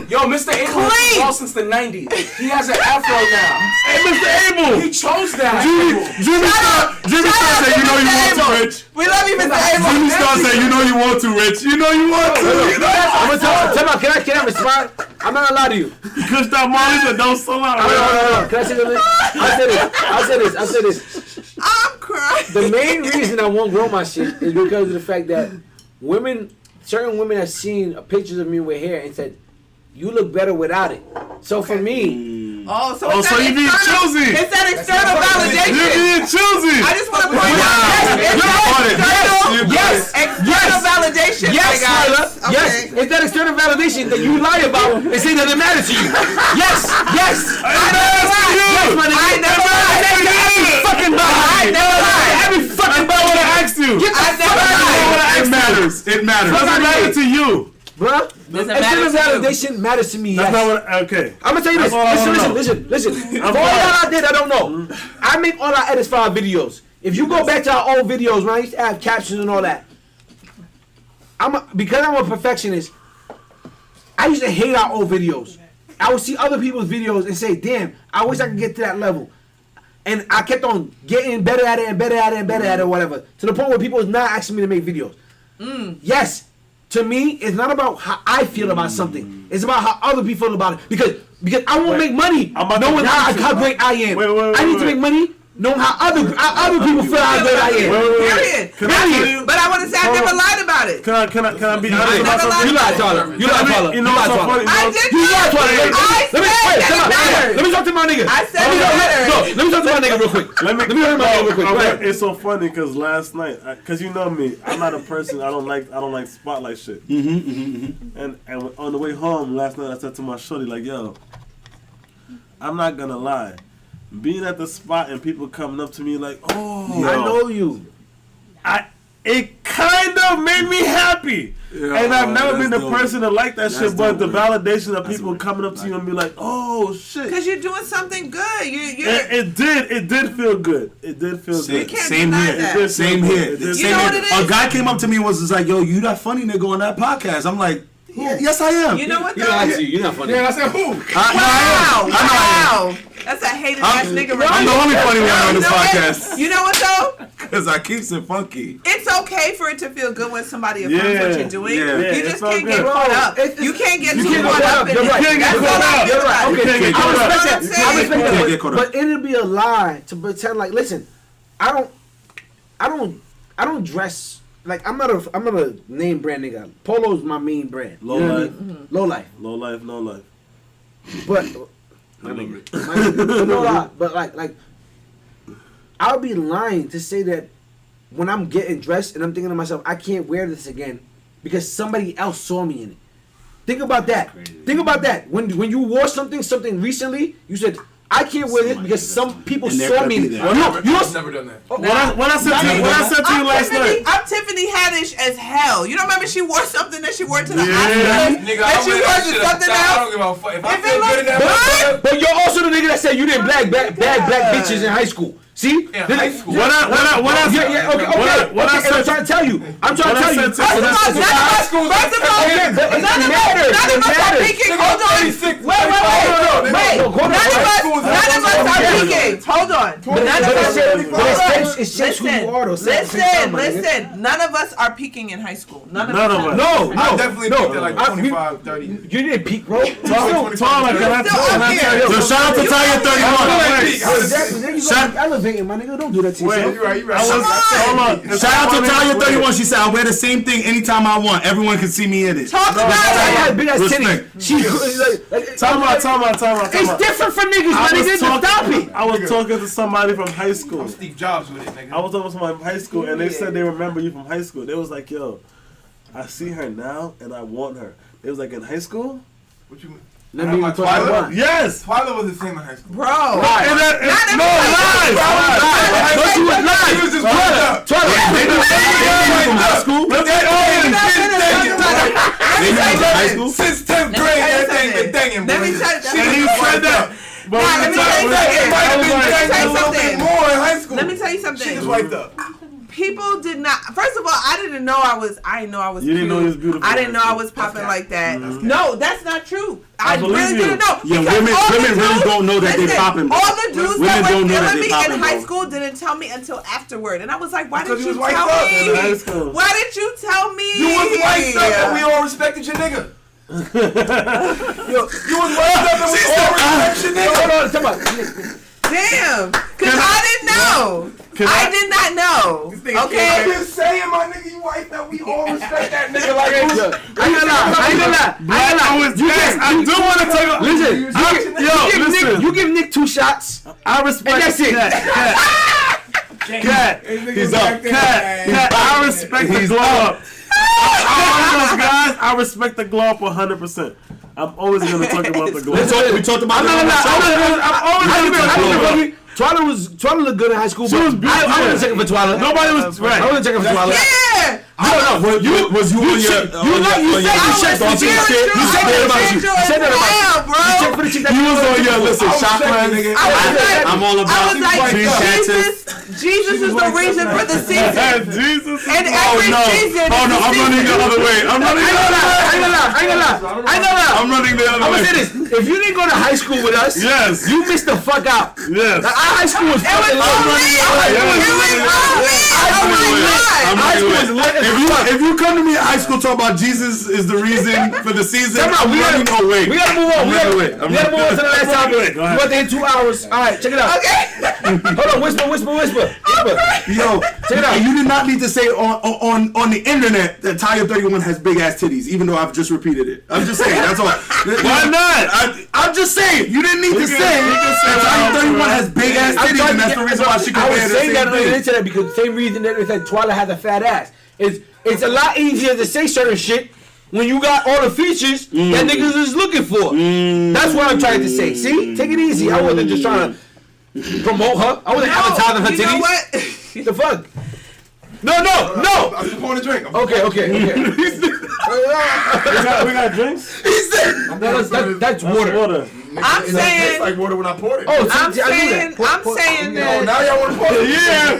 Yo, Mr. Abel has been lost since the 90s. He has an afro now. Hey, Mr. Abel! He chose that. Jimmy Star said, you know you want to, Rich. We love you, Mr. Abel. Jimmy Star said, you know you want to, Rich. You know you want to. I'm gonna tell you, can I respond? I'm not gonna lie to you. Kush that Molly said, don't sell out. Can I say something? I'll say this. I'm crying. The main reason I won't grow my shit is because of the fact that certain women have seen pictures of me with hair and said, you look better without it. So for me, so you being choosy. It's that external validation. You're being choosy. I just want to point out external validation. Yes, Tyler. Yes, it's that external validation that you lie about and say doesn't matter to you. Yes. Yes, my nigga. I never lied. I never lied. Every fucking body when I asked you. I never lied. It matters. It matters. Doesn't matter to you. Bruh, external validation matters to me. That's yes. not what. Okay. I'm gonna tell you this. Listen. For all that I did, I don't know. I make all our edits for our videos. If you go back to our old videos, when I used to have captions and all that, because I'm a perfectionist, I used to hate our old videos. I would see other people's videos and say, "Damn, I wish I could get to that level." And I kept on getting better at it and better at it and better at it, or whatever, to the point where people was not asking me to make videos. Yes. To me, it's not about how I feel about something. It's about how other people feel about it. Because I won't make money knowing how great I am. I need to make money knowing how other people feel how great I am. Period. But I want to say I never lied about it. Can I be honest about something? You lied, Tyler. You lied, Tyler. You know what's so funny? I did You lied, Tyler. Let me talk to my nigga. I said it. Let me talk to my nigga real quick. Let me hear my nigga real quick. Go ahead. It's so funny because last night, because you know me, I'm not a person. I don't like spotlight shit. And on the way home last night, I said to my shorty like, "Yo, I'm not gonna lie. Being at the spot and people coming up to me like, oh, I know you. It kind of made me happy." And I've never been the person to like that shit, but the validation of people coming up to you and be like, "Oh shit," because you're doing something good. It did feel good. It did feel good. Same here. Same here. You know what it is? A guy came up to me and was just like, "Yo, you that funny nigga on that podcast?" I'm like, "Yes, I am." You know what? You're not funny. Yeah, I said who? Wow. That's a hated ass nigga. I'm the only funny one on this podcast. You know what though? Because I keeps it funky. It's okay for it to feel good when somebody affirms what you're doing. Yeah. You just can't get caught up. You can't get too caught up in it. You can't get caught up. Okay, I respect that. But it'll be a lie to pretend like, listen, I don't dress like I'm not a name brand nigga. Polo's my main brand. Low life. Low life. Low life, no life. But no lie. But like I'll be lying to say that when I'm getting dressed and I'm thinking to myself, I can't wear this again because somebody else saw me in it. Think about that. Think about that. When you wore something recently, you said, I can't wear this because some people saw me in it. I've never done that. When I said to you last night, I'm Tiffany Haddish as hell. You don't remember she wore something that she wore to the Oscars? Nigga, and she wore to something else? I don't give a fuck. If I feel good in that But you're also the nigga that said you didn't bag black bitches in high school. See? in high school. When I said, I'm trying to tell you. First of all, none of us are peaking. Hold on. Wait. None of us are peaking. Hold on. It shapes who you are, though. Listen. None of us are peaking in high school. None of us. No. I definitely peaked at like 25, 30. You didn't peak, bro. Taller, can I tell you? So shout out to Talia 31. My nigga, don't do that to yourself. You're right. Hold on. Shout out to Talia 31. She said, "I wear the same thing anytime I want. Everyone can see me in it." Talk about it. Big ass titties. Time out. It's different for niggas, my nigga. Stop it. I was talking to somebody from high school. I'm Steve Jobs with it, nigga. I was talking to somebody from high school, and they said they remember you from high school. They was like, "Yo, I see her now, and I want her." They was like, "In high school?" What you mean? Let me talk about it. Yes. Twilight was the same in high school. Bro. Lies. Don't you lie. He was just fucked up. High school? Since 10th grade, everything been danging. Let me tell you She was fucked up. But let me tell you something. It might have been danging a little bit more in high school. let me tell you something. She just wiped up. People did not. First of all, I didn't know I was. I didn't know I was. You cute. didn't know he was beautiful. I didn't know I was popping like that. No, that's not true. I believe really you. didn't know. Yeah, Because women all the really dudes- don't know that listen, they're popping. All the dudes Women that were don't know that feeling they me popping, in high bro. school didn't tell me until afterward, and I was like, "Why Because didn't you you was tell wiped up in high me? school. Why didn't you tell me?" You was wiped up and we all respected your nigga. You was wiped up and we all respected your nigga. Hold on, come on. Damn, because I didn't know. I did not know. Okay. I'm just saying, my nigga, you wiped up. We all respect that nigga like this. I ain't gonna lie. I do want to take a Listen, you give Nick 2 shots. I respect And that's it. Cat. He's up. Cat. I respect the glow up. Guys, I respect the glow up 100%. I'm always gonna talk about the glow up. We talked about Twila looked good in high school. She was beautiful. I wasn't checking for Twila. Nobody was right. I wasn't checking for Twila. Yeah. Was you on your? You said that about you. You said that about you. Bro. You checked for the chick that You was on your listen, chakra. I'm all about like, Jesus. Jesus is the reason for the season. Jesus. And every season. Oh no, I'm running the other way. I'm running the other way. I ain't gonna lie. I'm running the other I'm way. gonna say this. If you didn't go to high school with us, Yes. you missed the fuck out. Yes. Our high school was fucking If you come to me in high school talking about Jesus is the reason for the season, I'm running away. We gotta move on. We gotta move on to the last topic. Go We ahead. got to hit 2 hours. All right, check it out. Okay. Hold on, whisper. Yo, check it out. You did not need to say on the internet that Talia 31 has big ass titties, even though I've just repeated it. I'm just saying. That's all. Why not? I'm just saying. You didn't need to say that Talia 31 has big ass titties, and that's the reason why she I was compared the saying that same on the thing. internet because the same reason that they said Twila has a fat ass. It's a lot easier to say certain shit when you got all the features that niggas is looking for. That's what I'm trying to say. See? Take it easy. I wasn't just trying to promote her. I wasn't advertising her titties. You know what? The fuck? No. I'm just pouring a drink. Okay. We got drinks? That's water. I'm saying. It's like water when I poured it. Oh, I'm saying Oh, that. now y'all want to pour it? Yeah.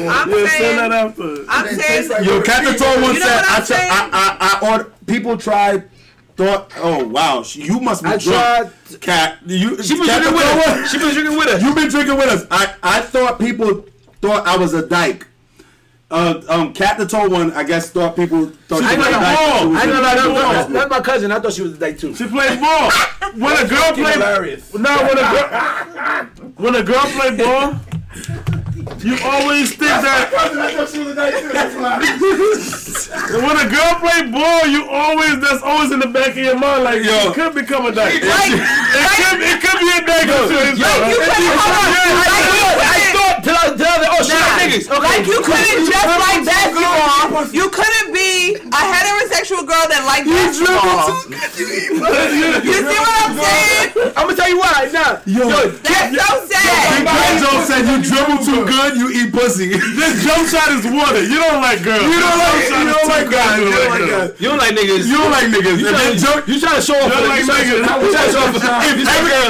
I'm Send saying. that after. I'm saying. Yo, Captain Tall once You know said, what I'm saying? I ordered. People tried. Thought, oh wow, you must be I drunk. tried. Cat, She was drinking with us. She was drinking with us. You've been drinking with us. I thought people thought I was a dyke. Cat the Tall One, I guess thought people thought I she was a dyke. ain't gonna lie. That's my cousin. I thought she was a dyke too. She played ball. When a girl played Hilarious. when a girl played ball, you always think that when a girl play ball, that's always in the back of your mind, like yo, it could become a dyke. It could be a dyke. Like you couldn't just like basketball. You couldn't be a heterosexual girl that liked basketball. You see what I'm saying? I'm gonna tell you why. Nah, That's so sad. Big Bad Joe said you dribble too good, you eat pussy. This jump shot is water. You don't like girls. You don't like guys. you don't like niggas. You don't like niggas. You trying to show off? You like niggas.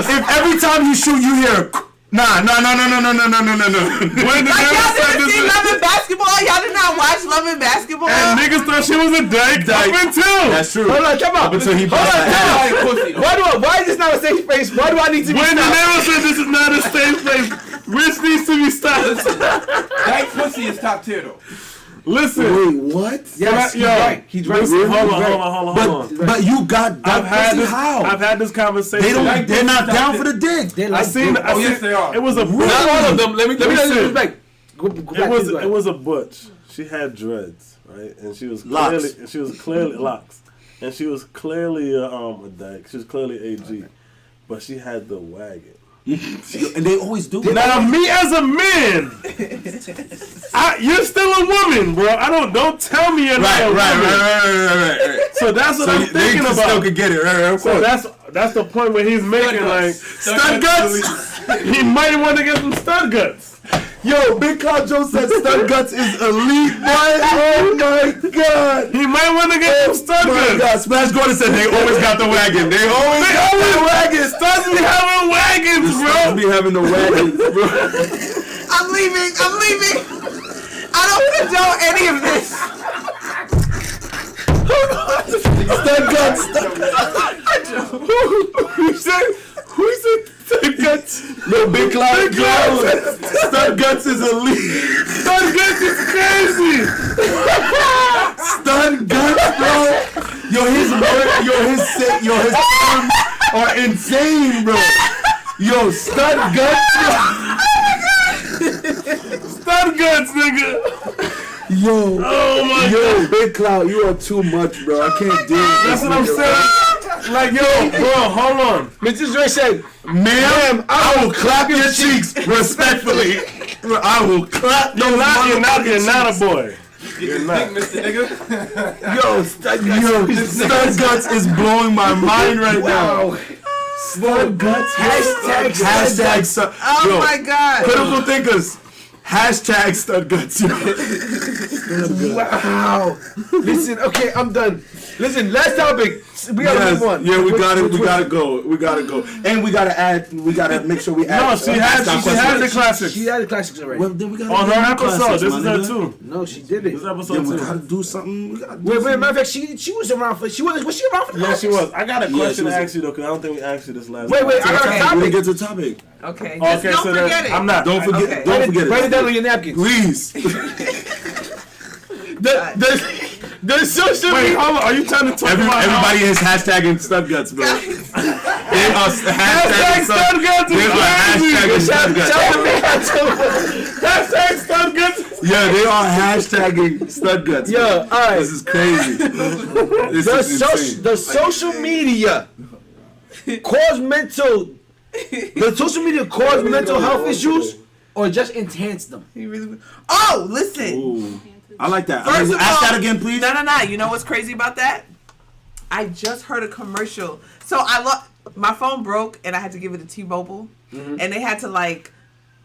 If every time you shoot, you hear. Nah. When the Like girl y'all said didn't this, see Love and Basketball? Y'all did not watch Love and Basketball? and niggas thought she was a dyke up until. That's true. Hold on, come on. Until he Why is this not a safe space? Why do I need to be When the stopped? nigga said this is not a safe place, Rich needs to be stopped. That pussy is top tier though. Listen. Wait, what? Yes, he's right. He's right. Listen, hold on. But you got that pussy how? I've had this conversation. They're not down for the dick. I seen. Yes, they are. It was a. Not all of them. Let me Listen. back. It was a butch. She had dreads, right, and she was clearly locks, and she was clearly a dyke. She was clearly AG, but she had the wagon. And they always do. Now me as a man, you're still a woman, bro. Don't tell me you're not a woman. Right. So that's what I'm thinking about. Still could get it, right? So that's the point where he's making, like, Stud guts. he might want to get some stud guts. Yo, Big Cloud Joe said stud guts is elite, boy. Oh my god. He might want to get some stud guts. God, Smash Gordon said they always got the wagon. They always got the wagon. Studs be having wagons, bro. Studs be having the wagons, bro. I'm leaving. I don't want to know any of this. Stud guts. Who said stud guts? No, Big Cloud. Stud guts is elite. Stud guts is crazy. Stud guts, bro. His terms are insane, bro. Yo, stud guts. Stud guts, nigga. Yo, God. Big Cloud, you are too much, bro. I can't deal with this. That's what I'm saying. Like, yo, bro, hold on. Mr. Dre said, ma'am, I will clap your cheeks respectfully. I will clap. You're not a boy. You're not. Stud guts is blowing my mind right now. Stud guts. Hashtag stud. Oh my God. Critical thinkers. Hashtag stud guts. Wow. Listen, okay, I'm done. Listen, last topic. We gotta move on. Yeah, we gotta go. And we gotta make sure we add. No, she had the classics. She had the classics already. Well, then we gotta on her episode. This is her too. No, she did it. This episode we gotta do something. Wait, matter of fact, she was around for. Was she around for the Yeah, she was. I got a question to was. ask you though, because I don't think we asked you this last. Wait, I got a topic. We get to the topic. Okay. Okay, Don't so forget it. I'm not. Don't forget it. Write it down on your napkins. Please. The social Wait, hold on. Are you trying to talk about everybody is hashtagging stud guts, bro. They are hashtag stud guts? They are hashtagging stud guts. Hashtag stud guts? Yeah, they are hashtagging stud guts. Yo, all right. This is crazy. The social media cause mental health issues or just enhance them. Oh, listen. Ooh. I like that. First of ask all, that again, please. No. You know what's crazy about that? I just heard a commercial. So my phone broke and I had to give it to T-Mobile, and they had to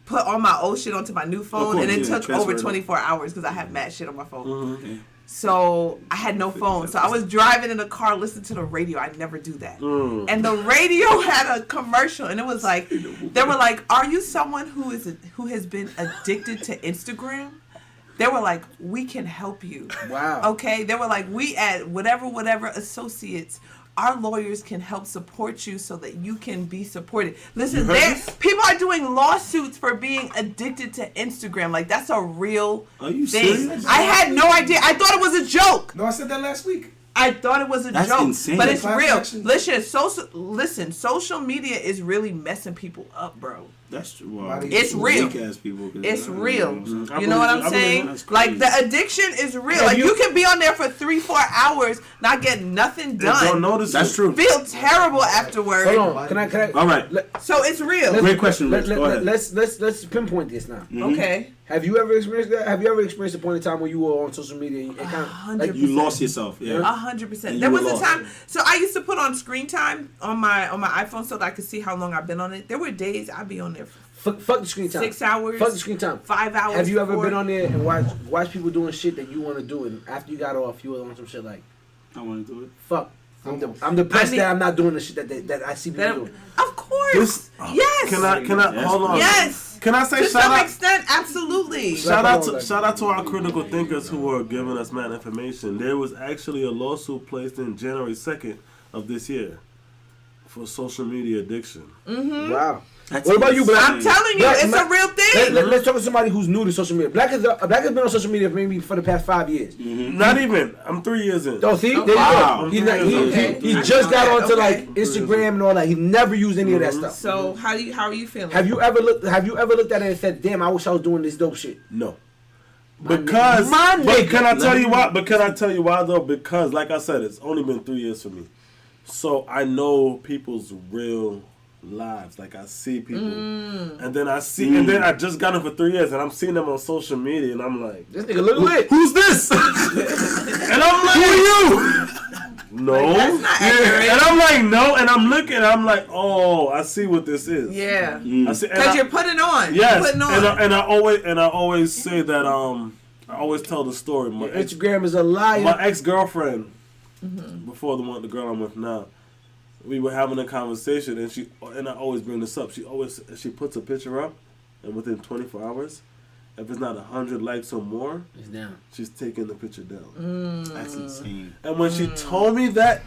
put all my old shit onto my new phone, and it took over 24 hours because I have mad shit on my phone. Okay. So I had no phone. So I was driving in the car listening to the radio. I never do that. And the radio had a commercial, and it was like, they were like, "Are you someone who has been addicted to Instagram?" They were like, "We can help you." Wow. Okay? They were like, "We at whatever associates, our lawyers can help support you so that you can be supported." Listen, people are doing lawsuits for being addicted to Instagram. Like, that's a real Are you thing. serious? I had no idea. I thought it was a joke. No, I said that last week. I thought it was a That's joke, insane. but it's Class real. action. Listen, social media is really messing people up, bro. That's true. Wow. It's real. Weak-ass people, It's real. I You know what I'm believe saying? that's Like, crazy. the addiction is real. Like, you can be on there for 3-4 hours, not get nothing Don't done, notice That's it. true. feel terrible afterward. Hold on. Can I? All right. So it's real. Great question, Rich. Go ahead. Let's pinpoint this now. Okay. Have you ever experienced that? Have you ever experienced a point in time where you were on social media and kind of 100%. You lost yourself. Yeah. 100%. You There was were a lost. time. So I used to put on screen time on my iPhone so that I could see how long I've been on it. There were days I'd be on there for fuck the screen time. 6 hours. Fuck the screen time. 5 hours. Have you ever 4. been on there and watch people doing shit that you want to do, and after you got off, you were on some shit like, I want to do it. fuck. I'm depressed that I'm not doing the shit that I see people doing. Of course. Yes. Can I hold on? Yes. Can I say To shout some out? extent, absolutely. Shout out to our critical thinkers who are giving us mad information. There was actually a lawsuit placed in January 2nd of this year for social media addiction. Mm-hmm. Wow. What about you, Black? I'm telling you, it's a real thing. Let's talk to somebody who's new to social media. Black has been on social media maybe for the past 5 years. Mm-hmm. Not even. I'm 3 years in. Oh, see? Oh, There wow. you go. He just got onto like Instagram and all that. He never used any of that stuff. So how are you feeling? Have you ever looked at it and said, "Damn, I wish I was doing this dope shit"? No. But can I tell you why? But can I tell you why though? Because like I said, it's only been 3 years for me. So I know people's real lives. Like I see people, and then I just got them for 3 years, and I'm seeing them on social media, and I'm like, this nigga look lit. Who's this? and I'm like, who are you? No. That's not accurate. And I'm like, no, and I'm looking, and I'm like, oh, I see what this is. Yeah. I see, Because you're putting on. Yes, You're putting on. and I always say that I always tell the story. My Instagram is a liar. My ex-girlfriend, before the girl I'm with now, we were having a conversation, and I always bring this up. She puts a picture up, and within 24 hours, if it's not 100 likes or more, it's down. She's taking the picture down. That's insane. And when she told me that,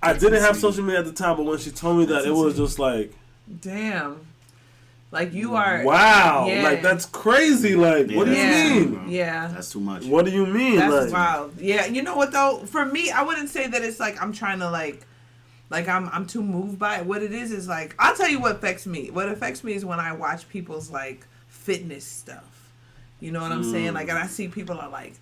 I didn't have social media at the time, but when she told me that, it was just like, damn. Like you are. Wow. Yeah. Like that's crazy. Like, what do you mean? Yeah. That's too much. What do you mean? That's like, wild. Yeah. You know what though? For me, I wouldn't say that it's like I'm trying to like I'm too moved by it. What it is like, I'll tell you what affects me. What affects me is when I watch people's like fitness stuff. You know what I'm saying? Like, and I see people are like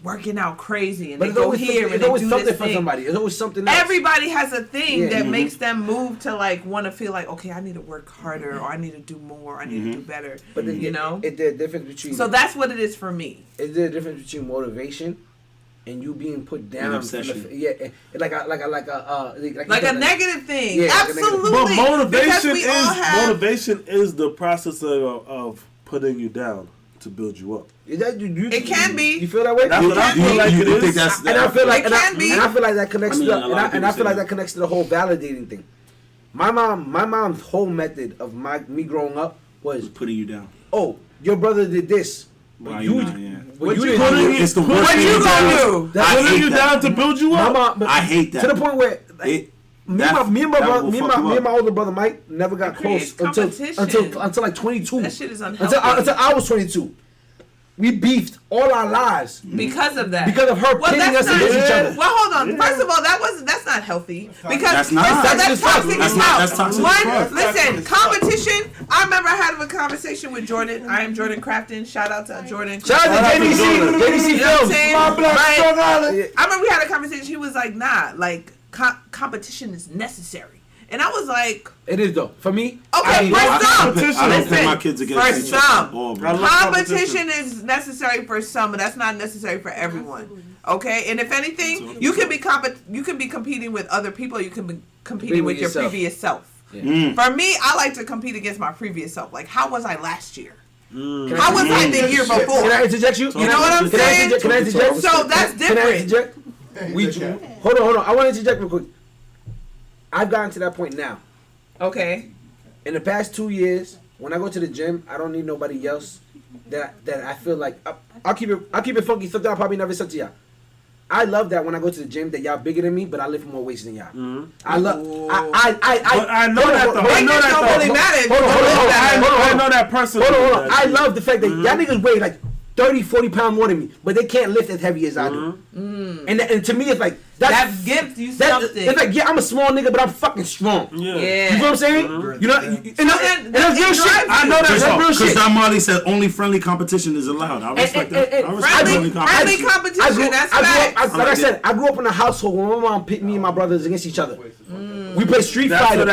working out crazy and they go here and they do this thing. Somebody. It's always something else. Everybody has a thing that makes them move to like want to feel like, okay, I need to work harder or I need to do more, I need to do better. But you know, it's the difference between. So that's what it is for me. Is there a difference between motivation and you being put down? Obsession. Like a negative thing. Yeah, absolutely. But motivation is the process of putting you down to build you up. It can be. You feel that way? That's what I feel like it is. And I feel like, it can be. And I feel like that connects I mean, and I feel like that connects to the whole validating thing. My mom's whole method of me growing up was putting you down. Oh, your brother did this. What you gonna do? Putting you down to build you up. I hate that. To the point where me and my older brother Mike never got close until like 22. That shit is unhealthy. Until I was 22. We beefed all our lives because of that. Because of her pitting us against each other. Well, hold on. First of all, that's not healthy. Because that's toxic as hell. That's toxic. Listen, competition. I remember having a conversation with Jordan. I am Jordan Crafton. Shout out to Jordan. Shout out to JDC Films. I remember we had a conversation. He was like, "Nah, like competition is necessary." And I was like, it is though. For me, okay, for some. I don't put my kids against each other. Competition is necessary for some, but that's not necessary for everyone. Okay? And if anything, you can be competing with other people, you can be competing with your previous self. Yeah. For me, I like to compete against my previous self. Like, how was I last year? How was I the year before? Can I interject you? You know what I'm saying? Can I interject? So that's different. Can I interject? Hold on. I want to interject real quick. I've gotten to that point now. Okay. In the past 2 years, when I go to the gym, I don't need nobody else that I feel like I'll keep it funky. Something I probably never said to y'all. I love that when I go to the gym that y'all bigger than me, but I lift more weights than y'all. Mm-hmm. I love. I know that though. I know that though. I know that person. Hold on. I love the fact that y'all niggas weigh like 30, 40 pounds more than me, but they can't lift as heavy as I do. And to me, it's like that gives you something. It's like, yeah, I'm a small nigga, but I'm fucking strong. Yeah. You know what I'm saying? You know, and that's real shit. I know that's real shit. Because Don Marley said only friendly competition is allowed. I respect that. I respect friendly competition. That's facts. Like I said, I grew up in a household where my mom pit me and my brothers against each other. We play Street Fighter.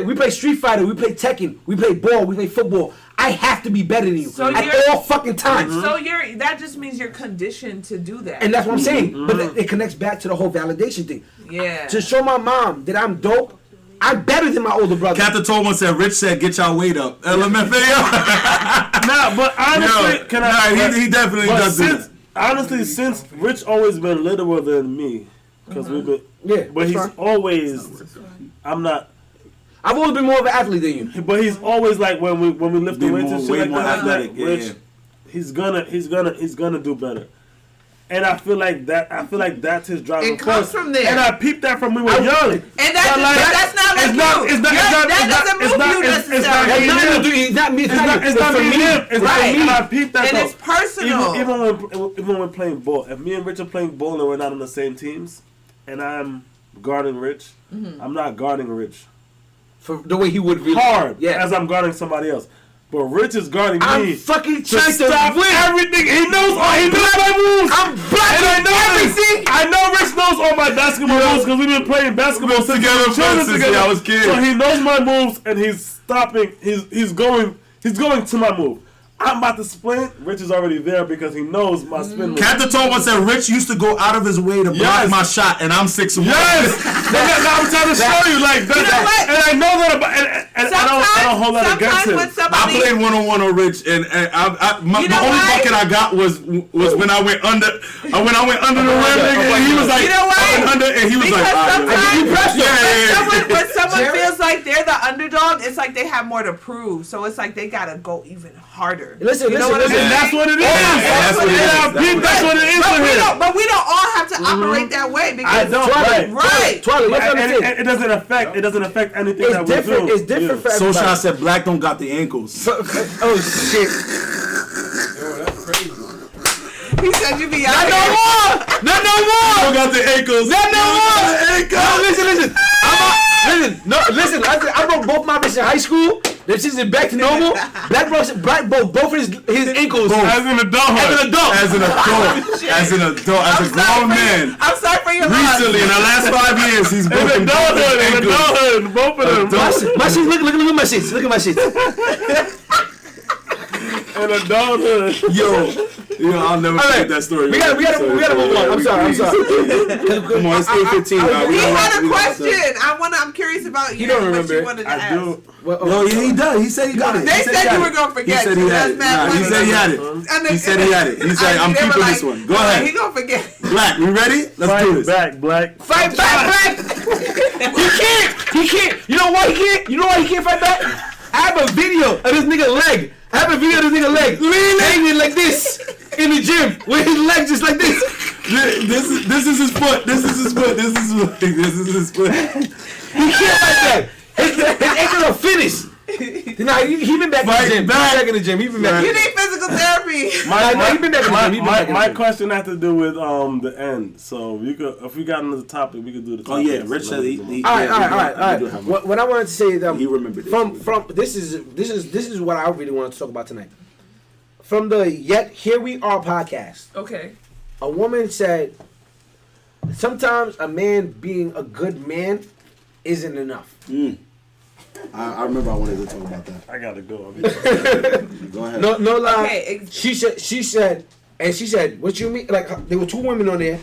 We play Street Fighter. We play Tekken. We play ball. We play football. I have to be better than you at all fucking times. So that just means you're conditioned to do that. And that's what I'm saying. But it connects back to the whole validation thing. Yeah. To show my mom that I'm dope, I'm better than my older brother. Captain told one said, Rich said, get y'all weight up. LMFAO. Nah, but honestly, he definitely does that. Honestly, since Rich always been littler than me, because we've been, but he's always, I've always been more of an athlete than you. But he's always like when we lift the weights and shit like that. Athletic, Rich, he's gonna do better. And I feel like that's his driving force. It comes from there. And I peeped that from when we were young. And that's not like you. That doesn't move you necessarily. It's not me. It's not me. Right. And I peeped that. And it's personal. Even when we're playing ball, if me and Rich are playing ball and we're not on the same teams, and I'm guarding Rich, I'm not guarding Rich for the way he would really hard as I'm guarding somebody else. But Rich is guarding me. I'm fucking trying to stop win everything. He knows my moves. I'm blocking everything. I know Rich knows all my basketball moves because we've been playing basketball together since I was kid. So he knows my moves and he's stopping. He's going to my move. I'm about to sprint. Rich is already there because he knows my spin move. Captain told us that Rich used to go out of his way to block my shot, and I'm 6'1". Yes, I'm trying to show you like that. You know what? And I know that about, and I don't hold that against him. I played 1-on-1 on Rich, and my only bucket I got was when I went under. When I went under the rim, and he was like, you know what? I went under, and he was like, when someone feels like they're the underdog, it's like they have more to prove, so it's like they gotta go even harder. Listen. That's what it is. That's what it is. That's what it is. But we don't all have to operate that way because I don't. Right. It doesn't affect anything that we do. It's different for everybody. Social said black don't got the ankles. Oh shit. Yo, that's crazy. He said you be out Not no more. Don't got the ankles. Not no more. No, listen. I broke both my bitches in high school. Them shits is back to normal. Black broke both of his ankles. As an adult. As a grown man. I'm sorry for your loss. Recently, in the last 5 years, he's broken adulthood, both of them. My shits, look at my shits. Look at my shits. In adulthood. Yo, I'll never forget that story. We gotta move on. I'm sorry. Come on, it's 8:15 now. He had a question. I'm curious about you. You don't remember what you it. wanted to I ask. do. No, yeah, he does. He said he got it. They said you were gonna forget. He said he had it. He said he had it. He said he had it. He said, I'm keeping this one. Go ahead. He gonna forget. Black, we ready? Let's do this. Fight back. Fight back. He can't. You know why he can't? You know why he can't fight back? I have a video of this nigga leg. Hanging like this in the gym with his leg just like this. This is his foot. This is his foot. He can't fight back. His ankles are finished. Nah, he been back in the gym. Back in the gym. He been back. You need physical therapy. My question had to do with the end. So if we got into the topic, we could do the topic. Oh yeah, Rich said he all right. What I wanted to say is he remembered from this is what I really wanted to talk about tonight. From the Yet Here We Are podcast. Okay. A woman said, sometimes a man being a good man isn't enough. I remember I wanted to talk about that. I gotta go. Go ahead. No lie. Okay. She said, what you mean? Like there were two women on there,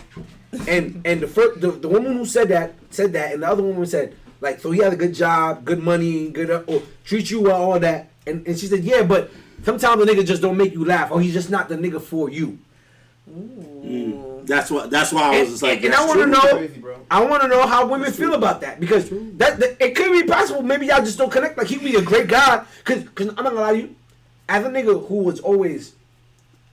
and the woman who said that, and the other woman said, like, so he had a good job, good money, good or treat you well, all that, and she said, yeah, but sometimes the nigga just don't make you laugh, or he's just not the nigga for you. That's why I was just like, and I want to know. I want to know how women feel about that, because that it could be possible. Maybe y'all just don't connect. Like, he'd be a great guy. Cause I'm not gonna lie to you, as a nigga who was always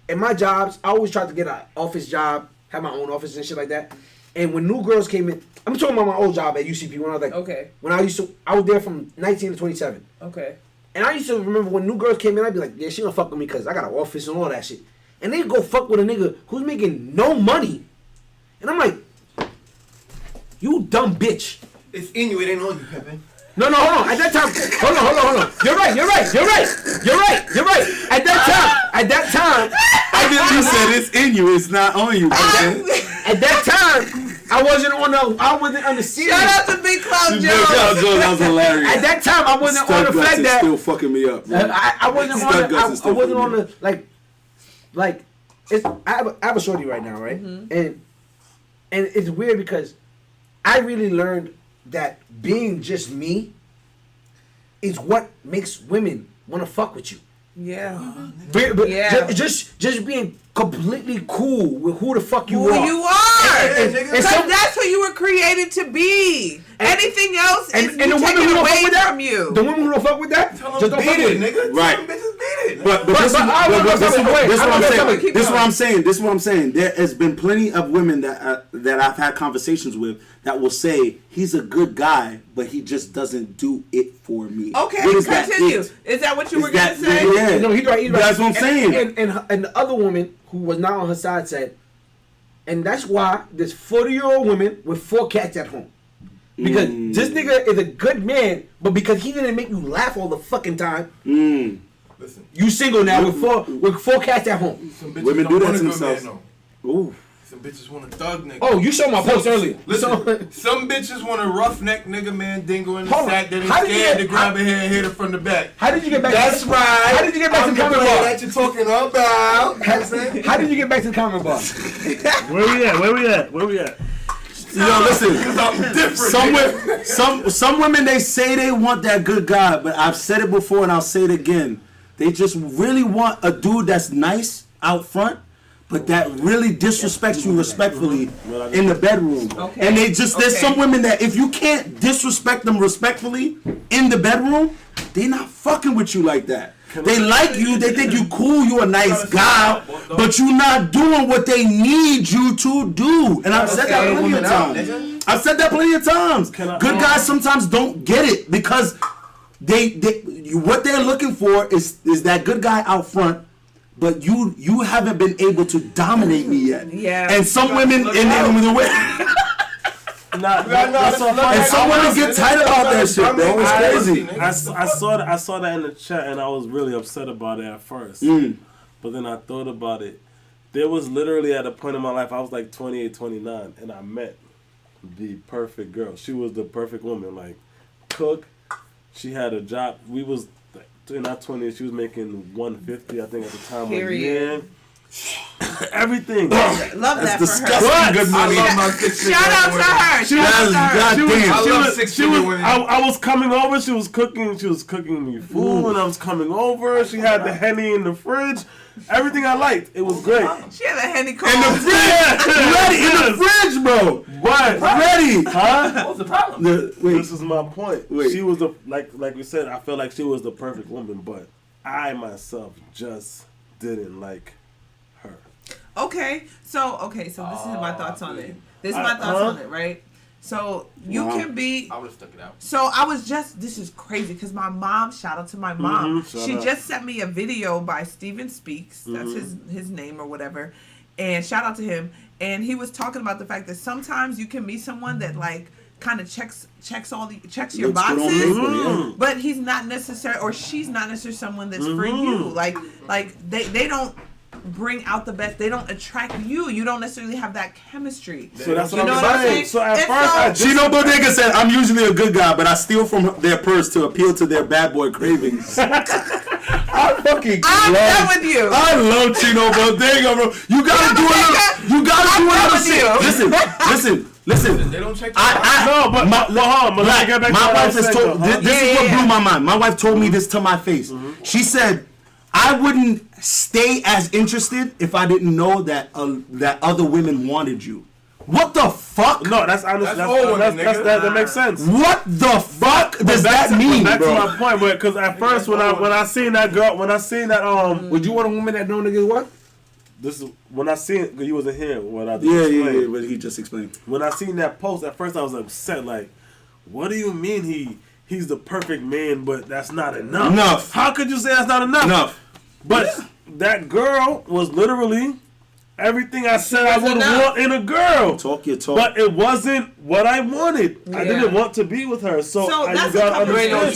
in my jobs, I always tried to get an office job, have my own office and shit like that. And when new girls came in, I'm talking about my old job at UCP when I was like, when I was there from 19 to 27. Okay. And I used to remember when new girls came in, I'd be like, yeah, she gonna fuck with me because I got an office and all that shit. And they go fuck with a nigga who's making no money. And I'm like, you dumb bitch. It's in you, it ain't on you, Pepe. No, hold on. At that time, hold on. You're right. At that time, you said it's in you, it's not on you. At that time, I wasn't on the series. Shout out to Big Cloud Jones. That was hilarious. At that time, I wasn't on the fact that still fucking me up. I wasn't on the like. I have a shorty right now, right? Mm-hmm. And it's weird because I really learned that being just me is what makes women want to fuck with you. Yeah. Just being completely cool with who the fuck you are. Who you are. Because that's who you were created to be. Anything else is taken away from you. The women who don't fuck with that, just don't fuck with it, nigga. Right. But this is what I'm saying. This is what I'm saying. There has been plenty of women that I've had conversations with that will say he's a good guy, but he just doesn't do it for me. Okay, continue. Is that what you were gonna say? Yeah. No, he's right. That's what I'm saying. And the other woman who was not on her side said, and that's why there's 40-year-old women with 4 cats at home. Because this nigga is a good man, but because he didn't make you laugh all the fucking time, listen, you single now with 4 cats at home. Women do that to themselves. Ooh. Some bitches want a thug nigga. Oh, you saw my post earlier. Listen, some bitches want a roughneck nigga man dingo in the sack that is scared to grab her hair and hit her from the back. How did you get back? That's right. How did you get back to the comment bar? That you're talking about. How did you get back to the comment bar? Where we at? You know, listen. Some women, they say they want that good guy, but I've said it before and I'll say it again. They just really want a dude that's nice out front, but that really disrespects you respectfully in the bedroom. Okay. And there's some women that if you can't disrespect them respectfully in the bedroom, they not fucking with you like that. They like you. They think you cool. You a nice guy, but you not doing what they need you to do. And I've said that plenty of times. I've said that plenty of times. Good guys sometimes don't get it because what they're looking for is that good guy out front. But you haven't been able to dominate me yet. Yeah. And some women in the way. And some women get tight about that shit, bro. It's crazy. I saw that in the chat, and I was really upset about it at first. But then I thought about it. There was literally at a point in my life, I was like 28, 29, and I met the perfect girl. She was the perfect woman. Like, cook. She had a job. We was in our 20s. She was making $150, I think, at the time. Period. Everything. Love that for her. What? Good money. Shout out to her. I was coming over. She was cooking me food when I was coming over. She had the Henny in the fridge. Everything I liked. It was great. She had a Henny cold. In the fridge. Ready in the fridge, bro. What? Ready. Huh? What's the problem? This is my point. She was like we said, I felt like she was the perfect woman, but I myself just didn't like her. Okay, so this is my thoughts on it. This is my thoughts on it, right? So you can be. I would have stuck it out. So I was just. This is crazy because my mom. Shout out to my mom. She just sent me a video by Steven Speaks. That's his name or whatever. And shout out to him. And he was talking about the fact that sometimes you can meet someone that like kind of checks your boxes, but he's not necessarily, or she's not necessarily someone that's for you. Like they don't bring out the best. They don't attract you. You don't necessarily have that chemistry. So that's what I'm saying. So at first, Chino Bodega said, "I'm usually a good guy, but I steal from their purse to appeal to their bad boy cravings." I'm done with you. I love Chino Bodega, bro. You gotta do a little. Listen. They don't check. My wife has told. This is what blew my mind. My wife told me this to my face. She said, I wouldn't stay as interested if I didn't know that other women wanted you. What the fuck? No, that's honest. That makes sense. What the fuck does that mean, Back bro? to my point, because at first when I seen that girl, would you want a woman that know niggas what? This is when I seen you wasn't here. Yeah, but he just explained. When I seen that post, at first I was upset. Like, what do you mean he's the perfect man, but that's not enough? How could you say that's not enough? But that girl was literally everything I said I would want in a girl. Talk your talk. But it wasn't what I wanted. Yeah. I didn't want to be with her. So you gotta understand.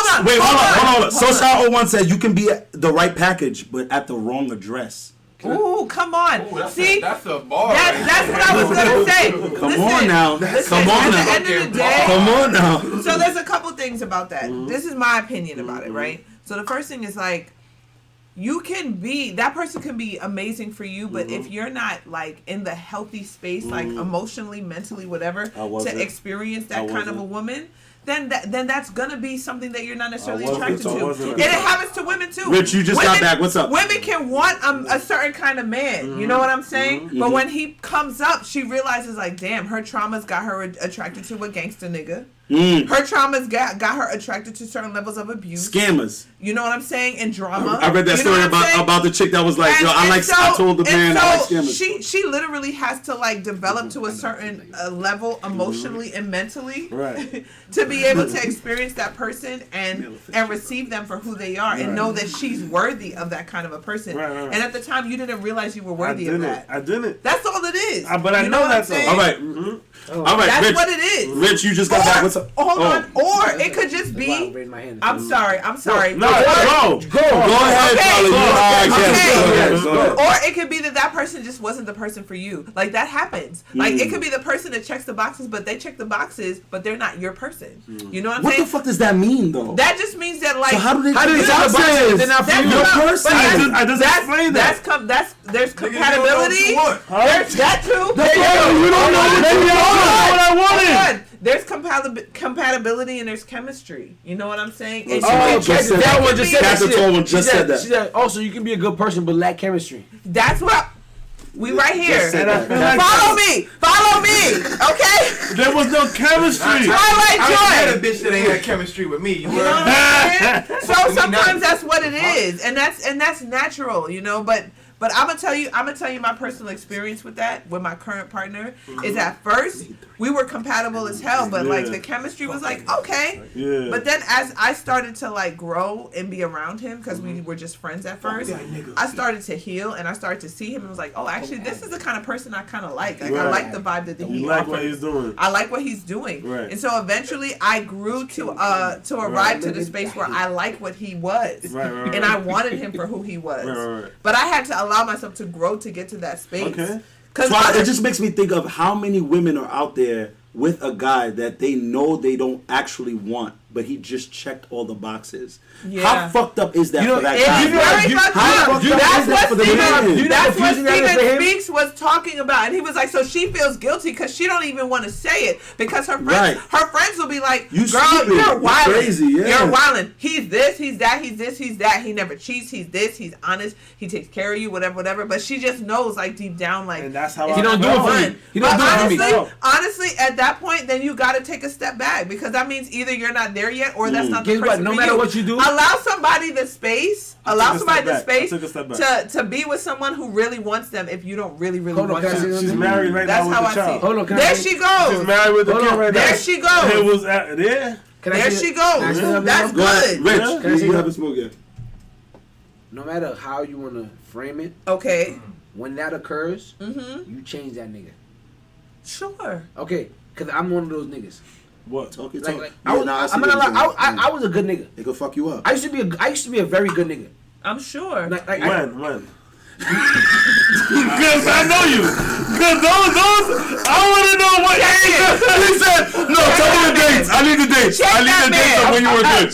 Hold on. Social 01 said you can be at the right package, but at the wrong address. Ooh, come on. See? That's a bar. That's what I was going to say. Come on now. At the end of the day. Come on now. So there's a couple things about that. This is my opinion about it, right? So the first thing is like, that person can be amazing for you, but if you're not like in the healthy space, like emotionally, mentally, whatever, to experience that kind of a woman, then that's gonna be something that you're not necessarily attracted to. And it happens to women too. Rich, you just got back. What's up? Women can want a certain kind of man. You know what I'm saying? But when he comes up, she realizes like, damn, her trauma's got her attracted to a gangster nigga. Her trauma's got her attracted to certain levels of abuse. Scammers. You know what I'm saying? And drama. I read that story about the chick that was like, I told the man I like scammers. She literally has to like develop to a certain level emotionally and mentally to be able to experience that person and receive them for who they are and know that she's worthy of that kind of a person. And at the time, you didn't realize you were worthy of that. I didn't. That's all it is. But I know that's all. All right. All right. That's Rich, what it is. Rich, you just got back. What's up? Hold on. Or it could just be. I'm sorry. No, go ahead, Charlie. Or it could be that person just wasn't the person for you. Like that happens. Like it could be the person that checks the boxes, but they check the boxes, but they're not your person. You know what I'm saying? What the fuck does that mean, though? That just means that like. So how do they check the boxes? They're not for your person. I just explained that. There's compatibility. There's that too. You don't know what I wanted. There's compatibility and there's chemistry. You know what I'm saying? And that one just said that. Just said that. She said, also, you can be a good person but lack chemistry. That's what. We right here. And I feel like Follow me. Okay. there was no chemistry. Twilight I Joy. had a bitch that ain't had chemistry with me. You You know know? what I'm saying? So sometimes that's what it is, and that's natural, you know. But I'm gonna tell you my personal experience with that with my current partner is at first we were compatible as hell, but like the chemistry was like okay. Yeah. But then as I started to like grow and be around him because we were just friends at first, I started to heal and I started to see him and was like, oh, actually this is the kind of person I kind of like. Like I like the vibe that he like offers. what he's doing. I like what he's doing. Right. And so eventually I grew to arrive to the space where I like what he was. Right. And I wanted him for who he was. Right. But I had to allow myself to grow to get to that space. Okay. It just makes me think of how many women are out there with a guy that they know they don't actually want, but he just checked all the boxes. Yeah. How fucked up is that for that It's guy? very fucked up. That's what Steven him? Speaks was talking about, and he was like, so she feels guilty because she don't even want to say it because her friends will be like, You girl, stupid. you're You wildin'. crazy, yeah. You're wildin'. He's this, he's that, he's this, he's that. He never cheats. He's this. He's honest. He takes care of you. Whatever. But she just knows, like deep down, like And that's how He don't do it for me. He don't do it for me. Honestly, at that point, then you got to take a step back because that means either you're not there yet or that's not the Guess what? person No for matter you. what you do, Allow somebody the space. Allow somebody the space took a step back. to be with someone who really wants them. If you don't really Hold on, want can I say them, something? She's married right that's now how with I the see. child. Hold on, There she She's goes. married with the Hold kid on. right now. There she goes. It was there. Can I There say she that? goes. Can I say That's Go ahead, good. Rich. Can I say You that? haven't spoken yet. No matter how you want to frame it, Okay. when that occurs, Mm-hmm. you change that nigga. Sure. Okay, because I'm one of those niggas. What? Talk your Like, talk. like, Yeah, I'm nah, I see not what gonna you're lie. saying. I was a good nigga. It could fuck you up. I used to be a very good nigga. I'm sure. Like, When? Because I know you. Because those, I want to know what age. He said, no, tell me the dates. I need the dates. I need the dates of when you were good.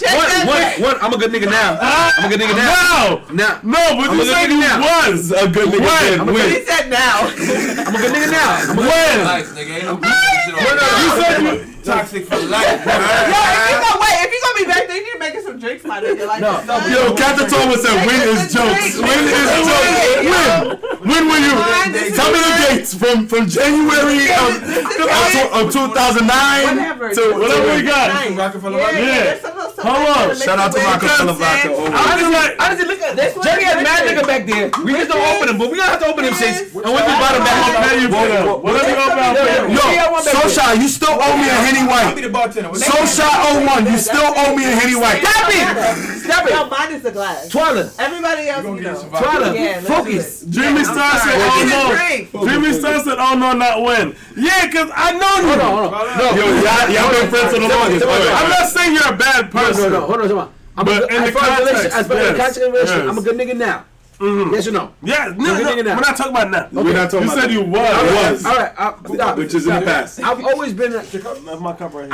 One, I'm a good nigga now. I'm a good nigga now. Now. Now. No, but I'm you a good said nigga you now. was a good nigga then. When? He said now. I'm a good nigga now. When? Nice, nigga. Ain't no shit on You said you. Toxic for life. Yo, if you gonna be back there, you need to make us some drinks, my nigga. Like, No. Yo, Captain Thomas said, win is jokes. Win is jokes. When were you? Tell me the dates from January of 2009 Whatever. to whatever we got. Rockefeller Yeah. Hold on. Shout out to Rockefeller Vodka. Honestly, look at this. Jerry has mad nigga back there. We just don't open him, but we gonna have to open him since. And when we bottom back, How you put up? Whatever you open up. Yo, Social, you still owe me a Henny I'll be White. the bartender. Social 01, you still owe me a Henny White. Stop it! Stop No, it! mine is the glass. Twila. Everybody else, you know. Twila. Yeah, let's Focus. do it. Jimmy Star said, I need a oh drink. no. Jimmy Star said, oh no, not when. Yeah, because I know you. Hold on. No. Yo, y'all been friends for the longest. I'm not saying you're a bad person. No. Hold on. But in the context, as far as the context of the relationship, yes. I'm a good nigga now. Yes or no? Yeah, no, Good nigga now. we're not talking about now. We're not talking You about said that. you was. All right. Stop. Which is in the past. I've always been. That's my cup right here.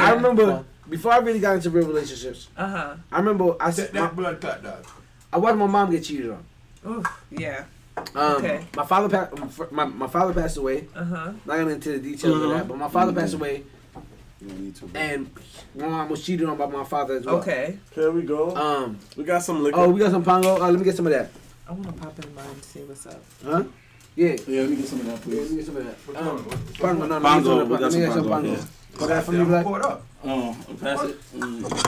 I remember before I really got into real relationships. Uh-huh. I remember That blood clot, dog. I watched my mom get cheated on. Ooh, yeah. Okay. My father passed away. Uh-huh. Not getting into the details of that, but my father passed away, and my mom was cheated on by my father as well. Okay. Here we go. We got some liquor. Oh, we got some Pongo. Let me get some of that. I want to pop in mine and see what's up. Huh? Yeah. Yeah, let me get some of that, Yeah, let please. me get some of that. Pongo, no, Pongo, let me get some Pongo, Pongo. yeah. Got that from you, Black? Pour it up. Oh, pass it.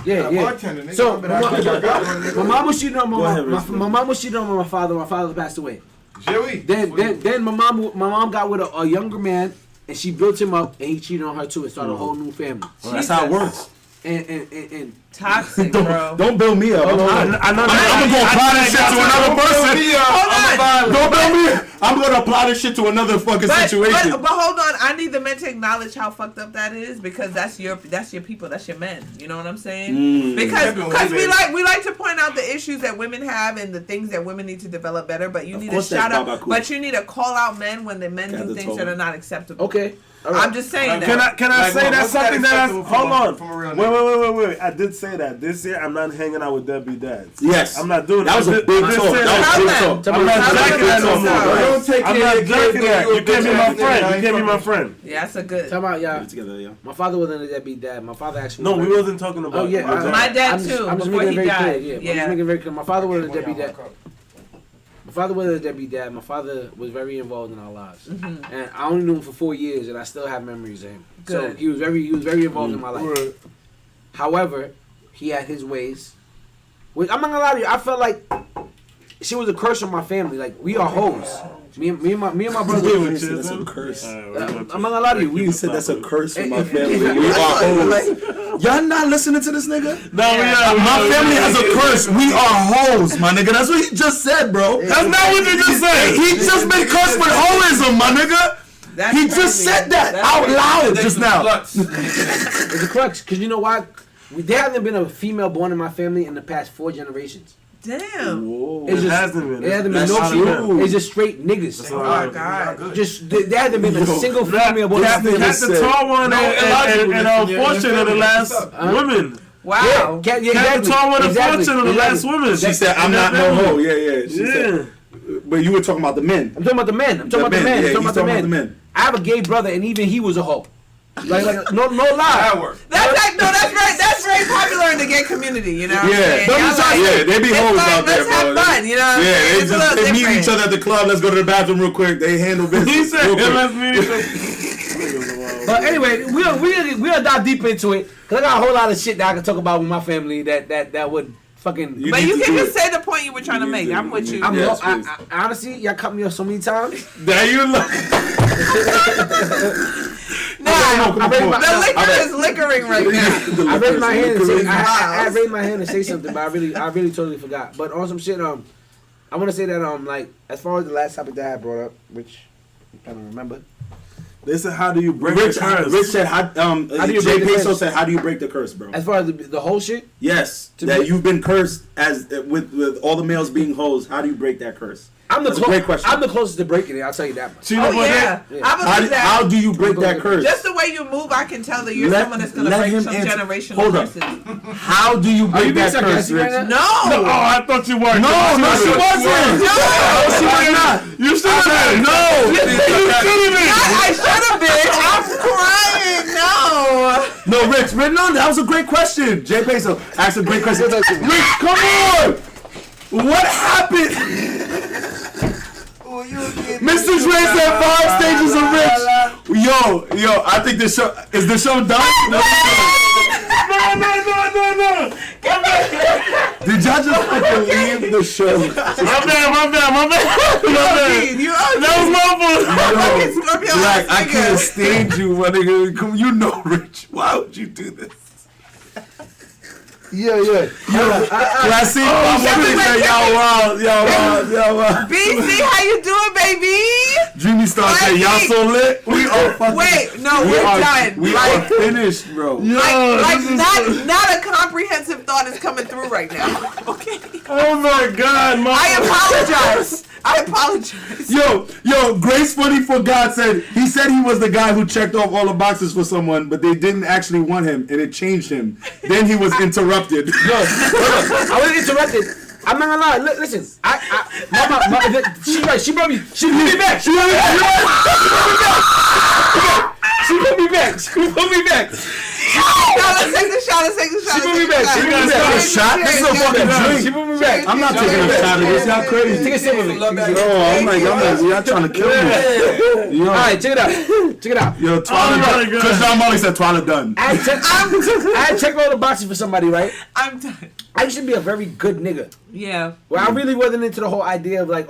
Yeah. Bartender, nigga. So, My my mom was cheating on Go ahead, my mom was cheating on my father. My father passed away. Joey. Then my mom got with a younger man, and she built him up, and he cheated on her too, and started a whole new family. Well, that's how it works. And Toxic, bro. Don't build me up. I know I'm gonna go apply this shit to another person. Don't build me up. I'm gonna apply this shit to another fucking situation. But hold on, I need the men to acknowledge how fucked up that is because that's your people, that's your men. You know what I'm saying? Because we like to point out the issues that women have and the things that women need to develop better. But you need to shout out, but you need to call out men when the men do things that are not acceptable. Okay. Right. I'm just saying that. Can I say that's something that hold on. From a real Wait. I did say that. This year I'm not hanging out with deadbeat dads. Yes. I'm not doing that. Was a big talk. I'm not jacking that no more. Don't take I'm not jacking that. You can't be my friend. You can't be my friend. Yeah, that's a good. Talk about y'all. Together, yeah. My father wasn't a deadbeat dad. My father actually. No, we wasn't talking about. Oh yeah, my dad too. I'm just Before making it he very died. clear. Yeah, I'm just making it very clear. My father wasn't a deadbeat dad. My father was a deadbeat dad. My father was very involved in our lives, and I only knew him for 4 years, and I still have memories of him. Good. So he was very involved in my life. However, he had his ways. Which, I'm not gonna lie to you, I felt like she was a curse on my family. Like, we are hoes. Me and my brother. That's a curse. I'm not gonna lie to you. We said that's a curse for my family. We are hoes. Y'all not listening to this nigga? No, my family has a curse. We are hoes, my nigga. That's what he just said, bro. That's not what you just said. He just been cursed with hoism, my nigga. He just said that out loud just now. It's a crux, because you know why? There hasn't been a female born in my family in the past 4 generations. Damn. Whoa. It hasn't been no female. It's just straight niggas. Oh God. Just there hasn't been a single female born in my family. That's the tall one and unfortunate the last women. Wow. Cat the tall one unfortunate the last women. She said, "I'm not no hoe." Yeah. She said, but you were talking about the men. I'm talking about the men. I'm talking about the men. I have a gay brother, and even he was a hoe. Like no lie. That's very popular in the gay community, you know. Yeah, they be hoes out there, bro. Let's have fun, you know. Yeah, they meet each other at the club. Let's go to the bathroom real quick. They handle business. He said, real quick. But anyway, we'll dive deep into it, cause I got a whole lot of shit that I can talk about with my family that would fucking. But you can just say the point you were trying to make. I'm with you. I honestly, y'all cut me off so many times. There you look. The liquor is liquoring right now. I raised my hand and say I raised my hand and say something, but I really totally forgot. But on some shit, I want to say that like as far as the last topic that I brought up, which I don't remember. They said, "How do you break the curse?" Rich said, "Jay Peso said, how do you break the curse, bro?" As far as the whole shit, yes, that you've been cursed as with all the males being hoes. How do you break that curse? That's a great question. I'm the closest to breaking it. I'll tell you that much. How do you break that curse? Just the way you move, I can tell that you're someone that's going to break some generational curses. How do you break that curse, Rich? No. Oh, I thought you were. No, she wasn't. No, she was not. You should have been. No. I should have been. I'm crying. No, Rich, no, that was a great question. Jay Peso asked a great question. Rich, come on. What happened? Mr. Dre said 5 stages of Rich. Yo, I think the show done? No. Did y'all just fucking leave the show? My bad. That was my fault. Black, I can't stand you, my nigga. You know, Rich. Why would you do this? Yeah. Classy. Y'all wild. BC, how you doing, baby? Dreamy Star said, y'all so lit. We are fucking. Wait, no, we're done. We are finished, bro. Not a comprehensive thought is coming through right now. Okay. Oh my God, I apologize. Yo, Grace Funny for God said he was the guy who checked off all the boxes for someone, but they didn't actually want him, and it changed him. Then he was interrupted. I was interrupted. I'm not gonna lie. Listen, she's right. She brought me back. She put me back. Let's take the shot. She put me back. This is a fucking drink. She put me back. I'm not taking a shot of this. Y'all crazy. Take a sip of it. Y'all trying to kill me. All right, check it out. Yo, Twila. Chris John Molly said Twila done. I checked all the boxes for somebody, right? I'm done. I used to be a very good nigga. Yeah. Well, I really wasn't into the whole idea of like,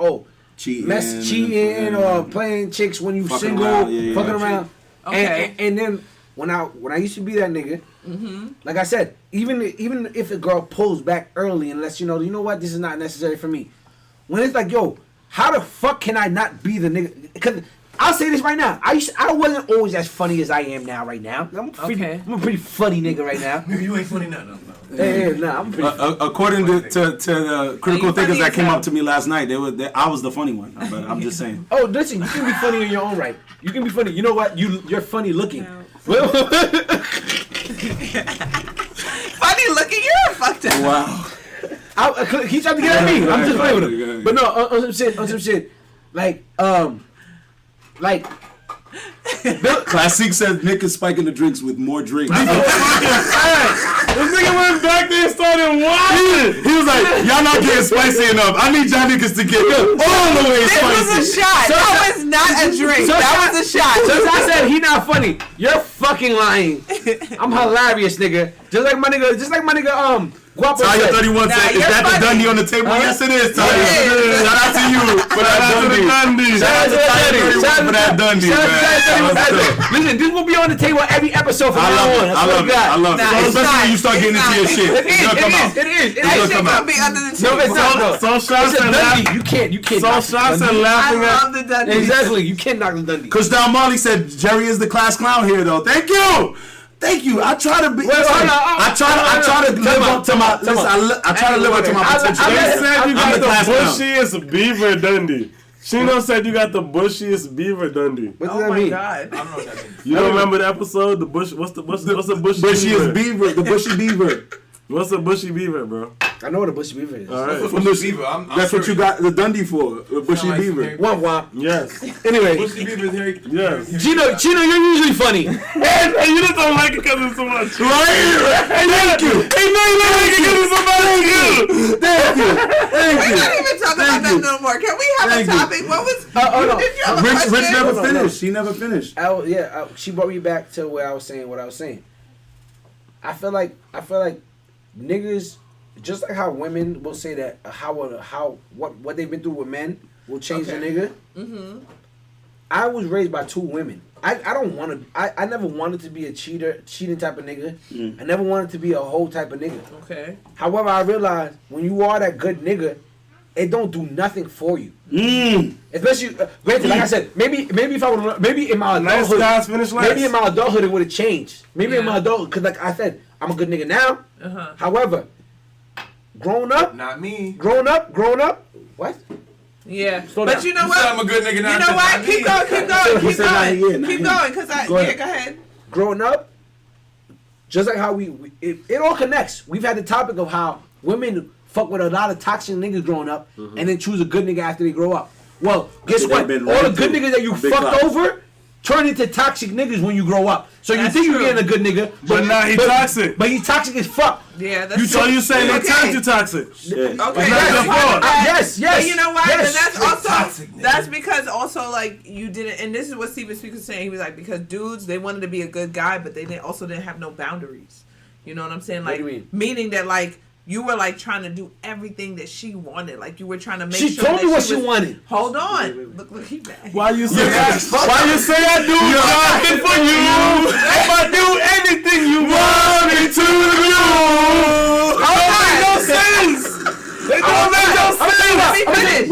cheating or playing chicks when you single, fucking around. Okay. And then when I used to be that nigga, like I said, even if a girl pulls back early and lets you know what, this is not necessary for me. When it's like, yo, how the fuck can I not be the nigga? Because I'll say this right now. I wasn't always as funny as I am now. Right now, I'm a pretty funny nigga right now. You ain't funny now. I'm pretty. According to the critical thinkers that came up to me last night, I was the funny one. But I'm just saying. Oh, listen, you can be funny in your own right. You can be funny. You know what? You're funny looking. No. Funny looking? You're fucked up. Wow. He tried to get at me. I'm just playing with him. But no, on some shit. Like Classic said Nick is spiking the drinks with more drinks. This nigga went back there and started watching. He was like, y'all not getting spicy enough. I need y'all niggas to get all the way spicy. This was a shot. That was not a drink. That was a shot. So I said he not funny. You're fucking lying. I'm hilarious, nigga. Just like my nigga, Guapo Taya 31 Nah, said, is that the Dundee on the table? Yes, it is, Taya. Shout out to you for that Dundee. Shout out to Taya 31 for that Dundee, man. Listen, this will be on the table every episode from now on. I love it. I love it. Especially when you start getting into your shit. It's gonna come out. It is. That shit gonna be under the table. No, it's not. So shots and laughing. You can't. So shots and laughing I at. love the Dundee. Exactly. You can't knock the Dundee. Christian Marley said Jerry is the class clown here, though. Thank you. I try to be. I try to live up to my. I try to live up to my potential. You said you got the bushiest. bushiest beaver Dundee. Chino said you got the bushiest beaver Dundee. What does Oh that my mean? God. I don't know what that means. You don't remember the episode? The bush. What's the bushiest Bushiest beaver. The bushy beaver. What's a bushy beaver, bro? I know what a bushy beaver is. All right. What's a bushy beaver? That's what you got the Dundee for. The bushy Sound like beaver. some Womp womp. Yes. Anyway, Bushy beaver is Harry. Yes. Chino, you're usually funny. Hey, you just don't like it because it's so much. Right? Thank you. Hey, no, you don't like it because it's so much. Thank you. We're not even talking about that no more. Can we have Thank a you. topic? What was? No. Did you have a Rich question? never finished. She never finished. She brought me back to where I was saying what I was saying. I feel like niggas, just like how women will say that what they've been through with men will change the nigga. Mm-hmm. I was raised by two women. I don't want to. I never wanted to be a cheating type of nigga. I never wanted to be a hoe type of nigga. Okay. However, I realized when you are that good nigga, it don't do nothing for you. Especially, granted, like I said, maybe if I would, maybe in my Nice adulthood, guys finish last. maybe in my adulthood it would have changed. Maybe in Yeah. my adulthood, because like I said, I'm a good nigga now. However, growing up, Not me. what? Yeah. Slow But down. you know You what? said I'm a good nigga now. You know That's what? not Keep me. going. He said not here, not Keep here. going. Cause Go ahead. go ahead. Growing up, just like how it all connects. We've had the topic of how women fuck with a lot of toxic niggas growing up, and then choose a good nigga after they grow up. Well, guess They've what? been All right the good through. niggas that you Big fucked clout. over turn into toxic niggas when you grow up. So you That's think true. you're getting a good nigga, But now he toxic. But he's toxic as fuck. Yeah. That's So true. you saying they Okay. turned you toxic? Yeah. Okay, But that's not your part of fault. that. Yes. But you know what? Yes. And that's also toxic, nigga. that's because also like you didn't. And this is what Steven Speaker was saying. He was like, because dudes, they wanted to be a good guy, but they also didn't have no boundaries. You know what I'm saying? Like do you mean? meaning that like you were like trying to do everything that she wanted. Like you were trying to make She sure told that me what she she was- wanted. Hold on. Look, he back. Why you say that? Why you say I do nothing for you? If I do anything you want me to do, don't make no sense. They don't make no sense.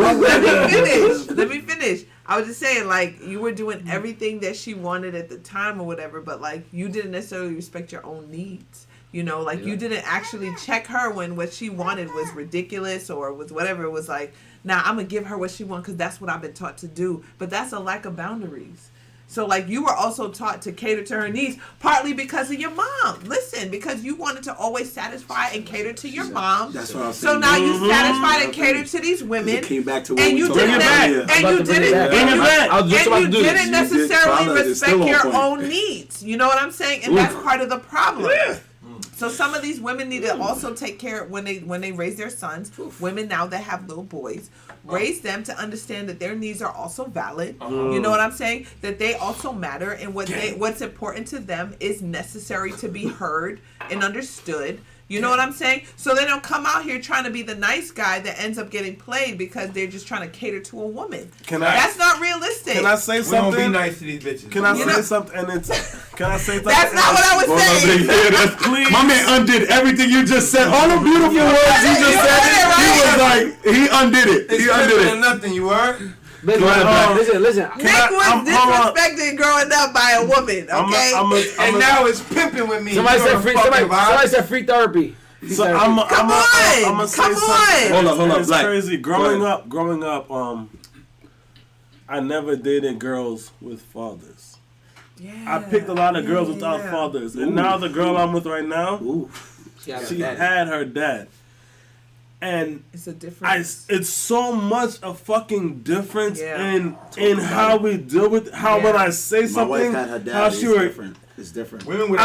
Let me finish. I was just saying, like, you were doing everything that she wanted at the time or whatever, but, like, you didn't necessarily respect your own needs. You know, like, you didn't actually check her when what she wanted was ridiculous or was whatever. It was like, nah, I'm going to give her what she wants because that's what I've been taught to do. But that's a lack of boundaries. So, like, you were also taught to cater to her needs, partly because of your mom. Listen, because you wanted to always satisfy and cater to your mom. That's what I was So saying. now you satisfied and catered to these women. It came back to what And we you talked didn't, about back. earlier. and you didn't, Bring it back. I was just about to do this. didn't You did. necessarily Tyler is respect still on your point. own needs. You know what I'm saying? And that's part of the problem. So some of these women need to also take care when they raise their sons. Women now that have little boys, raise them to understand that their needs are also valid. You know what I'm saying? That they also matter, and what's important to them is necessary to be heard and understood. You know what I'm saying? So they don't come out here trying to be the nice guy that ends up getting played because they're just trying to cater to a woman. That's not realistic. Can I say We gonna be something? nice to these bitches. Can I You say know- something? And it's can I say something? That's not what I was saying. Please. My man undid everything you just said. All the beautiful words you just said. He was like, he undid it. He undid It's it. nothing, you heard? Listen. Nick was disrespected growing up by a woman, okay? And now it's pimping with me. Somebody You know said the free. fucking Somebody vibe. said free therapy. So I'm gonna say Come something. on. Hold up. It's Like, crazy. Growing up, I never dated girls with fathers. I picked a lot of girls without fathers, and now the girl I'm with right now, ooh. she had her dad. And it's a difference. It's so much a fucking difference in how we deal with when I say something. My wife had her dad. How she was different. It's different. Women with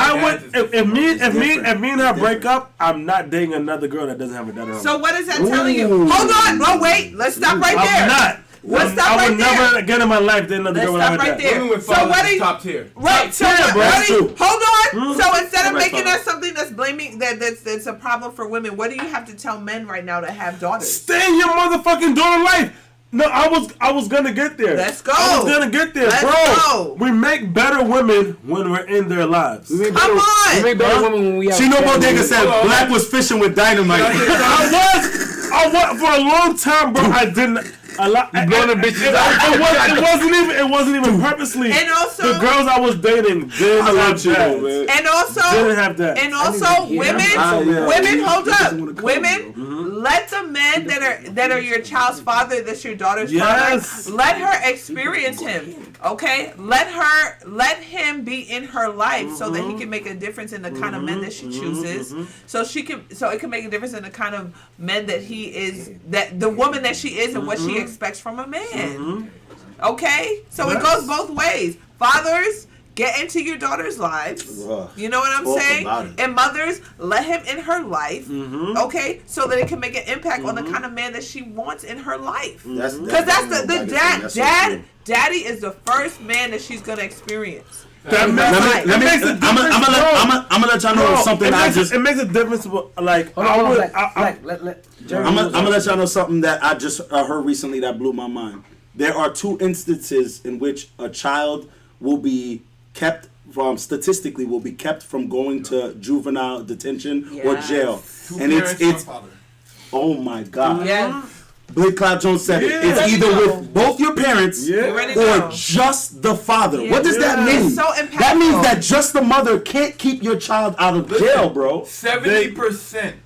if me and her break up, I'm not dating another girl that doesn't have a dad. So what is that telling you? Hold on. Oh wait. Let's stop right there. I'm not. Let's stop right there. I would never again in my life date another girl without a dad. Women with fathers is top tier. Right. So hold on. So instead of making that something that's blaming that's a problem for women, what do you have to tell men right now to have daughters? Stay in your motherfucking daughter life. No, I was gonna get there. Let's go. I was gonna get there, bro. We make better women when we're in their lives. Come on. We make better women when we have. Chino Bodega said Black was fishing with dynamite. I was for a long time, bro. I didn't. A lot. It wasn't even purposely. And also, the girls I was dating didn't have that. And also, didn't have that. And also, women, hold up, women, let the men that are your child's father, that's your daughter's father, let her experience him. Okay, let him be in her life so that he can make a difference in the kind of men that she chooses. So it can make a difference in the kind of men that he is, that the woman that she is, and what she expects from a man. Okay, so it goes both ways. Fathers, get into your daughter's lives. You know what I'm saying? And mothers, let him in her life. Okay, so that it can make an impact on the kind of man that she wants in her life. Because that's the daddy is the first man that she's gonna experience. I'm gonna let y'all know something. It makes a difference. Like I'm gonna let y'all know something that I just heard recently that blew my mind. There are 2 instances in which a child will be kept statistically from going to juvenile detention or jail, and it's oh my God. Yeah. Blake Cloud Jones said it. It's either with both your parents or just the father. What does that mean? It's so impactful. That means that just the mother can't keep your child out of jail, bro. 70%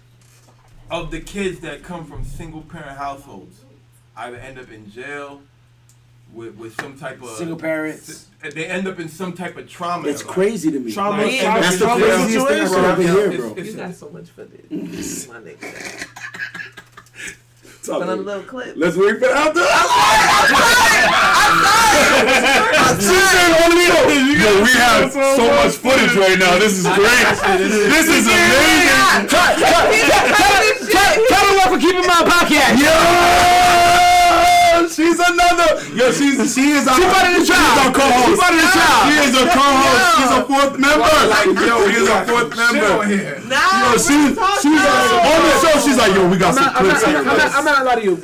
of the kids that come from single parent households either end up in jail with some type of single parents. They end up in some type of trauma. It's crazy to me. Trauma. That's the craziest thing I've ever heard, bro. You got so much for this, my nigga. But a little clip. Let's wait for out there. We have so much footage right now. This is great. This is amazing. Tell me what for keeping my podcast. She's another. She is our co-host. She is a co-host. She's a 4th member. She is a 4th member. She's on the show. She's like, we got some clips here. I'm not gonna lie to you.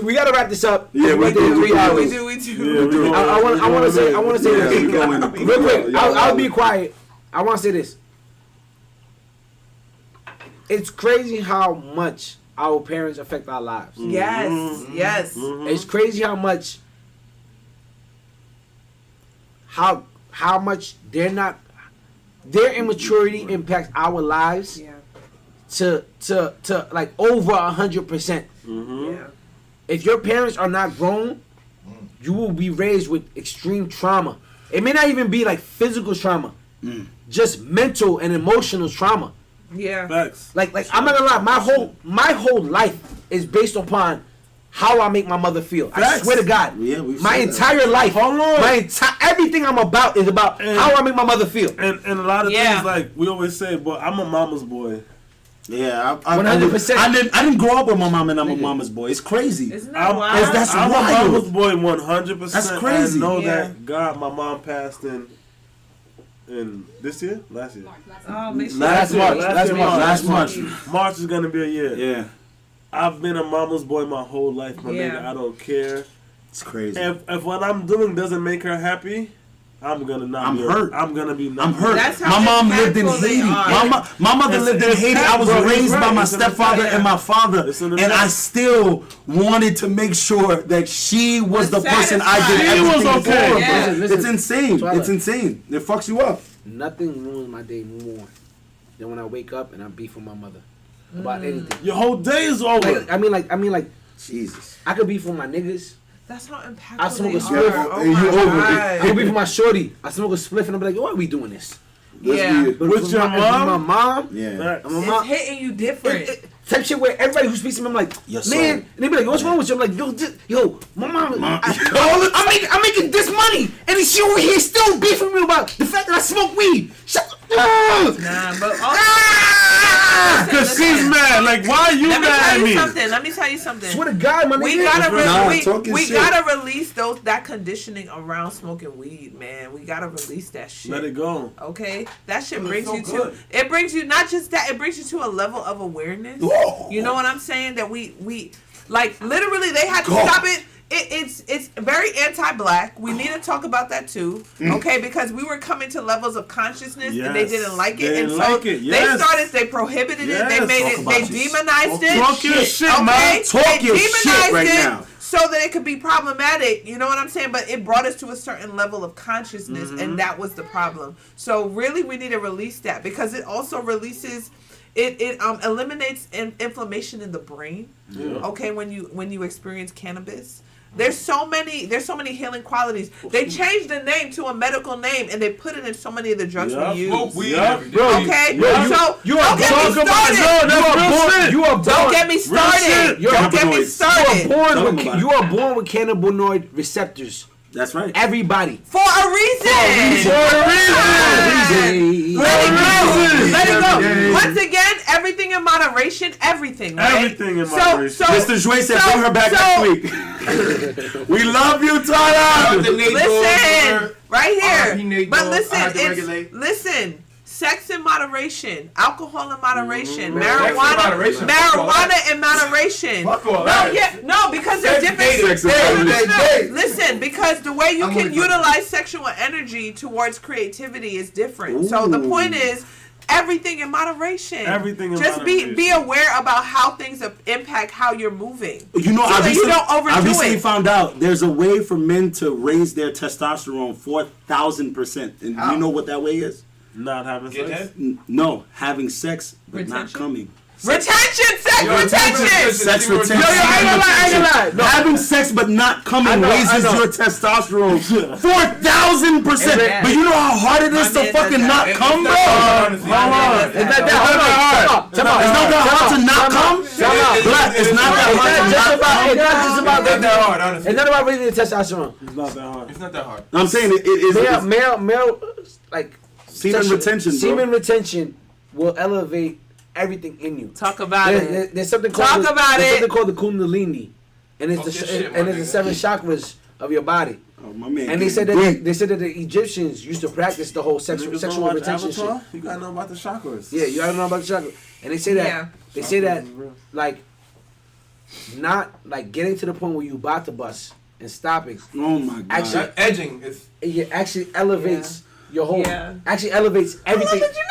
We gotta wrap this up. Yeah, we do. 3 hours. We do. Yeah, I want to say this real quick. I'll be quiet. I want to say this. It's crazy how much our parents affect our lives. Yes. It's crazy how much their immaturity impacts our lives to like over 100%. Yeah. If your parents are not grown, you will be raised with extreme trauma. It may not even be like physical trauma, just mental and emotional trauma. Yeah. Facts. Like I'm not gonna lie, my whole life is based upon how I make my mother feel. Facts. I swear to God. Yeah, my entire life, everything I'm about is about how I make my mother feel. And a lot of things, like we always say, but I'm a mama's boy. Yeah, 100%. I didn't grow up with my mom, and I'm a mama's boy. It's crazy. Isn't that wild? That's I'm wild. a mama's boy 100%. That's crazy. I know that God, my mom passed in this year? Last year. Last March. March is gonna be a year. Yeah. I've been a mama's boy my whole life, my nigga. I don't care. It's crazy. If what I'm doing doesn't make her happy, I'm gonna not. I'm hurt. I'm gonna be. I'm hurt. That's how my mom lived in impactful they Haiti. are. My mother lived in Haiti. I was raised by my stepfather and my father, and I still wanted to make sure that she was the person I did everything for. Yeah. Listen, It's insane. Twilight. It's insane. It fucks you up. Nothing ruins my day more than when I wake up and I beef with my mother about anything. Your whole day is over. I mean like Jesus. I could beef with my niggas. That's how impactful I smoke they a spliff. are. Oh You my over God. I could beef with my shorty. I smoke a spliff and I'm like, yo, why are we doing this? Yeah. But With your my mom? Yeah. Facts. My It's mom. hitting you different. type shit where everybody who speaks to me, I'm like, Yes, man, sir. and they be like, what's wrong with you? I'm like, yo, my mom, I'm making this money, and she over here still beefing me about the fact that I smoke weed. Shut up. Nah, but Because she's mad. Like, why are you mad at me? Let me tell you something. Swear to God, my nigga. We gotta release that conditioning around smoking weed, man. We gotta release that shit. Let it go. Okay, that shit brings you to. It brings you not just that. It brings you to a level of awareness. Whoa. You know what I'm saying? That we like literally they had to stop it. It's very anti-black. We need to talk about that too, okay? Because we were coming to levels of consciousness and they didn't like it, and so they prohibited it. They made it. They demonized it. Talk your shit, okay? man. Talk your shit right now. So that it could be problematic. You know what I'm saying? But it brought us to a certain level of consciousness, and that was the problem. So really, we need to release that because it also releases. It eliminates inflammation in the brain. Yeah. Okay, when you experience cannabis. There's so many healing qualities. They changed the name to a medical name and they put it in so many of the drugs we use. Smoke weed. Okay, don't get me started. Don't get me started. You are born with cannabinoid receptors. That's right. Everybody. For a reason. Let it go. Once again, everything in moderation. Everything, right? Everything in moderation. Mr. Jouet said, bring her back next week. We love you, Tyler. Listen, right here. But listen. Sex in moderation, alcohol in moderation, marijuana in moderation. Because they're different. Listen, because the way you can utilize sexual energy towards creativity is different. So the point is, everything in moderation. Just be aware about how things impact how you're moving. You know, I recently found out there's a way for men to raise their testosterone 4,000%, and you know what that way is? Not having sex? No, having sex but not coming. Retention! Sex retention! I ain't gonna lie. No. Having sex but not coming raises your testosterone 4,000%. But you know how hard it is to fucking not come, bro? It's not that hard. It's not that hard to not come? Black, it's not that hard to not come. It's not about raising the testosterone. It's not that hard. I'm saying it is. Male, like, semen retention, bro. Semen retention will elevate everything in you. Talk about it. There's something called something called the Kundalini, and it's the 7 chakras of your body. Oh, my man. And they said that the Egyptians used to practice the whole sexual retention shit. You gotta know about the chakras. Yeah, you gotta know about the chakras. And they say that like not like getting to the point where you about to bust and stopping. Oh my God. Actually, edging is. It actually elevates your whole. Actually elevates everything. Did you know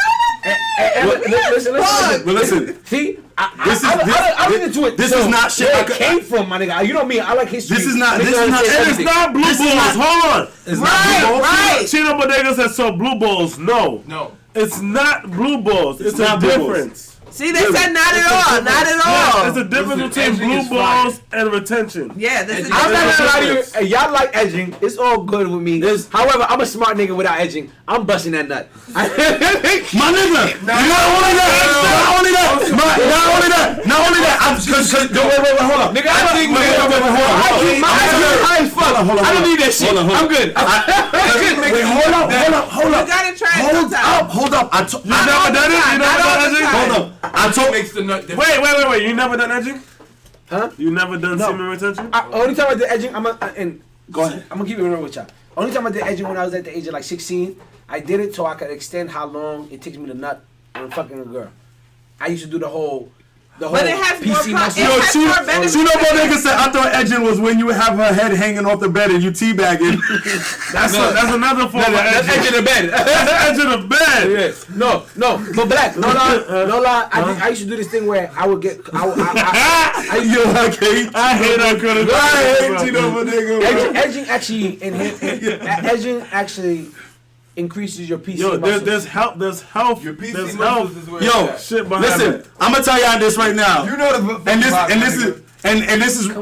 Listen. See, I look into it. This is not shit. Where it came from, my nigga. You know me. I like history. This is not. It's not blue balls. Hold on. It's not blue balls. Right. Chino Bodega said so. Blue balls. No. It's not blue balls. It's a difference. See, they said not at all. Not at all. There's a difference between blue balls and retention. Yeah, this is. I'm not gonna lie to you. Y'all like edging. It's all good with me. However, I'm a smart nigga without edging. I'm busting that nut. My nigga. Not only that. Wait, hold up. Nigga, I don't need that shit. I'm good. Wait, hold up. You gotta try it sometime. Hold up. You never done it? You never done edging? Hold up. Makes the nut different. Wait. You never done edging? Huh? You never done semen retention? Only time I did edging, go ahead. I'm gonna keep it real with y'all. Only time I did edging when I was at the age of like 16, I did it so I could extend how long it takes me to nut when I'm fucking a girl. I used to do the whole but it has PC muscle. more benefits. You know what nigga said? I thought edging was when you have her head hanging off the bed and you teabagging. That's another form of edging. That's edging the bed. That's edging the bed. Yes. No. But black. No lie. I used to do this thing where I would get. I hate that kind of. I hate Chino Bodega. Edging actually increases your PC muscles. There's health. Your PC muscles is where shit behind listen, it. I'm gonna tell y'all this right now. You know the this is the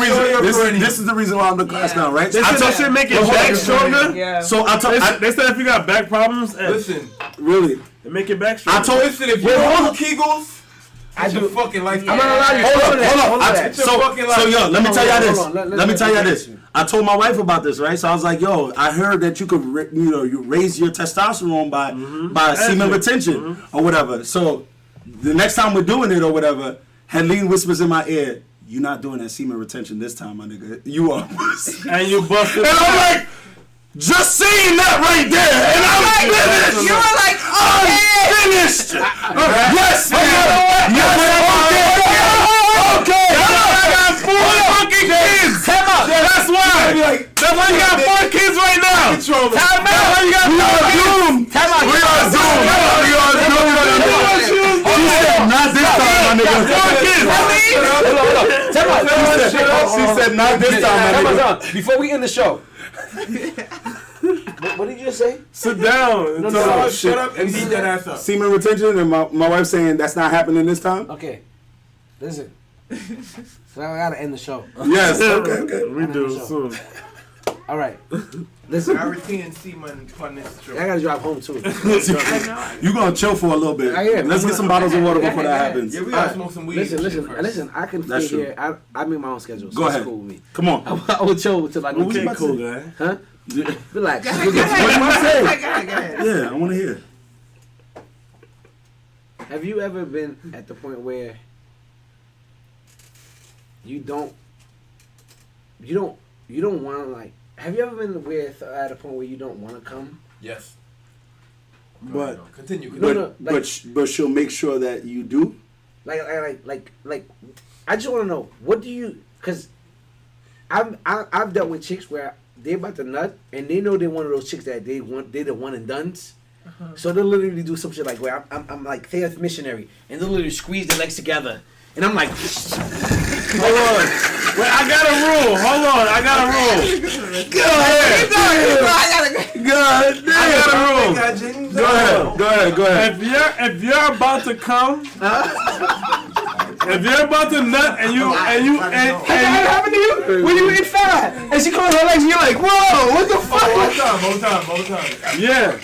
reason. This is the reason why I'm the class now, right? They said that shit make your back stronger. Yeah. So I told. They said if you got back problems, listen, really, it make your back stronger. Listen, if you hold Kegels I do fucking life. I'm not gonna lie to you. Hold on. So yo, let me tell y'all this. Let me tell y'all this. I told my wife about this, right? So I was like, yo, I heard that you could, you raise your testosterone by semen retention or whatever. So the next time we're doing it or whatever, Helene whispers in my ear, "You're not doing that semen retention this time, my nigga. You are." And you busted. And I'm like, just saying that right there, and I'm finished. You were like, I'm finished. Yes, okay. I got 4 fucking kids. That's why. That's why you got 4 kids right now. Time out. You got 4 kids. We are doomed. She said, not this time, my nigga. 4 kids. She said, not this time, my nigga. Before we end the show. What did you just say? Sit down. No, shut up and beat that ass up. Semen retention, and my wife saying that's not happening this time. Okay, listen. So I gotta end the show. Yes. Okay. We do soon. All right. Listen. I retain semen on this show. I gotta drive home too. You gonna chill for a little bit. I am. Let's get some bottles of water before that happens. Yeah, we gotta smoke some weed. Listen. I can That's stay here. I make my own schedule. So Go ahead. It's cool with me. Come on. I will chill till like. Okay, cool guy. Huh? Relax. Go ahead. Yeah, I want to hear. Have you ever been at the point where you don't want to, like, have you ever been at a point where you don't want to come? Yes. But continue. But she'll make sure that you do. Like I just want to know, what do you? Because I've dealt with chicks where they're about to nut and they know they're one of those chicks that they're the one and dones. So they'll literally do some shit like where I'm like their missionary and they'll literally squeeze their legs together and I'm like, hold on. Wait, I got a rule. Hold on, I got a rule. Go ahead. Go ahead. If you're about to come, if you're about to nut and you what happened to you when you eat fat and she calls her legs and you're like, whoa, what the fuck? Whole time. Yeah,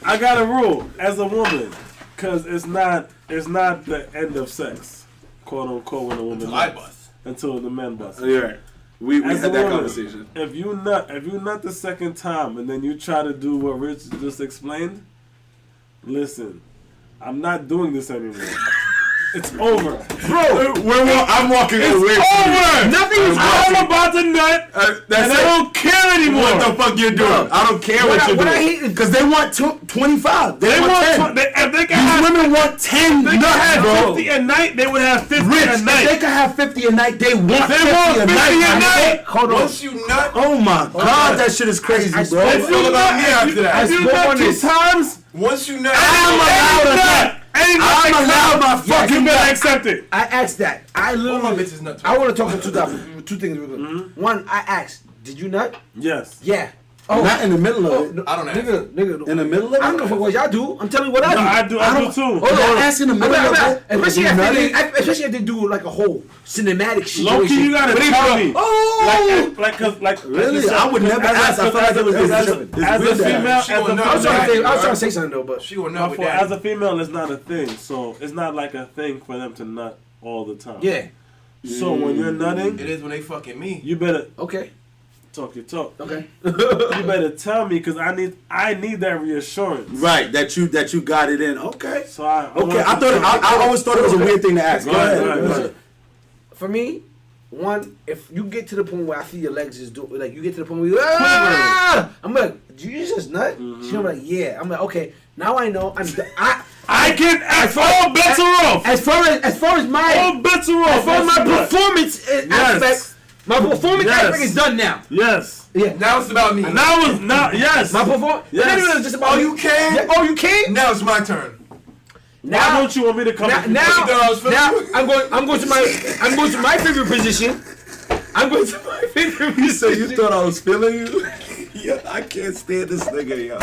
I got a rule as a woman, cause it's not the end of sex, quote unquote, when a woman until the men bust. You're right. We had that woman, conversation. If you nut the second time and then you try to do what Rich just explained, listen, I'm not doing this anymore. It's over, bro. I'm walking away. It's over. Nothing is I'm about to nut, and I don't care anymore. What the fuck you're doing? I don't care what you're doing. Because they want 25. They want 10. If they can These women want 10 nuts, bro. 50 a night, they would have 50 Rich, a night. if they could have 50 a night, they want 50 a night. Hold on. Once you nut, oh my God, that shit is crazy, bro. If you nut 2 times, once you nut, I'm allowed to nut. I'm allowed my fucking better nut. accept it. I asked that. I all my literally. bitches nut. I want to talk about two things real quick. One, I asked, did you nut? Yes. Yeah. Not in the middle of it. I don't ask. Nigga. In the middle of it? I don't know what y'all do. I'm telling you what I do. I do too. Hold on. Ask in the middle of it. Especially if they do like a whole cinematic situation. Low key, you gotta tell me. Oh! Like Really? I would never ask. I feel like it was as a female. I was trying to say something though, but she will nut with that. As a female, it's not a thing. So it's not like a thing for them to nut all the time. yeah. So when you're nutting, It is when they fucking me. you better Okay. talk your talk. Okay. You better tell me because I need that reassurance. Right, that you got it in. Okay. So I always thought it was a weird thing to ask. Go ahead. For me, one, if you get to the point where I feel your legs is doing, like you get to the point where you're I'm like, do you just nut? She's like, yeah. I'm like, okay. Now I know. I can. All bets are off. As far as my All bets are off. as far as my performance aspect, my performance aspect is done now. Yes. Yeah. Now it's about me. Now yes. My performance. Yes. It's just about Oh, you can? Yeah. Oh, you can? Now it's my turn. Why don't you want me to come? Now I'm going to my favorite position. I'm going to my favorite position. So you thought I was feeling you? Yeah, I can't stand this nigga, yo.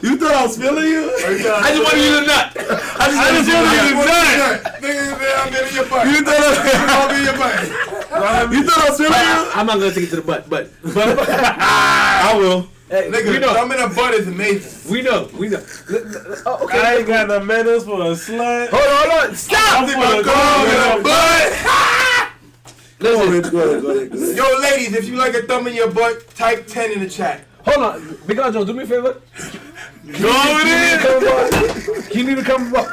You thought I was feeling you? I just wanted you to nut. I just wanted you to nut. Nigga, I'm in your butt. You thought I'll be in your butt. I was feeling you? I'm not gonna take it to the butt, but I will. Hey, Nigga, thumb in a butt is amazing. We know. Oh, okay. I ain't got no manners for a slut. Hold on. Stop! I'm gonna go in a butt. Listen. Go ahead. Yo, ladies, if you like a thumb in your butt, type 10 in the chat. Hold on. Big Joe, do me a favor. Go in. You need to come up.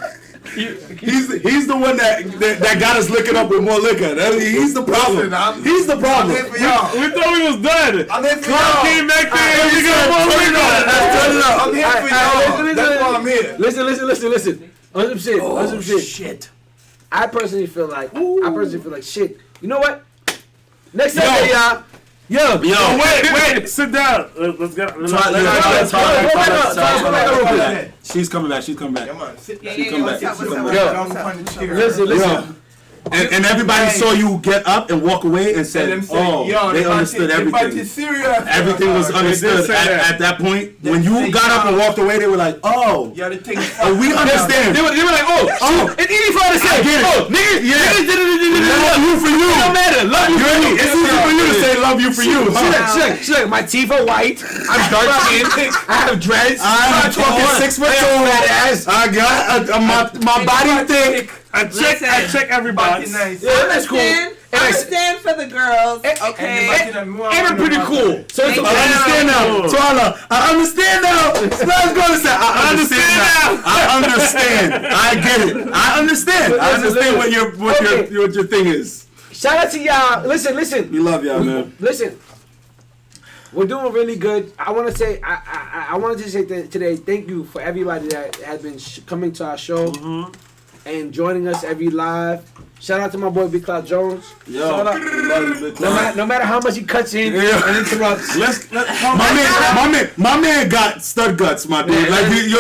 He's the one that got us licking up with more liquor. He's the problem. He's the problem. I'm here for y'all. We thought we was done. I'm here for Clark y'all. came back there and we got more liquor. I'm here for y'all. That's why I'm here. Listen. On some shit. I personally feel like shit. You know what? Next Sunday, y'all. Yo, wait, sit down. Let's get. She's coming back. Come on, sit down. She's coming back. Listen. And everybody saw you get up and walk away and said, they understood everything. Everything was understood at that point. When you got up and walked away, they were like, we understand. They were like, it's easy for her to say. Niggas, love you for you. It don't matter. Love you for you. It's easy for you to say love you for you. She's like, my teeth are white. I'm dark skinned. I have dreads. I'm talking 6 foot tall. I got my body thick. I check everybody. Nice. Yeah, that's cool. I stand for the girls. Okay. And I'm pretty cool. So it's okay. I understand now. Twala, I understand now. Let's go to say, I understand now. I understand. I get it. I understand. I understand what your thing is. Shout out to y'all. Listen. We love y'all, man. Listen. We're doing really good. I want to say, I wanted to say today, thank you for everybody that has been coming to our show. Mm-hmm. And joining us every live. Shout out to my boy Big Cloud Jones. Yo, no matter how much he cuts in and interrupts. My man got stud guts, my dude. Like he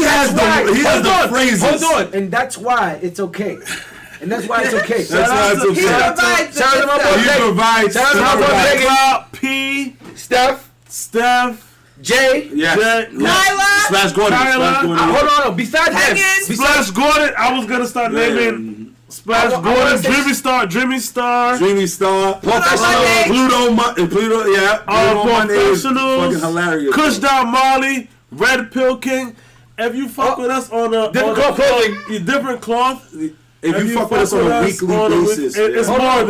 has the phrases. Hold on, and that's why it's okay. Shout out to my boy. He provides. Shout out to my boy Cloud P. Steph. Jay. Yes. Kyla. Slash Gordon. Hold on. Besides them. Splash Gordon. I was going to start naming Splash Gordon. Dreamy Star. Pluto, yeah. Professionals. Fucking hilarious. Kush Down Molly. Red Pill King. If you fuck with us on a different cloth. If you fuck with us on a weekly basis. It's more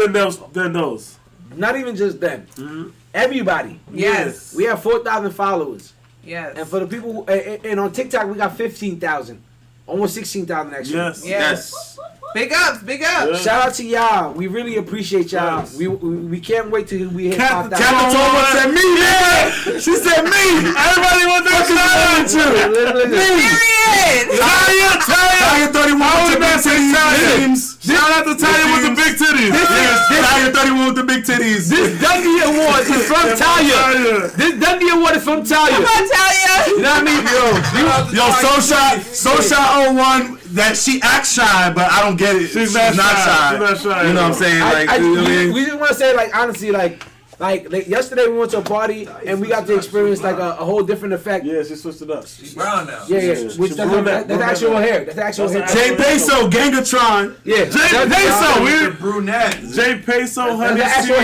than those. Not even just them. Mm-hmm. Everybody. Yes. We have 4,000 followers. Yes. And for the people, and on TikTok, we got 15,000. Almost 16,000 actually. Yes. Big ups. Yeah. Shout out to y'all. We really appreciate y'all. Yes. We can't wait till we hit 5,000. Captain said me, man. She said me. Everybody wants that shout out to Period. Taya 31 with the big titties. Shout out to Taya with the big titties. Taya 31 with the big titties. This Dundee Award is from Taya. This Dundee Award is from Taya. Come on, Taya. You know what I mean? Yo, So-Shot 01, that she acts shy, but I don't get it. She's not shy. You know what I'm saying? We just want to say, honestly, like yesterday we went to a party and we got to experience a whole different effect. Yeah, she switched it up. She's brown now. Yeah. Which that's actual hair. That's actual hair. Jay Peso, Gangatron. Yeah. Jay Peso. We're brunette. Jay Peso. That's the actual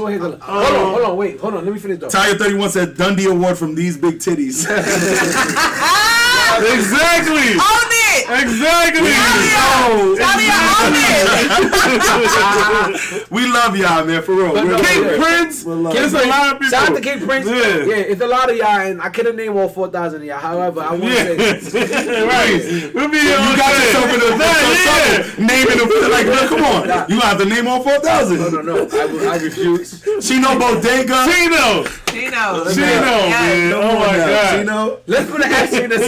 hair color. Hold on. Wait. Hold on. Let me finish though. Taya 31 said Dundee Award from these big titties. Exactly. Own it. Exactly. Talia, own it. We love y'all, man, for real. King Prince. There's a lot of people. Shout out to King Prince. Yeah, it's a lot of y'all, and I couldn't name all 4,000 of y'all. However, I want to say right. We'll be you got yourself in a naming them. Like, come on. You have to name all 4,000. No. I refuse. Chino Bodega. Chino. Man. Oh my God. Chino. Let's put an asterisk in this.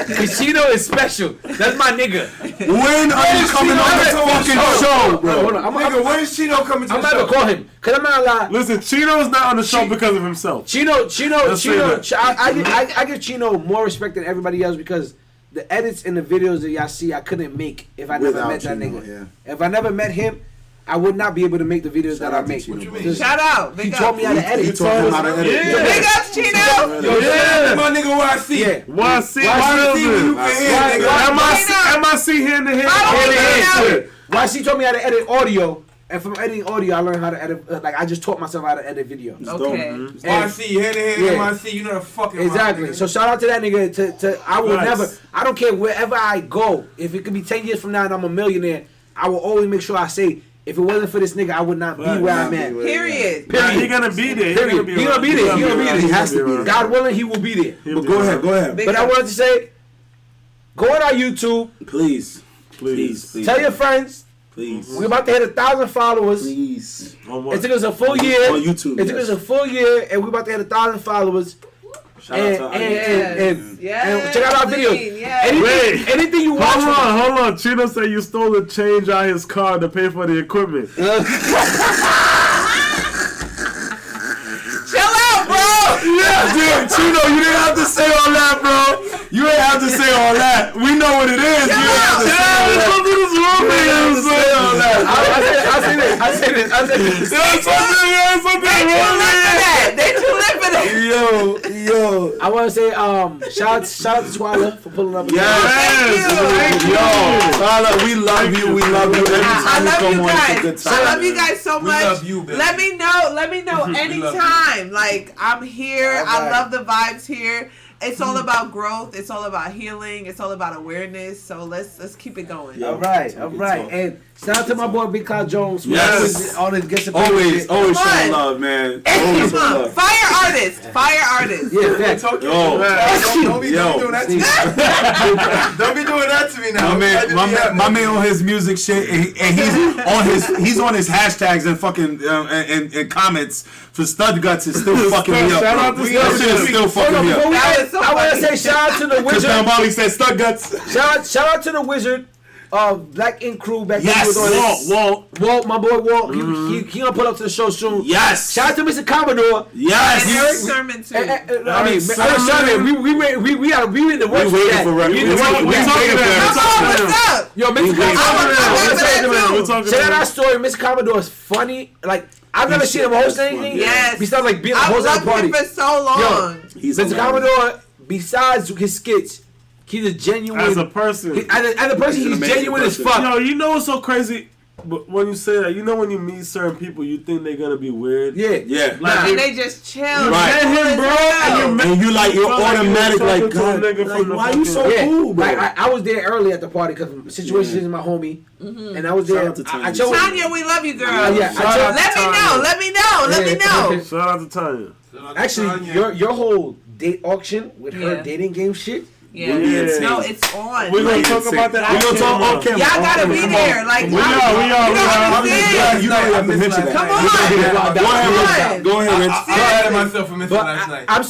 Because Chino is special. That's my nigga. When are you coming on this fucking show, bro? Hold on. When is Chino coming to the show? I'm not gonna call him. Because I'm not gonna lie. Listen, Chino's not on the show because of himself. Chino. I give Chino more respect than everybody else because the edits and the videos that y'all see I couldn't make if I never met that nigga. Yeah. If I never met him, I would not be able to make the videos that I make. Shout out. He taught me how to edit. He taught him how to edit. Yeah. Big ups, Chino. My nigga YC. Yeah. YC. MIC hand to hand. YC taught me how to edit audio And from editing audio, I learned how to edit. I just taught myself how to edit video. Okay. RC, hand in hand, MIC, you know the fucking exactly. So shout out to that nigga. I will never. I don't care wherever I go. If it could be 10 years from now and I'm a millionaire, I will always make sure I say, if it wasn't for this nigga, I would not be where I'm at. Period. He's gonna be there. He's gonna be there. He has to be there. God willing, he will be there. But go ahead. But I wanted to say, go on our YouTube. Please. Tell your friends. Please. We're about to hit 1,000 followers. Please. It took us a full year. On YouTube. It took us a full year, and we're about to hit 1,000 followers. Shout out to and check out our videos. Wait. Anything you watch. Hold on. Chino said you stole the change out his car to pay for the equipment. Chill out, bro. Yeah, dude, Chino, you didn't have to say all that, bro. You ain't have to say all that. We know what it is. You ain't have to say all that. I say this. They too lit for that. Yo. I want to say, shout out to Swalla for pulling up. Thank you. Yo, Swalla, we love you. I love you guys so much. We love you, baby. Let me know anytime. Like, I'm here. Right. I love the vibes here. It's all about growth. It's all about healing. It's all about awareness. So let's keep it going. All right. And shout out to my boy Big Cloud Jones. Yes. Always showing love, man. Always showing love. Fire artist. Yeah, facts. Don't be doing that to me. Don't be doing that to me now. My man on his music shit, and he's on his hashtags and fucking and comments for Stud Guts is still fucking me up. Shout out to That shit is still fucking me up. I want to say shout out to the Because Wizard. Molly said Stud Guts. Shout out to the Wizard. Black Ink Crew back Yes. then. Walt, my boy Walt. He gonna pull up to the show soon. Yes. Shout out to Mr. Commodore. Yes. And Eric Sermon too. Eric Sermon. We in the works. We waiting for Eric. We talking What's up? Yo, Mr. Commodore. Check out our story. Mr. Commodore is funny. Like, I've never seen him host anything. Yes. Besides like being a I host at a loved party. him for so long. Mr. Commodore, besides his skits, he's a genuine. As a person. As a person, he's genuine as fuck. Yo, you know what's so crazy? But when you say that, you know when you meet certain people, you think they're gonna be weird. Yeah. And they just chill. You met him, bro, and you're automatic like, God, like, why you so cool, bro? I was there early at the party because situations is my homie, and I was there. Tanya, we love you, girl. Let me know. Shout out to Tanya. Actually, your whole date auction with her dating game shit. Yeah. No, it's on. We're gonna talk about that. We're gonna talk on camera. Y'all gotta be there. Like, we are. You don't have to mention that. Come on. Go ahead, Rich. I had myself for missing last night. I'm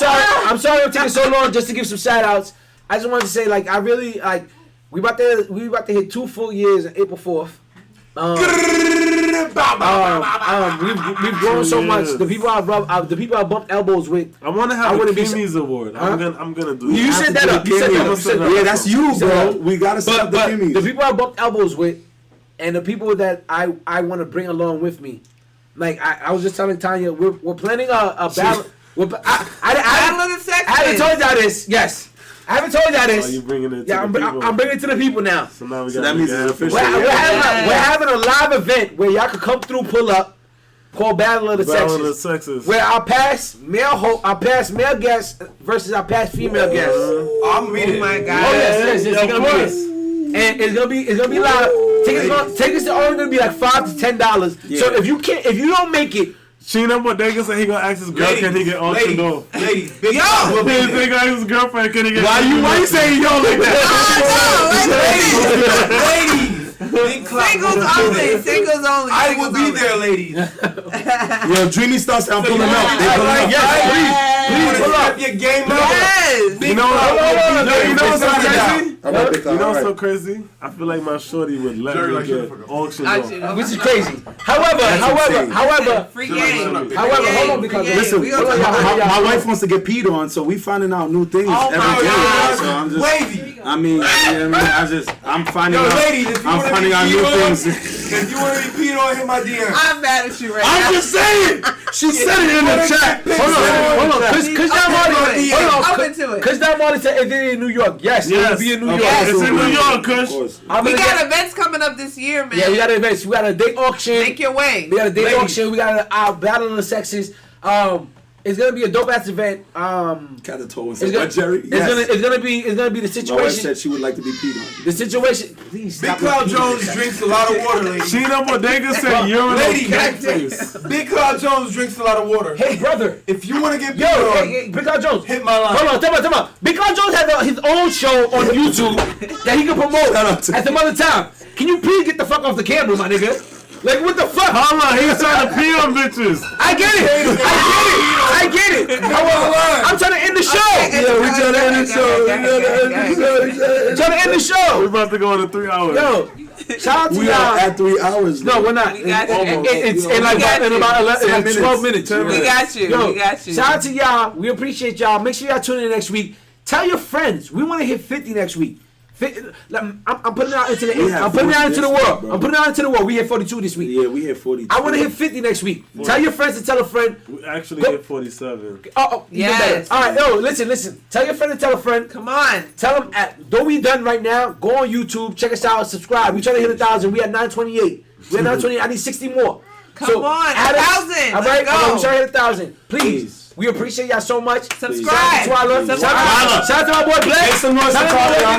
sorry I'm taking so long just to give some shout outs. I just wanted to say, like, I really like we about to hit 2 full years on April 4th. We've grown so much. The people I bumped elbows with. I want to have a Kimmy's award. I'm gonna do. You set that up. Yeah, that's you, bro. We gotta set up the Kimmy's. The people I bumped elbows with, and the people that I want to bring along with me. Like I was just telling Tanya, we're planning a battle. Battle of the Sexes. I haven't told y'all this. Yes. I haven't told y'all this. Oh, you bringing it to yeah, the people. I'm bringing it to the people now. So now that means it's official. We're having a live event where y'all can come through, pull up, called Battle of the Sexes. Where our past male guests versus our past female guests. I'm reading. Oh my God. Oh yes, it's gonna be this. And it's gonna be live. Tickets are only gonna be like $5 to $10. Yeah. So if you don't make it. Sheena, what they gonna say? He gonna ask his girl, can he get auctioned off? Ladies, he gonna ask his girlfriend, can he get? Why you saying yo like that? Ladies, singles only. I will be there, ladies. Yo, Dreamy starts down pulling up. Please pull up your game up. Yes. You know what's so crazy? You know what's so crazy? I feel like my shorty would let me get auctioned off. Which is crazy. However, free game. However, hold on, because listen, my wife wants to get peed on, so we finding out new things every day. So I'm just, wavy. I'm finding out new things. If you want to be peed on, hit my DM. I'm mad at you right now. I'm just saying. She said it in the chat. Hold on. Cause that Marty said if they're in New York. Yes, it will be in New York. It's in New York, cuz. We got events coming up this year, man. Yeah, we got events. We got a date auction. Make your way. We got a date auction. We got a battle of the sexes. It's gonna be a dope ass event. Got the toe and said, what, Jerry? It's gonna be the situation. My wife said she would like to be peed on. The situation. Please Big stop. Cloud Jones drinks a lot of water, lady. Sheena Bodega said urinal Lady, cactus. Big Cloud Jones drinks a lot of water. Hey, brother. If you want to get peed on, hey, Big Cloud Jones. hit my line. Hold on, time out. Big Cloud Jones has his own show on YouTube that he can promote at some other time. Can you please get the fuck off the camera, my nigga? Like, what the fuck? Hold on, he's trying to pee on bitches. I get it. I'm trying to end the show. Yeah, we trying to end the show. Trying to end the show. We're about to go into 3 hours. Yo, shout out to we y'all. are at 3 hours. No, we're not. It's in about 12 minutes. We got you. Shout out to y'all. We appreciate y'all. Make sure y'all tune in next week. Tell your friends. We want to hit 50 next week. I'm putting it out into the world. I'm putting it out into the world. We hit 42 this week. Yeah, we hit 42. I want to hit 50 next week. Tell your friends to tell a friend. We actually hit 47. Yes. All right, yo, listen. Tell your friend to tell a friend. Come on. Tell them though we done right now. Go on YouTube, check us out, subscribe. We trying to hit 1,000. We at 928. We at 928. I need 60 more. Come on, 1,000. All right, go. We trying to hit 1,000. Please. We appreciate y'all so much. Subscribe. Shout out to my boy Blake. Shout out to my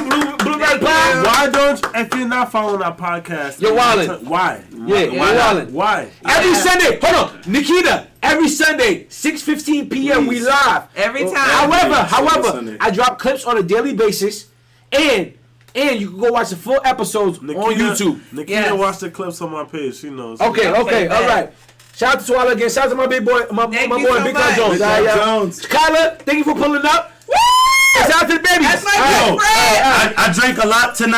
boy Blueberry Pie. Why don't you, if you're not following our podcast, you're wildin'. Why? Yeah, you're wildin'. Why? Every Sunday, hold on, Nikita. Every Sunday, 6:15 p.m. we live. Every time. However, I drop clips on a daily basis, and you can go watch the full episodes on YouTube. Nikita watched the clips on my page. She knows. Okay, all right. Shout out to Twala again. Shout out to my big boy, my boy Big Cloud Jones. Kyla, thank you for pulling up. Woo! Shout out to the babies. That's my best friend. I drank a lot tonight.